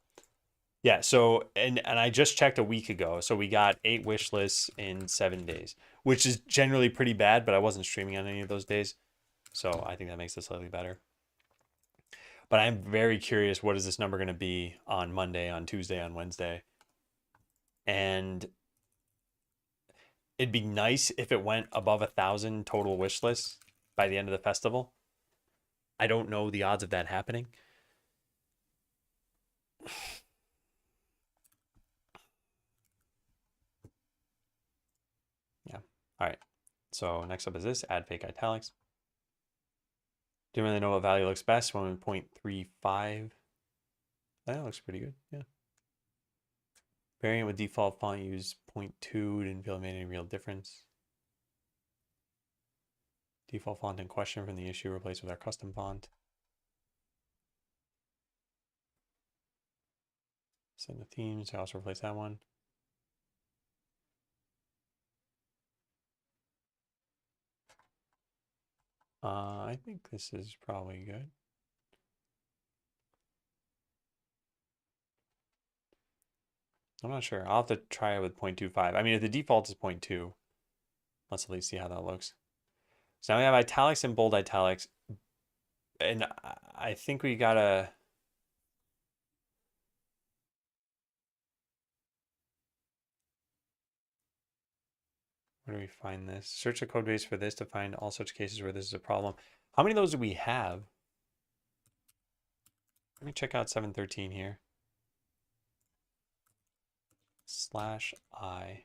Yeah, so and I just checked a week ago. So we got 8 wish lists in 7 days, which is generally pretty bad, but I wasn't streaming on any of those days. So I think that makes it slightly better. But I'm very curious, what is this number going to be on Monday, on Tuesday, on Wednesday? And it'd be nice if it went above 1,000 total wish lists by the end of the festival. I don't know the odds of that happening. Yeah. All right. So next up is this, add fake italics. Didn't really know what value looks best. 1.35. That looks pretty good. Yeah. Variant with default font use 0.2. Didn't feel it made any real difference. Default font in question from the issue replaced with our custom font. Send the themes. I also replace that one. I think this is probably good. I'm not sure. I'll have to try it with 0.25. I mean, if the default is 0.2, let's at least see how that looks. So now we have italics and bold italics. And I think we gotta... Where do we find this? Search the code base for this to find all such cases where this is a problem. How many of those do we have? Let me check out 713 here. /I.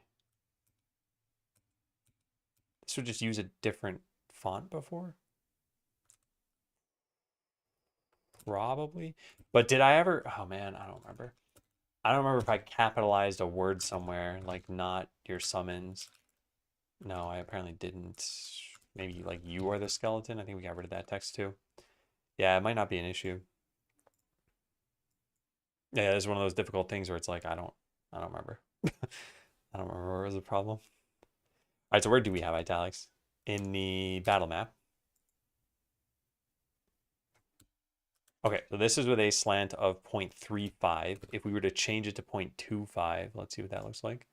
This would just use a different font before? Probably. But did I ever... Oh man, I don't remember. I don't remember if I capitalized a word somewhere, like not your summons. No, I apparently didn't. Maybe like you are the skeleton. I think we got rid of that text too. Yeah, it might not be an issue. Yeah, it's one of those difficult things where it's like I don't remember. I don't remember where was the problem. All right, so where do we have italics? In the battle map. Okay, so this is with a slant of 0.35. If we were to change it to 0.25, let's see what that looks like.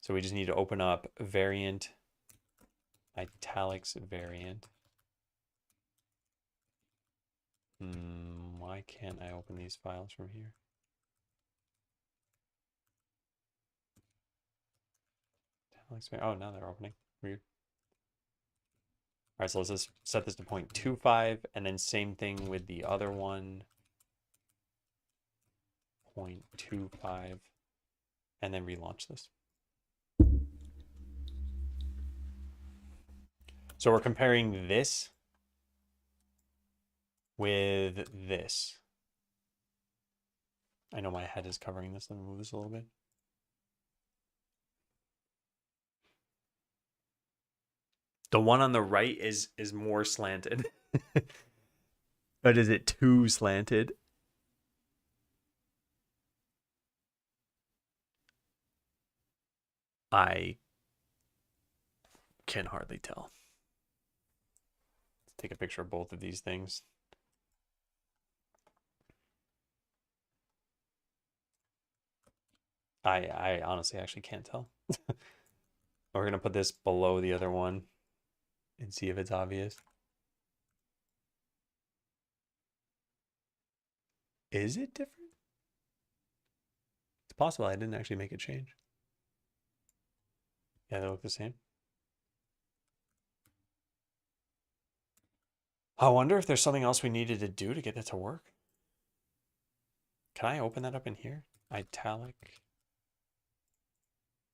So we just need to open up variant, italics variant. Why can't I open these files from here? Oh, now they're opening. Weird. All right, so let's just set this to 0.25, and then same thing with the other one. 0.25, and then relaunch this. So we're comparing this with this. I know my head is covering this. Let me move this a little bit. The one on the right is more slanted. But is it too slanted? I can hardly tell. Let's take a picture of both of these things. I honestly actually can't tell. We're gonna put this below the other one and see if it's obvious. Is it different? It's possible I didn't actually make a change. Yeah, they look the same. I wonder if there's something else we needed to do to get that to work. Can I open that up in here? Italic.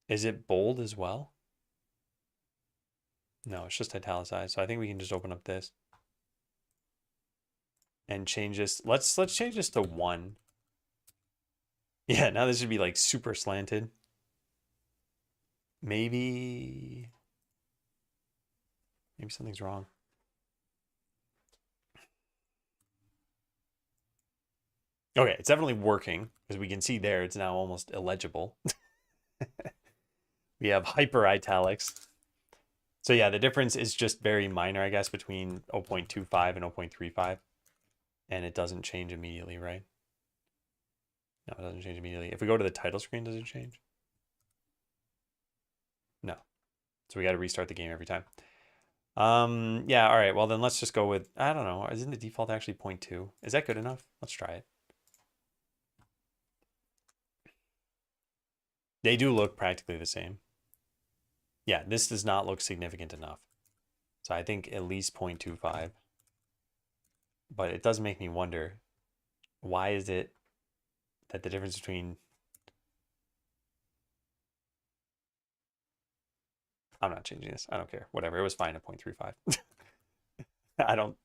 Is it bold as well? No, it's just italicized. So I think we can just open up this and change this. Let's change this to 1. Yeah, now this should be like super slanted. Maybe something's wrong. Okay, it's definitely working because we can see there it's now almost illegible. We have hyper italics. So yeah, the difference is just very minor, I guess, between 0.25 and 0.35. And it doesn't change immediately, right? No, it doesn't change immediately. If we go to the title screen, does it change? No. So we got to restart the game every time. Yeah, all right. Well, then let's just go with, I don't know. Isn't the default actually 0.2? Is that good enough? Let's try it. They do look practically the same. Yeah, this does not look significant enough. So I think at least 0.25. But it does make me wonder, why is it that the difference between... I'm not changing this. I don't care. Whatever. It was fine at 0.35. I don't...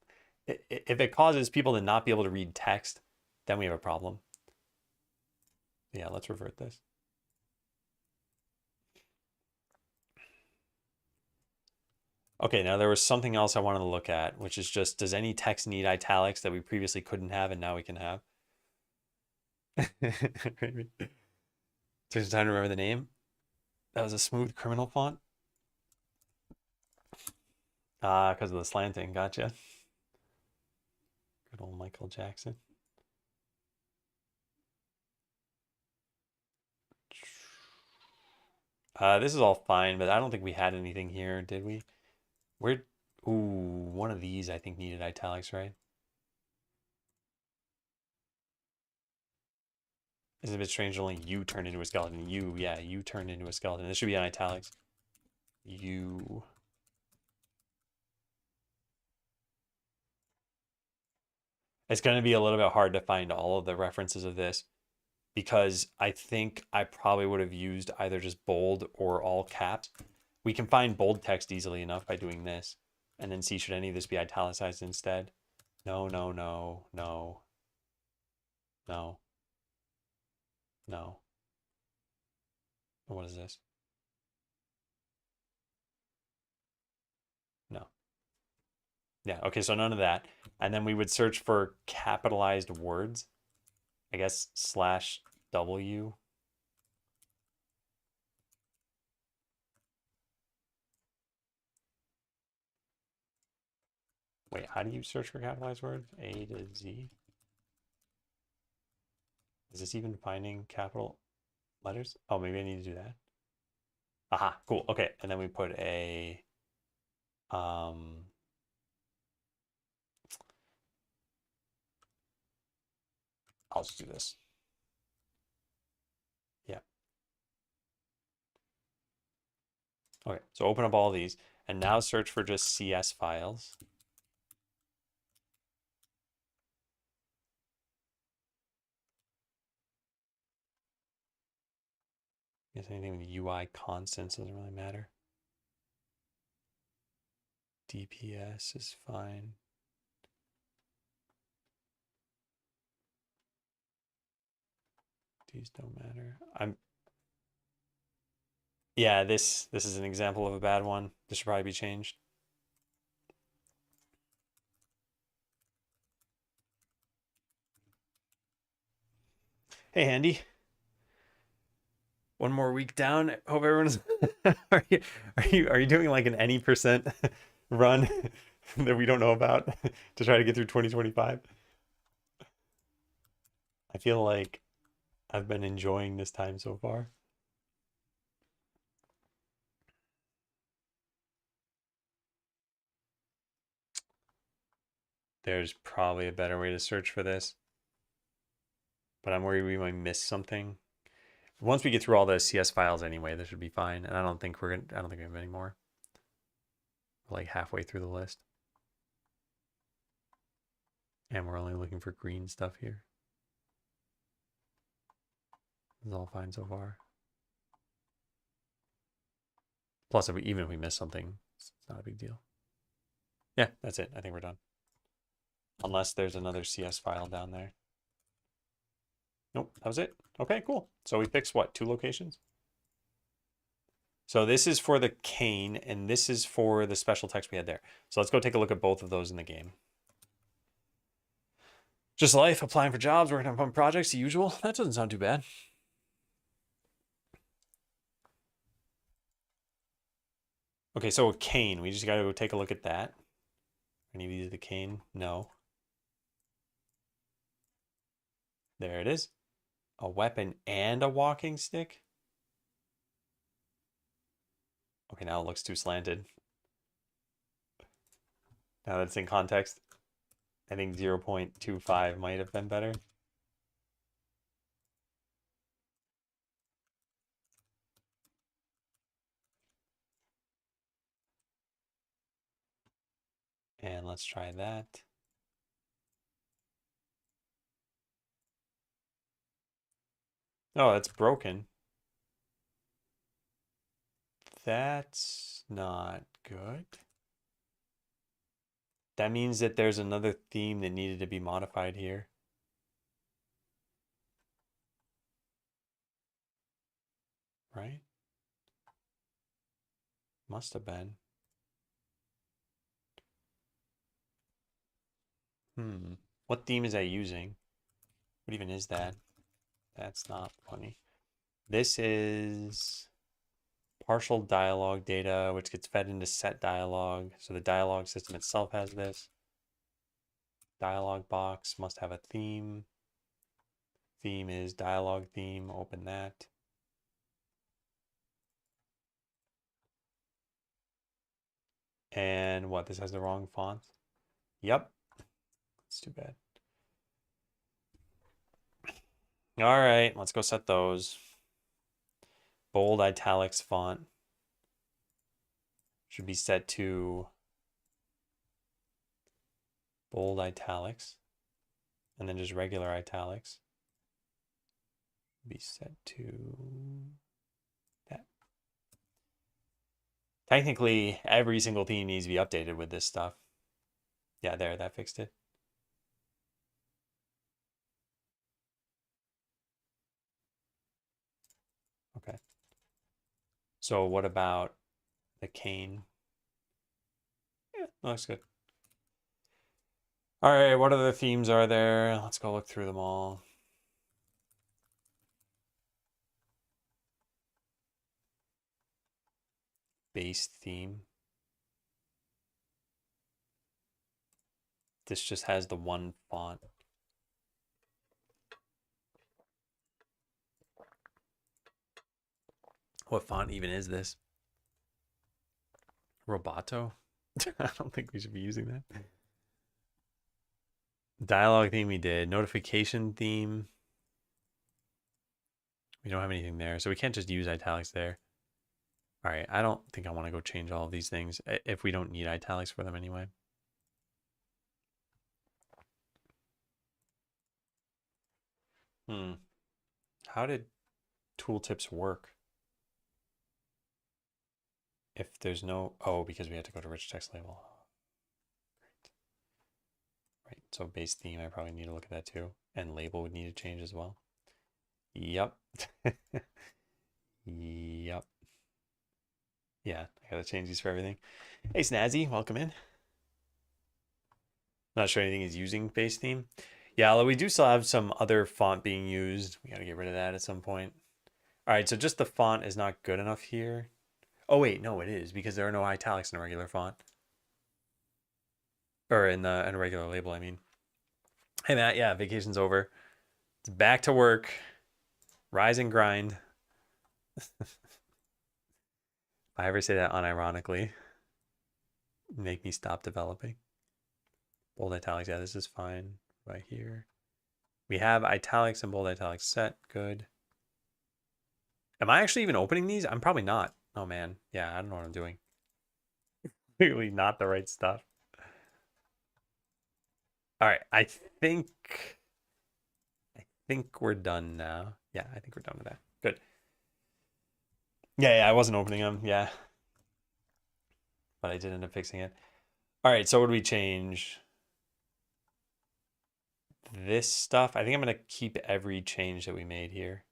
If it causes people to not be able to read text, then we have a problem. Yeah, let's revert this. Okay, now there was something else I wanted to look at, which is just, does any text need italics that we previously couldn't have and now we can have? Took some time to remember the name. That was a smooth criminal font. Ah, because of the slanting. Gotcha. Good old Michael Jackson. This is all fine, but I don't think we had anything here, did we? Where? Ooh, one of these I think needed italics, right? It's a bit strange only you turned into a skeleton. Yeah, you turned into a skeleton. This should be in italics. You. It's going to be a little bit hard to find all of the references of this because I think I probably would have used either just bold or all caps. We can find bold text easily enough by doing this and then see should any of this be italicized instead. No, no, no, no, no, no. What is this? No. Yeah, okay, so none of that. And then we would search for capitalized words. I guess /W. Wait, how do you search for capitalized words? A to Z. Is this even finding capital letters? Oh, maybe I need to do that. Aha, cool. Okay, and then we put a I'll just do this. Yeah. Okay, so open up all these and now search for just CS files. I guess anything with UI constants doesn't really matter. DPS is fine. These don't matter. Yeah, this is an example of a bad one. This should probably be changed. Hey, Handy. One more week down. Hope everyone's. Are you doing like an any percent run that we don't know about to try to get through 2025? I feel like I've been enjoying this time so far. There's probably a better way to search for this, but I'm worried we might miss something. Once we get through all the CS files anyway, this should be fine. And I don't think I don't think we have any more. We're like halfway through the list. And we're only looking for green stuff here. It's all fine so far. Plus, even if we miss something, it's not a big deal. Yeah, that's it. I think we're done. Unless there's another CS file down there. Nope, that was it. Okay, cool. So we fixed what? 2 locations? So this is for the cane, and this is for the special text we had there. So let's go take a look at both of those in the game. Just life, applying for jobs, working on fun projects, the usual. That doesn't sound too bad. Okay, so a cane, we just got to go take a look at that. Any of these the cane? No. There it is. A weapon and a walking stick? Okay, now it looks too slanted. Now that's in context. I think 0.25 might have been better. And let's try that. Oh, that's broken. That's not good. That means that there's another theme that needed to be modified here. Right? Must have been. What theme is I using? What even is that? That's not funny. This is partial dialogue data, which gets fed into set dialogue. So the dialogue system itself has this. Dialogue box must have a theme. Theme is dialogue theme. Open that. And what? This has the wrong font? Yep. It's too bad. All right, let's go set those. Bold italics font should be set to bold italics, and then just regular italics be set to that. Technically, every single theme needs to be updated with this stuff. Yeah, there, that fixed it. Okay. So what about the cane? Yeah, looks good. All right, what other themes are there? Let's go look through them all. Base theme. This just has the one font. What font even is this? Roboto? I don't think we should be using that. Dialogue theme we did. Notification theme. We don't have anything there, so we can't just use italics there. All right, I don't think I want to go change all of these things if we don't need italics for them anyway. How did tooltips work? If there's no, oh, because we had to go to rich text label. Right, so base theme, I probably need to look at that too. And label would need to change as well. Yep. Yep. Yeah, I gotta change these for everything. Hey, Snazzy, welcome in. Not sure anything is using base theme. Yeah, although we do still have some other font being used. We got to get rid of that at some point. All right, so just the font is not good enough here. Oh wait, no, it is because there are no italics in a regular font or in a regular label. I mean, hey Matt, yeah, vacation's over. It's back to work. Rise and grind. If I ever say that unironically, make me stop developing. Bold italics, yeah, this is fine right here. We have italics and bold italics set. Good. Am I actually even opening these? I'm probably not. Oh man, yeah, I don't know what I'm doing. Clearly not the right stuff. All right, I think we're done now. Yeah, I think we're done with that. Good. Yeah, I wasn't opening them. Yeah, but I did end up fixing it. All right, so what do we change? This stuff. I think I'm gonna keep every change that we made here.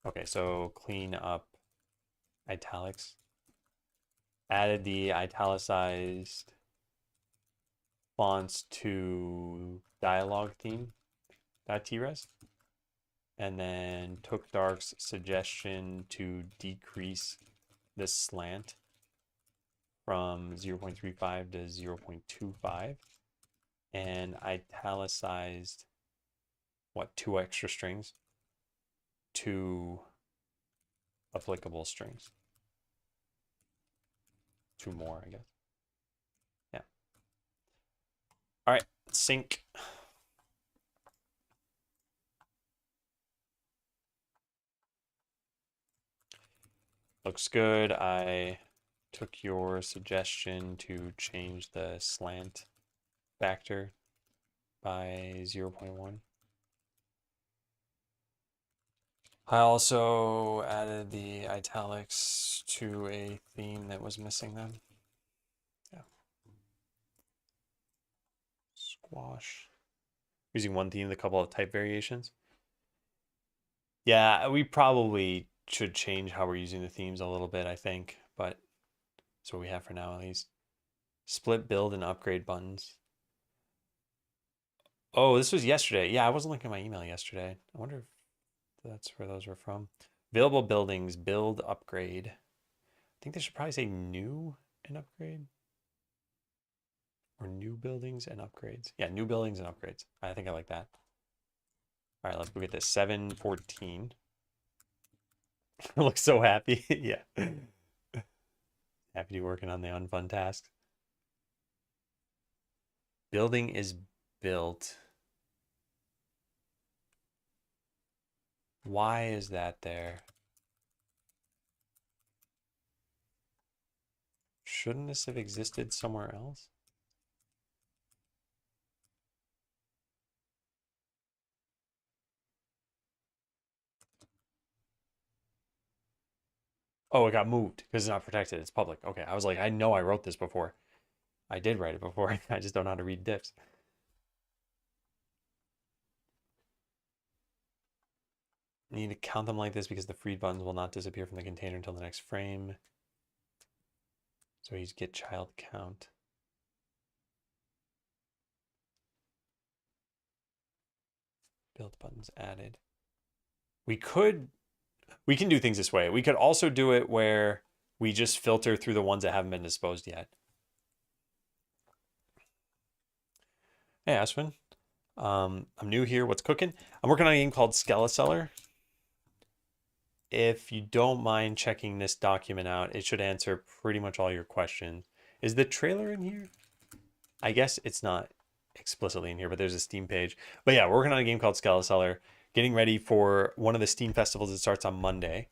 Okay, so clean up italics. Added the italicized fonts to dialogue theme .tres, and then took Dark's suggestion to decrease the slant from 0.35 to 0.25 and italicized what, 2 extra strings, 2 applicable strings, 2 more, I guess. Yeah. All right, sync. Looks good. I took your suggestion to change the slant factor by 0.1. I also added the italics to a theme that was missing them. Yeah. Squash. Using one theme with a couple of type variations. Yeah, we probably should change how we're using the themes a little bit, I think, but that's what we have for now at least. Split build and upgrade buttons. Oh, this was yesterday. Yeah, I wasn't looking at my email yesterday. I wonder if that's where those were from. Available buildings, build, upgrade. I think they should probably say new and upgrade. Or new buildings and upgrades. Yeah, new buildings and upgrades. I think I like that. All right, let's go get this. 714. Looks so happy. Yeah. Happy to be working on the unfun tasks. Building is built. Why is that there? Shouldn't this have existed somewhere else? Oh, it got moved because it's not protected. It's public. Okay, I was like, I know I wrote this before. I did write it before. I just don't know how to read diffs. You need to count them like this because the freed buttons will not disappear from the container until the next frame. So he's get child count. Build buttons added. We can do things this way. We could also do it where we just filter through the ones that haven't been disposed yet. Hey, Ashwin. I'm new here. What's cooking? I'm working on a game called Skeleseller. If you don't mind checking this document out, it should answer pretty much all your questions. Is the trailer in here? I guess it's not explicitly in here, but there's a Steam page. But yeah, we're working on a game called Skeleseller, getting ready for one of the Steam festivals that starts on Monday.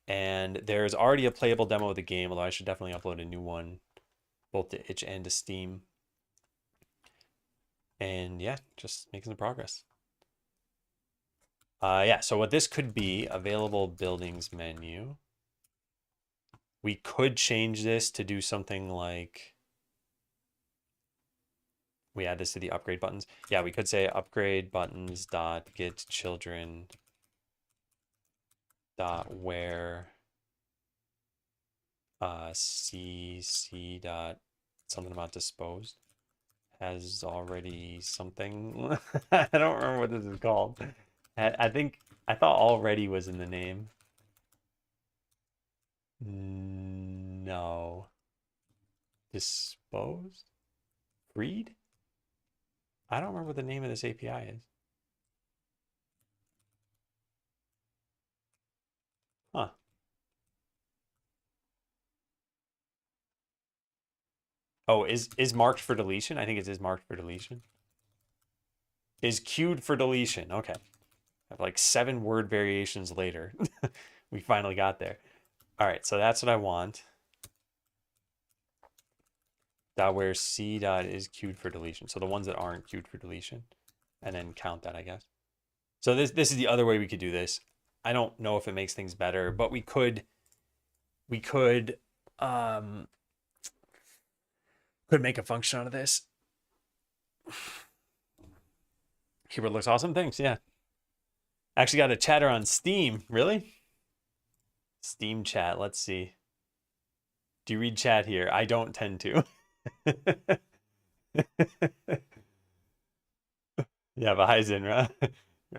And there's already a playable demo of the game, although I should definitely upload a new one, both to itch and to Steam. And yeah, just making some progress. Yeah, so what this could be, available buildings menu. We could change this to do something like, we add this to the upgrade buttons. Yeah, we could say upgrade buttons dot get children dot where cc dot something about disposed has already something. I don't remember what this is called. I think I thought already was in the name. No. Disposed? Freed? I don't remember what the name of this API is. Huh. Oh, is marked for deletion? I think it is marked for deletion. Is queued for deletion. Okay. Like 7 word variations later, we finally got there. All right, so that's what I want. Dot where C dot is queued for deletion. So the ones that aren't queued for deletion, and then count that, I guess. So this is the other way we could do this. I don't know if it makes things better, but we could um could make a function out of this. Keyboard looks awesome. Thanks. Yeah. Actually got a chatter on Steam. Really? Steam chat. Let's see. Do you read chat here? I don't tend to. Yeah, but hi Zinra.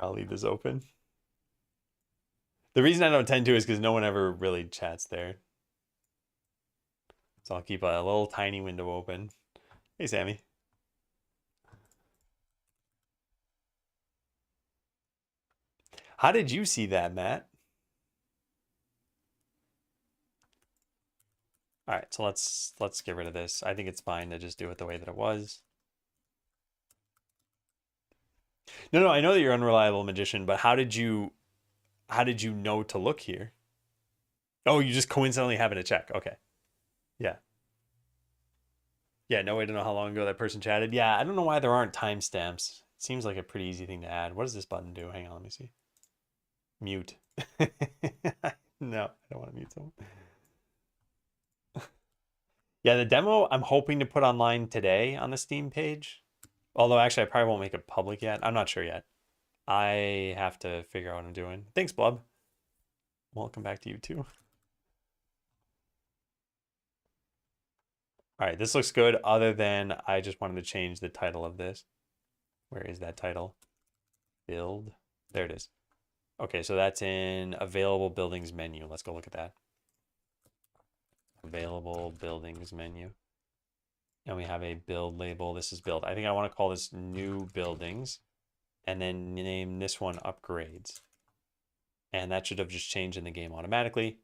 I'll leave this open. The reason I don't tend to is because no one ever really chats there. So I'll keep a little tiny window open. Hey, Sammy. How did you see that, Matt? All right, so let's get rid of this. I think it's fine to just do it the way that it was. No, I know that you're an unreliable magician, but how did you know to look here? Oh, you just coincidentally happen to check. Okay. Yeah. Yeah, no way to know how long ago that person chatted. Yeah, I don't know why there aren't timestamps. It seems like a pretty easy thing to add. What does this button do? Hang on, let me see. Mute. No, I don't want to mute someone. Yeah, the demo I'm hoping to put online today on the Steam page. Although actually I probably won't make it public yet. I'm not sure yet. I have to figure out what I'm doing. Thanks, Blub. Welcome back to you too. All right, this looks good other than I just wanted to change the title of this. Where is that title? Build. There it is. Okay, so that's in available buildings menu. Let's go look at that. Available buildings menu. And we have a build label. This is build. I think I want to call this new buildings and then name this one upgrades. And that should have just changed in the game automatically.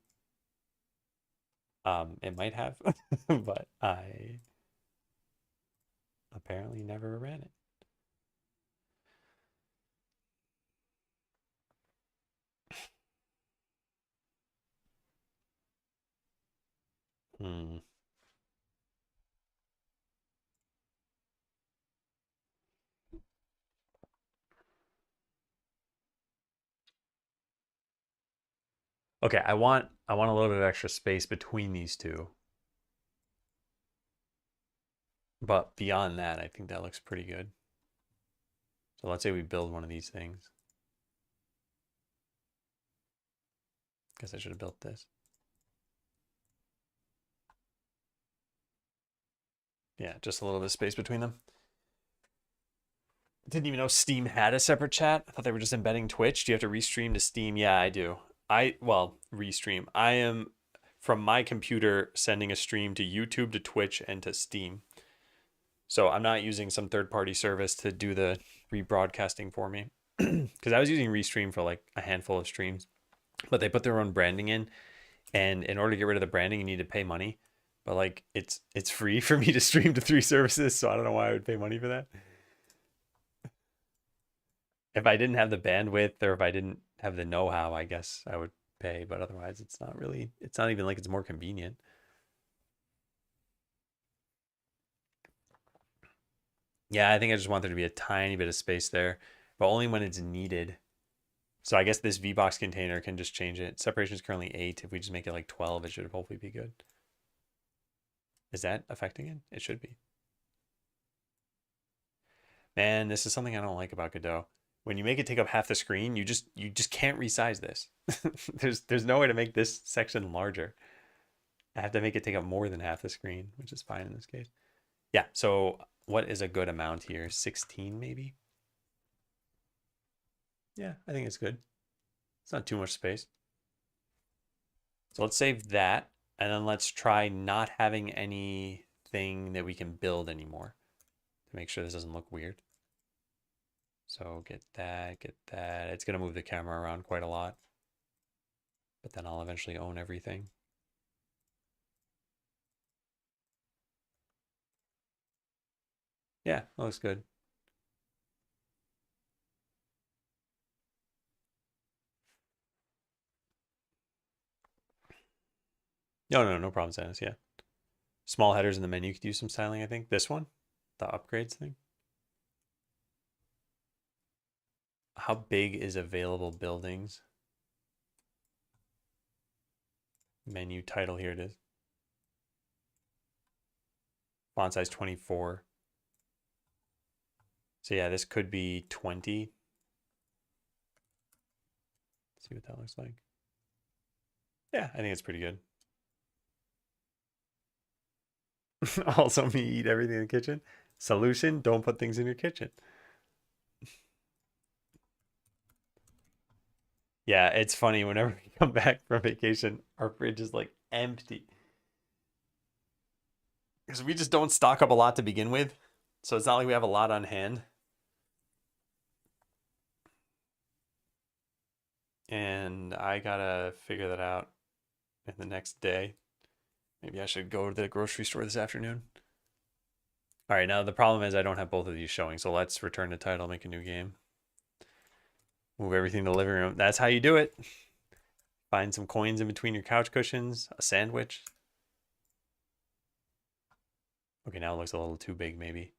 It might have, but I apparently never ran it. Hmm. Okay, I want a little bit of extra space between these two. But beyond that, I think that looks pretty good. So let's say we build one of these things. Guess I should have built this. Yeah, just a little bit of space between them. Didn't even know Steam had a separate chat. I thought they were just embedding Twitch. Do you have to restream to Steam? Yeah, I do. Well, restream. I am from my computer sending a stream to YouTube, to Twitch, and to Steam. So I'm not using some third-party service to do the rebroadcasting for me. Because I was using Restream for like a handful of streams, but they put their own branding in, and in order to get rid of the branding, you need to pay money. But like it's free for me to stream to 3 services, so I don't know why I would pay money for that. If I didn't have the bandwidth or if I didn't have the know-how, I guess I would pay, but otherwise it's not even like it's more convenient. Yeah, I think I just want there to be a tiny bit of space there, but only when it's needed. So I guess this VBox container can just change it. Separation is currently 8. If we just make it like 12, it should hopefully be good. Is that affecting it? It should be. Man, this is something I don't like about Godot. When you make it take up half the screen, you just can't resize this. There's no way to make this section larger. I have to make it take up more than half the screen, which is fine in this case. Yeah, so what is a good amount here? 16 maybe? Yeah, I think it's good. It's not too much space. So let's save that. And then let's try not having anything that we can build anymore to make sure this doesn't look weird. So get that, get that. It's going to move the camera around quite a lot. But then I'll eventually own everything. Yeah, that looks good. No problem, Dennis. Yeah. Small headers in the menu could use some styling, I think. This one, the upgrades thing. How big is available buildings? Menu title, here it is. Font size 24. So yeah, this could be 20. Let's see what that looks like. Yeah, I think it's pretty good. Also, me eat everything in the kitchen. Solution, don't put things in your kitchen. Yeah, it's funny. Whenever we come back from vacation, our fridge is like empty. Because we just don't stock up a lot to begin with. So it's not like we have a lot on hand. And I gotta figure that out in the next day. Maybe I should go to the grocery store this afternoon. All right, now the problem is I don't have both of these showing. So let's return the title, make a new game. Move everything to the living room. That's how you do it. Find some coins in between your couch cushions, a sandwich. Okay, now it looks a little too big, maybe.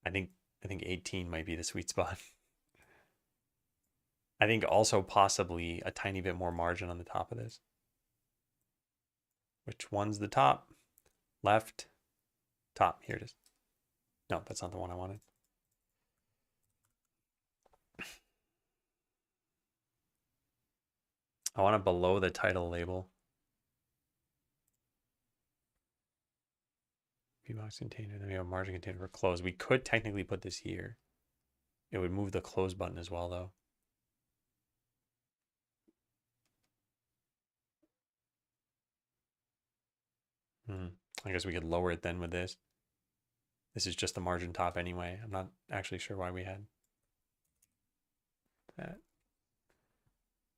I think 18 might be the sweet spot. I think also possibly a tiny bit more margin on the top of this. Which one's the top? Left, top. Here it is. No, that's not the one I wanted. I want it below the title label. VBox container, then we have a margin container for close. We could technically put this here. It would move the close button as well, though. I guess we could lower it then with this. This is just the margin top anyway. I'm not actually sure why we had that.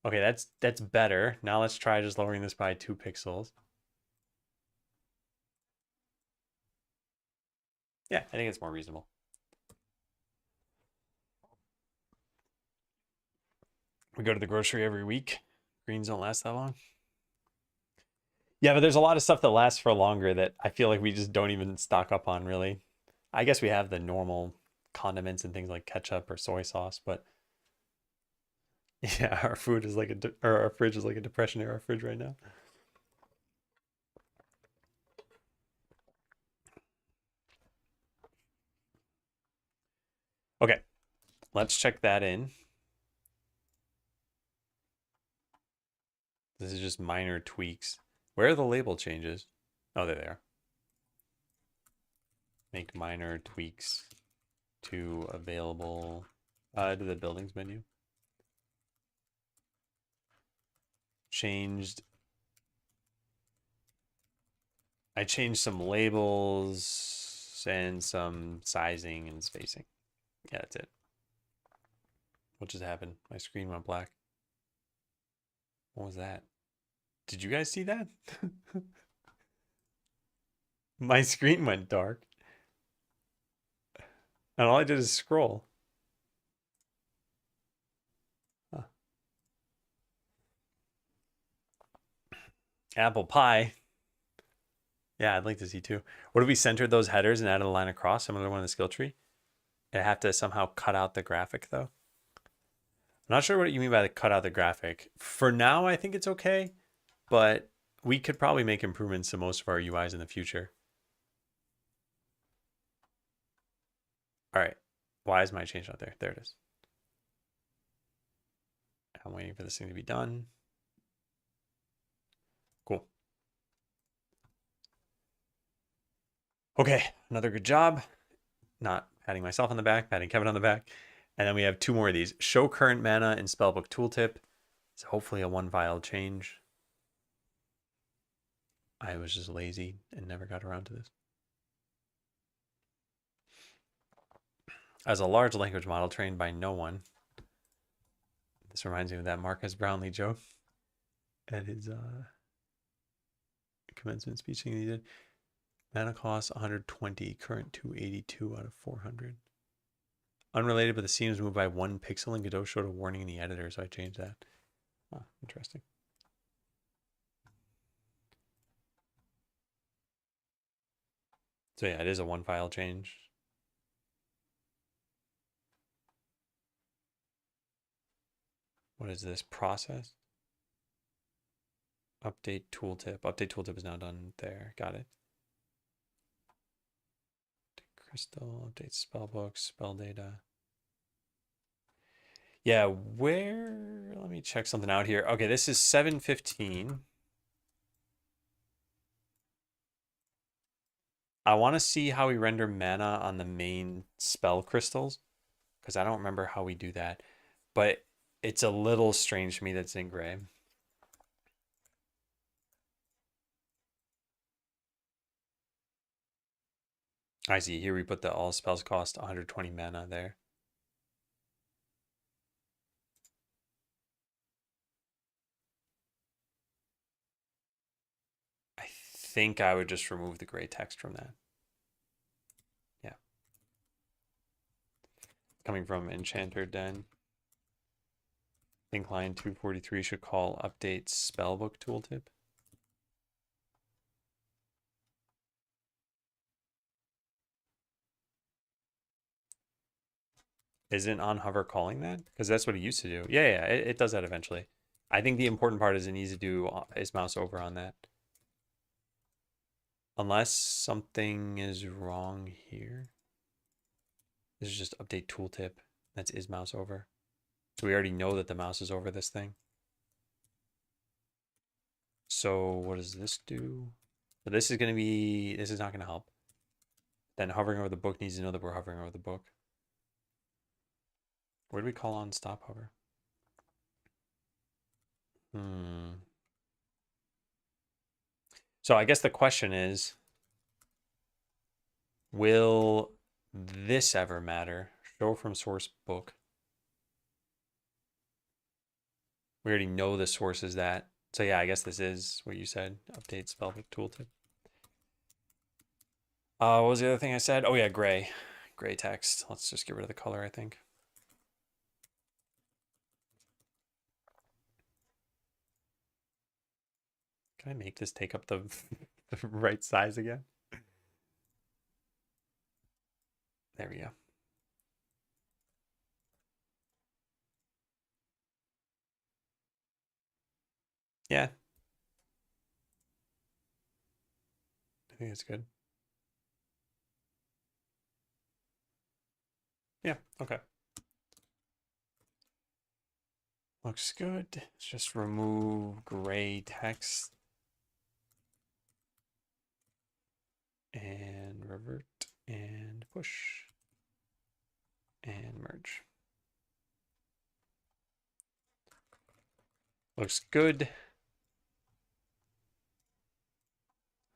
Okay, that's better. Now let's try just lowering this by 2 pixels. Yeah, I think it's more reasonable. We go to the grocery every week. Greens don't last that long. Yeah, but there's a lot of stuff that lasts for longer that I feel like we just don't even stock up on, really. I guess we have the normal condiments and things like ketchup or soy sauce, but yeah, our food is like or our fridge is like a depression era fridge right now. Okay, let's check that in. This is just minor tweaks. Where are the label changes? Oh, there they are. Make minor tweaks to available to the buildings menu. I changed some labels and some sizing and spacing. Yeah, that's it. What just happened? My screen went black. What was that? Did you guys see that? My screen went dark. And all I did is scroll. Huh. Apple pie. Yeah, I'd like to see too. What if we centered those headers and added a line across, similar to one in the skill tree? I have to somehow cut out the graphic though. I'm not sure what you mean by the cut out the graphic. For now, I think it's okay, but we could probably make improvements to most of our UIs in the future. All right. Why is my change not there? There it is. I'm waiting for this thing to be done. Cool. Okay, another good job. Not patting myself on the back, patting Kevin on the back. And then we have two more of these. Show current mana in Spellbook Tooltip. It's hopefully a one file change. I was just lazy and never got around to this. As a large language model trained by no one. This reminds me of that Marcus Brownlee joke at his commencement speech thing he did. Mana cost 120, current 282 out of 400. Unrelated, but the scene was moved by 1 pixel, and Godot showed a warning in the editor, so I changed that. Oh, interesting. So yeah, it is a one file change. What is this process? Update tooltip. Update tooltip is now done there. Got it. Update crystal, update spellbook, spell data. Yeah, where? Let me check something out here. Okay, this is 7:15. I want to see how we render mana on the main spell crystals, because I don't remember how we do that. But it's a little strange to me that's in gray. I see. Here we put the all spells cost 120 mana there. I think I would just remove the gray text from that. Yeah. Coming from Enchanter Den. I think line 243 should call update spellbook tooltip. Isn't on hover calling that? Because that's what it used to do. Yeah, it does that eventually. I think the important part is it needs to do is mouse over on that. Unless something is wrong here. This is just update tooltip. That's is mouse over. So we already know that the mouse is over this thing. So what does this do? So this is going to be, this is not going to help. Then hovering over the book needs to know that we're hovering over the book. Where do we call on stop hover? So I guess the question is, will this ever matter? Show from source book. We already know the source is that. So yeah, I guess this is what you said. Update spellbook tooltip. What was the other thing I said? Oh yeah, gray. Gray text. Let's just get rid of the color, I think. Can I make this take up the, the right size again? There we go. Yeah. I think it's good. Yeah, okay. Looks good. Let's just remove gray text. And revert and push and merge. Looks good.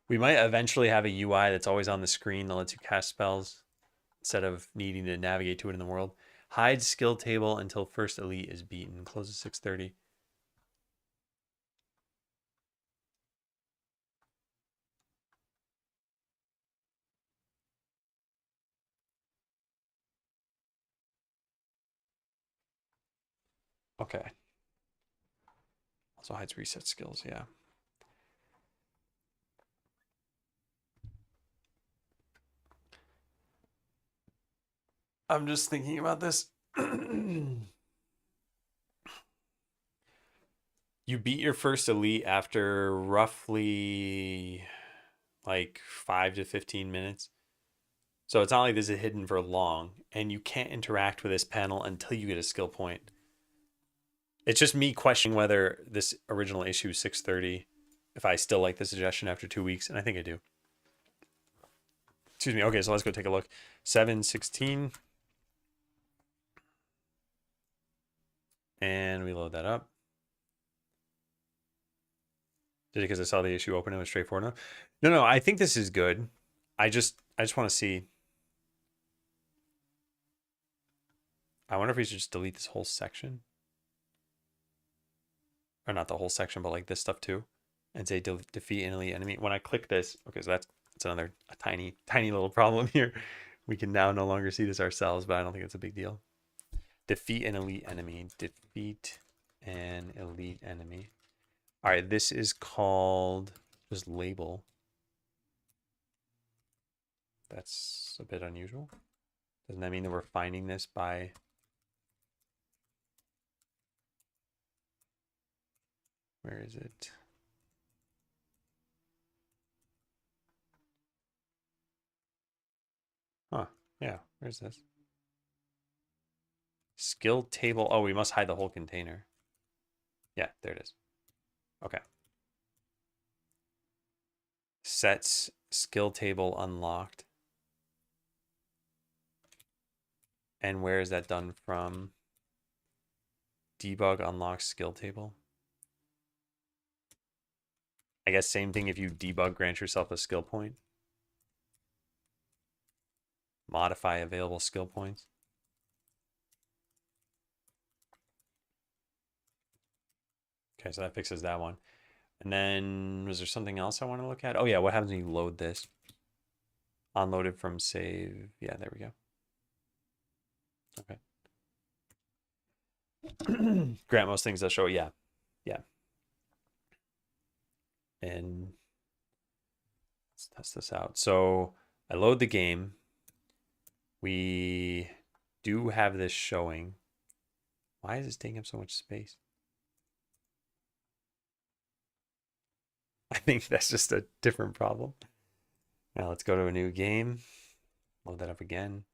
We might eventually have a UI that's always on the screen that lets you cast spells instead of needing to navigate to it in the world. Hide skill table until first elite is beaten. Closes 6:30. Okay. Also hides reset skills, yeah. I'm just thinking about this. You beat your first elite after roughly like 5 to 15 minutes. So it's not like this is hidden for long, and you can't interact with this panel until you get a skill point. It's just me questioning whether this original issue 630, if I still like the suggestion after 2 weeks, and I think I do. Excuse me. Okay, so let's go take a look. 716. And we load that up. Did it because I saw the issue open? It was straightforward enough. No, I think this is good. I just want to see. I wonder if we should just delete this whole section. Or not the whole section, but like this stuff too. And say defeat an elite enemy. When I click this, okay, so that's another tiny little problem here. We can now no longer see this ourselves, but I don't think it's a big deal. Defeat an elite enemy. Defeat an elite enemy. All right, this is called just label. That's a bit unusual. Doesn't that mean that we're finding this by... Where is it? Huh, yeah, where's this? Skill table. Oh, we must hide the whole container. Yeah, there it is. Okay. Sets skill table unlocked. And where is that done from? Debug unlocks skill table. I guess same thing if you debug, grant yourself a skill point. Modify available skill points. Okay, so that fixes that one. And then was there something else I want to look at? Oh yeah, what happens when you load this? Unloaded from save. Yeah, there we go. Okay. Grant most things that show. Yeah. And let's test this out. So I load the game. We do have this showing. Why is this taking up so much space? I think that's just a different problem. Now let's go to a new game. Load that up again.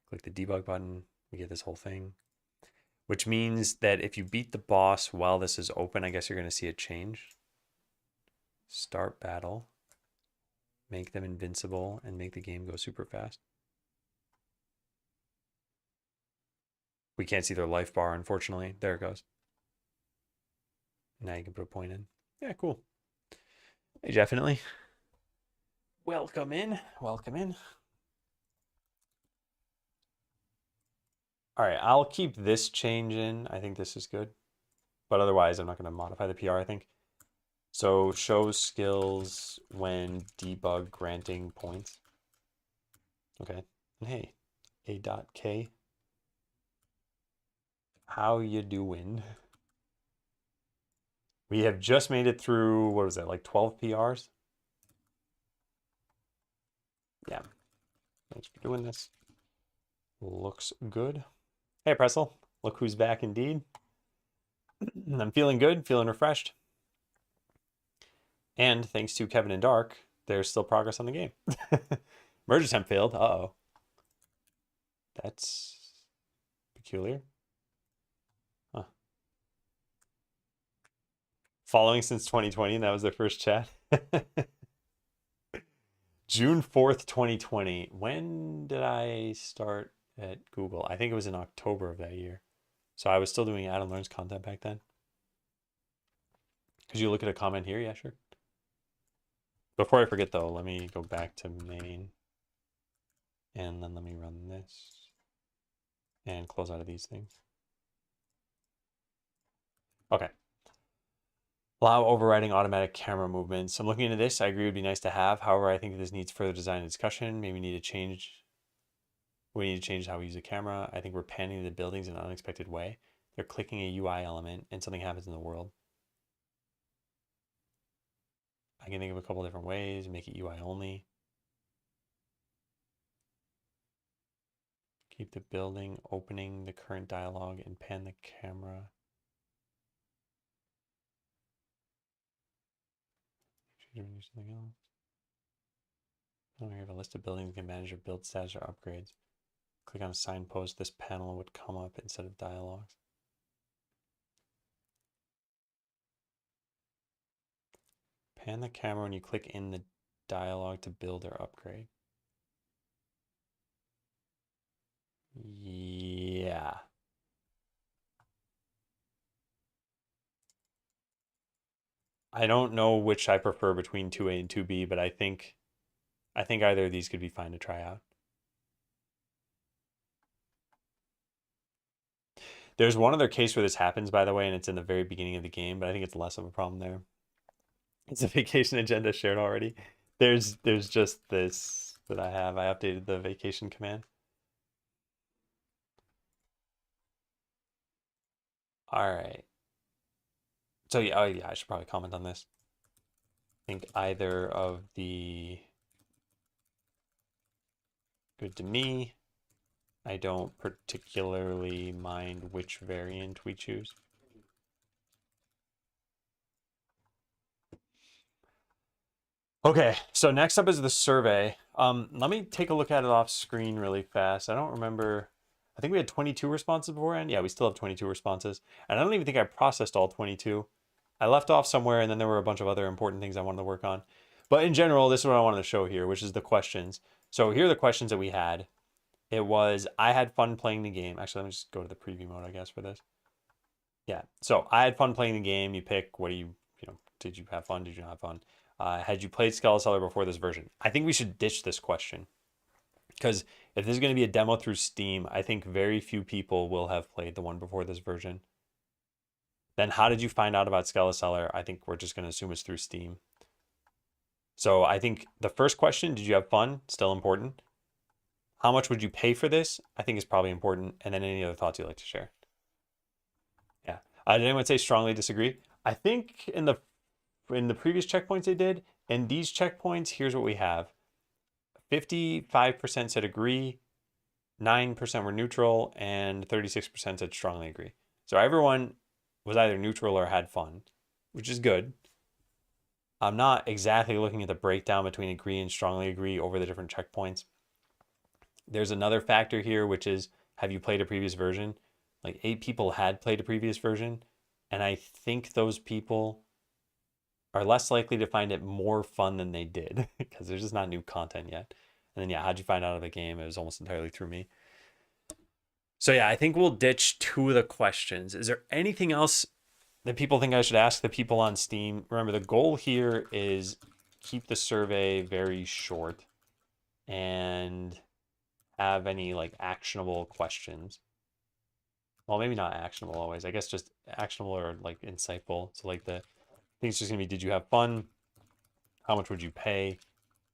Click the debug button. We get this whole thing. Which means that if you beat the boss while this is open, I guess you're going to see a change. Start battle. Make them invincible and make the game go super fast. We can't see their life bar, unfortunately. There it goes. Now you can put a point in. Yeah, cool. Hey, definitely. Welcome in. Welcome in. All right, I'll keep this change in. I think this is good. But otherwise, I'm not going to modify the PR, I think. So show skills when debug granting points. Okay. And hey, A.K. How you doing? We have just made it through, what was that, like 12 PRs? Yeah. Thanks for doing this. Looks good. Hey, Pressel. Look who's back indeed. I'm feeling good, feeling refreshed. And thanks to Kevin and Dark, there's still progress on the game. Merge attempt failed. Uh-oh. That's peculiar. Huh. Following since 2020, and that was their first chat. June 4th, 2020. When did I start at Google? I think it was in October of that year. So I was still doing Adam Learns content back then. Could you look at a comment here? Yeah, sure. Before I forget though, let me go back to main. And then let me run this. And close out of these things. Okay. Allow overriding automatic camera movements. I'm looking into this. I agree it would be nice to have. However, I think this needs further design and discussion. Maybe we need to change how we use the camera. I think we're panning the buildings in an unexpected way. They're clicking a UI element and something happens in the world. I can think of a couple different ways. Make it UI only. Keep the building opening the current dialogue and pan the camera. Should we do something else? Oh, we have a list of buildings you can manage your build status or upgrades. Click on signpost. This panel would come up instead of dialogues. Pan the camera when you click in the dialogue to build or upgrade. Yeah. I don't know which I prefer between 2A and 2B, but I think either of these could be fine to try out. There's one other case where this happens, by the way, and it's in the very beginning of the game, but I think it's less of a problem there. It's a vacation agenda shared already. There's just this that I have. I updated the vacation command. All right. So yeah, oh yeah, I should probably comment on this. I think either of the good to me. I don't particularly mind which variant we choose. Okay, so next up is the survey. Let me take a look at it off screen really fast. I don't remember. I think we had 22 responses beforehand. Yeah, we still have 22 responses. And I don't even think I processed all 22. I left off somewhere, and then there were a bunch of other important things I wanted to work on. But in general, this is what I wanted to show here, which is the questions. So here are the questions that we had. It was, I had fun playing the game. Actually, let me just go to the preview mode, I guess, for this. Yeah. So I had fun playing the game. You pick, what do you, did you have fun? Did you not have fun? Had you played Skeleseller before this version? I think we should ditch this question because if this is going to be a demo through Steam, I think very few people will have played the one before this version. Then how did you find out about Skeleseller? I think we're just going to assume it's through Steam. So I think the first question, did you have fun? Still important. How much would you pay for this? I think is probably important. And then any other thoughts you'd like to share? Yeah. Did anyone say strongly disagree? I think in the previous checkpoints they did, in these checkpoints, here's what we have. 55% said agree, 9% were neutral, and 36% said strongly agree. So everyone was either neutral or had fun, which is good. I'm not exactly looking at the breakdown between agree and strongly agree over the different checkpoints. There's another factor here, which is, have you played a previous version? Like 8 people had played a previous version, and I think those people are less likely to find it more fun than they did because there's just not new content yet. And then, yeah, how'd you find out of the game? It was almost entirely through me. So, yeah, I think we'll ditch 2 of the questions. Is there anything else that people think I should ask the people on Steam? Remember, the goal here is keep the survey very short and have any like actionable questions. Well, maybe not actionable always. I guess just actionable or like insightful. So, like the thing's just gonna be, did you have fun? How much would you pay?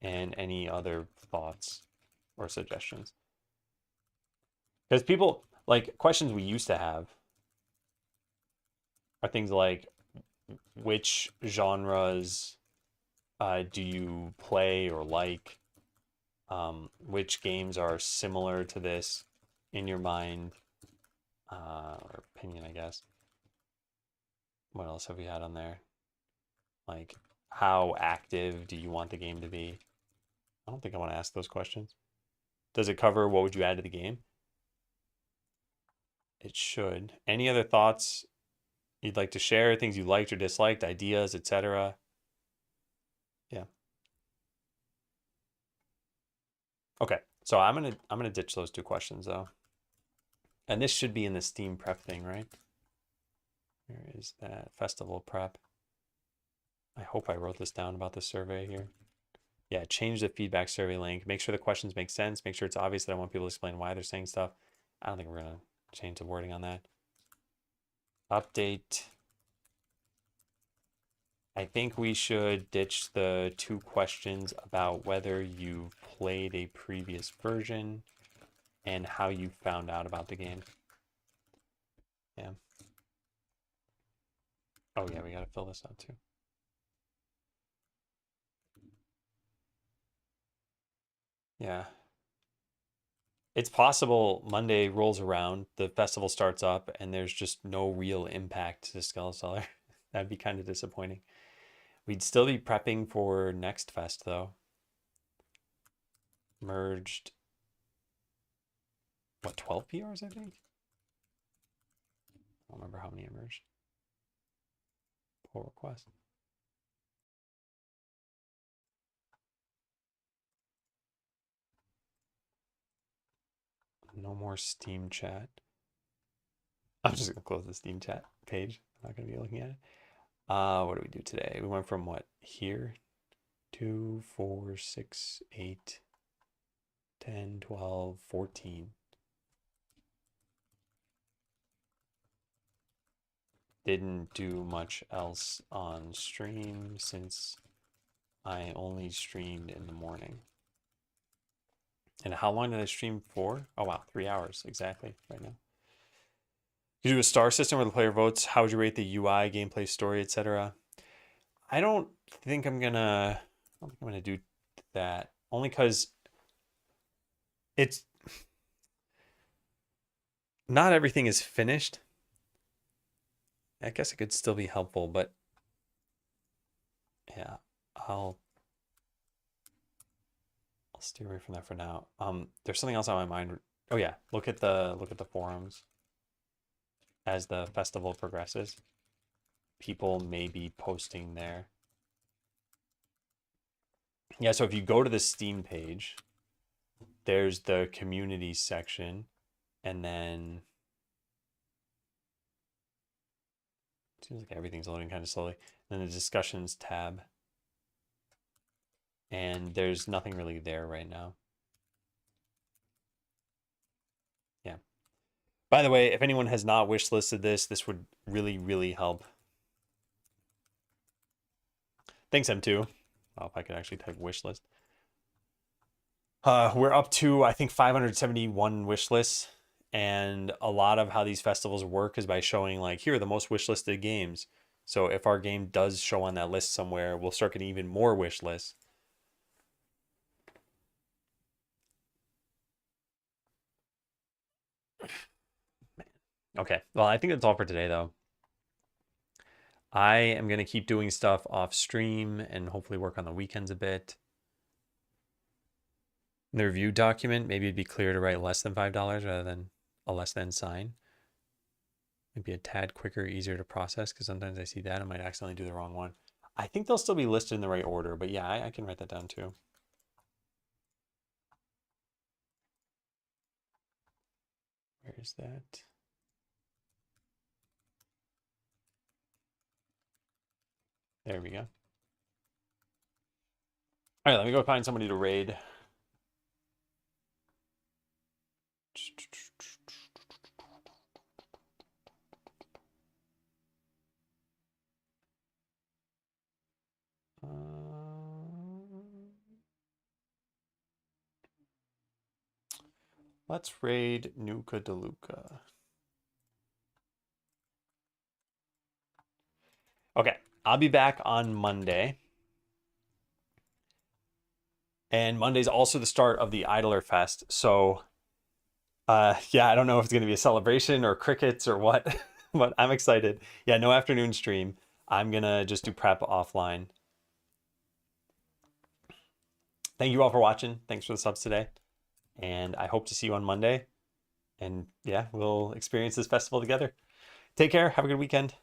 And any other thoughts or suggestions. Because people, like, questions we used to have are things like, which genres do you play or like? Which games are similar to this in your mind or opinion, I guess. What else have we had on there? Like, how active do you want the game to be? I don't think I want to ask those questions. Does it cover what would you add to the game? It should. Any other thoughts you'd like to share? Things you liked or disliked, ideas, etc. Yeah. Okay. So I'm gonna ditch those 2 questions though. And this should be in the Steam prep thing, right? Where is that festival prep? I hope I wrote this down about the survey here. Yeah, change the feedback survey link. Make sure the questions make sense. Make sure it's obvious that I want people to explain why they're saying stuff. I don't think we're gonna change the wording on that. Update. I think we should ditch the 2 questions about whether you played a previous version and how you found out about the game. Yeah. Oh yeah, we gotta fill this out too. Yeah. It's possible Monday rolls around, the festival starts up, and there's just no real impact to Skeleseller. That'd be kind of disappointing. We'd still be prepping for next fest though. Merged, what, 12 PRs, I think? I don't remember how many emerged. Pull request. No more Steam chat. I'm just gonna close the Steam chat page. I'm not gonna be looking at it. What do we do today? We went from what here? 2, 4, 6, 8, 10, 12, 14. Didn't do much else on stream since I only streamed in the morning. And how long did I stream for? Oh wow, 3 hours exactly right now. You do a star system where the player votes. How would you rate the UI, gameplay, story, etc.? I don't think I'm gonna. I don't think I'm gonna do that. Only because it's not everything is finished. I guess it could still be helpful, but yeah, I'll steer away from that for now. There's something else on my mind. Oh yeah, look at the forums as the festival progresses. People may be posting there. Yeah, so if you go to the Steam page, there's the community section, and then it seems like everything's loading kind of slowly. And then the discussions tab. And there's nothing really there right now. Yeah. By the way, if anyone has not wish listed this would really, really help. Thanks, M2. Oh, if I could actually type wish list. We're up to, I think, 571 wish lists. And a lot of how these festivals work is by showing, like, here are the most wish listed games. So if our game does show on that list somewhere, we'll start getting even more wish lists. Okay, well, I think that's all for today, though. I am going to keep doing stuff off stream and hopefully work on the weekends a bit. In the review document, maybe it'd be clear to write less than $5 rather than a less than sign. Maybe a tad quicker, easier to process, because sometimes I see that I might accidentally do the wrong one. I think they'll still be listed in the right order, but yeah, I can write that down too. Where is that? There we go. All right, let me go find somebody to raid. Let's raid Nuka DeLuca. Okay, I'll be back on Monday. And Monday's also the start of the Idler Fest. So, yeah, I don't know if it's going to be a celebration or crickets or what, but I'm excited. Yeah, no afternoon stream. I'm going to just do prep offline. Thank you all for watching. Thanks for the subs today. And I hope to see you on Monday. And yeah, we'll experience this festival together. Take care. Have a good weekend.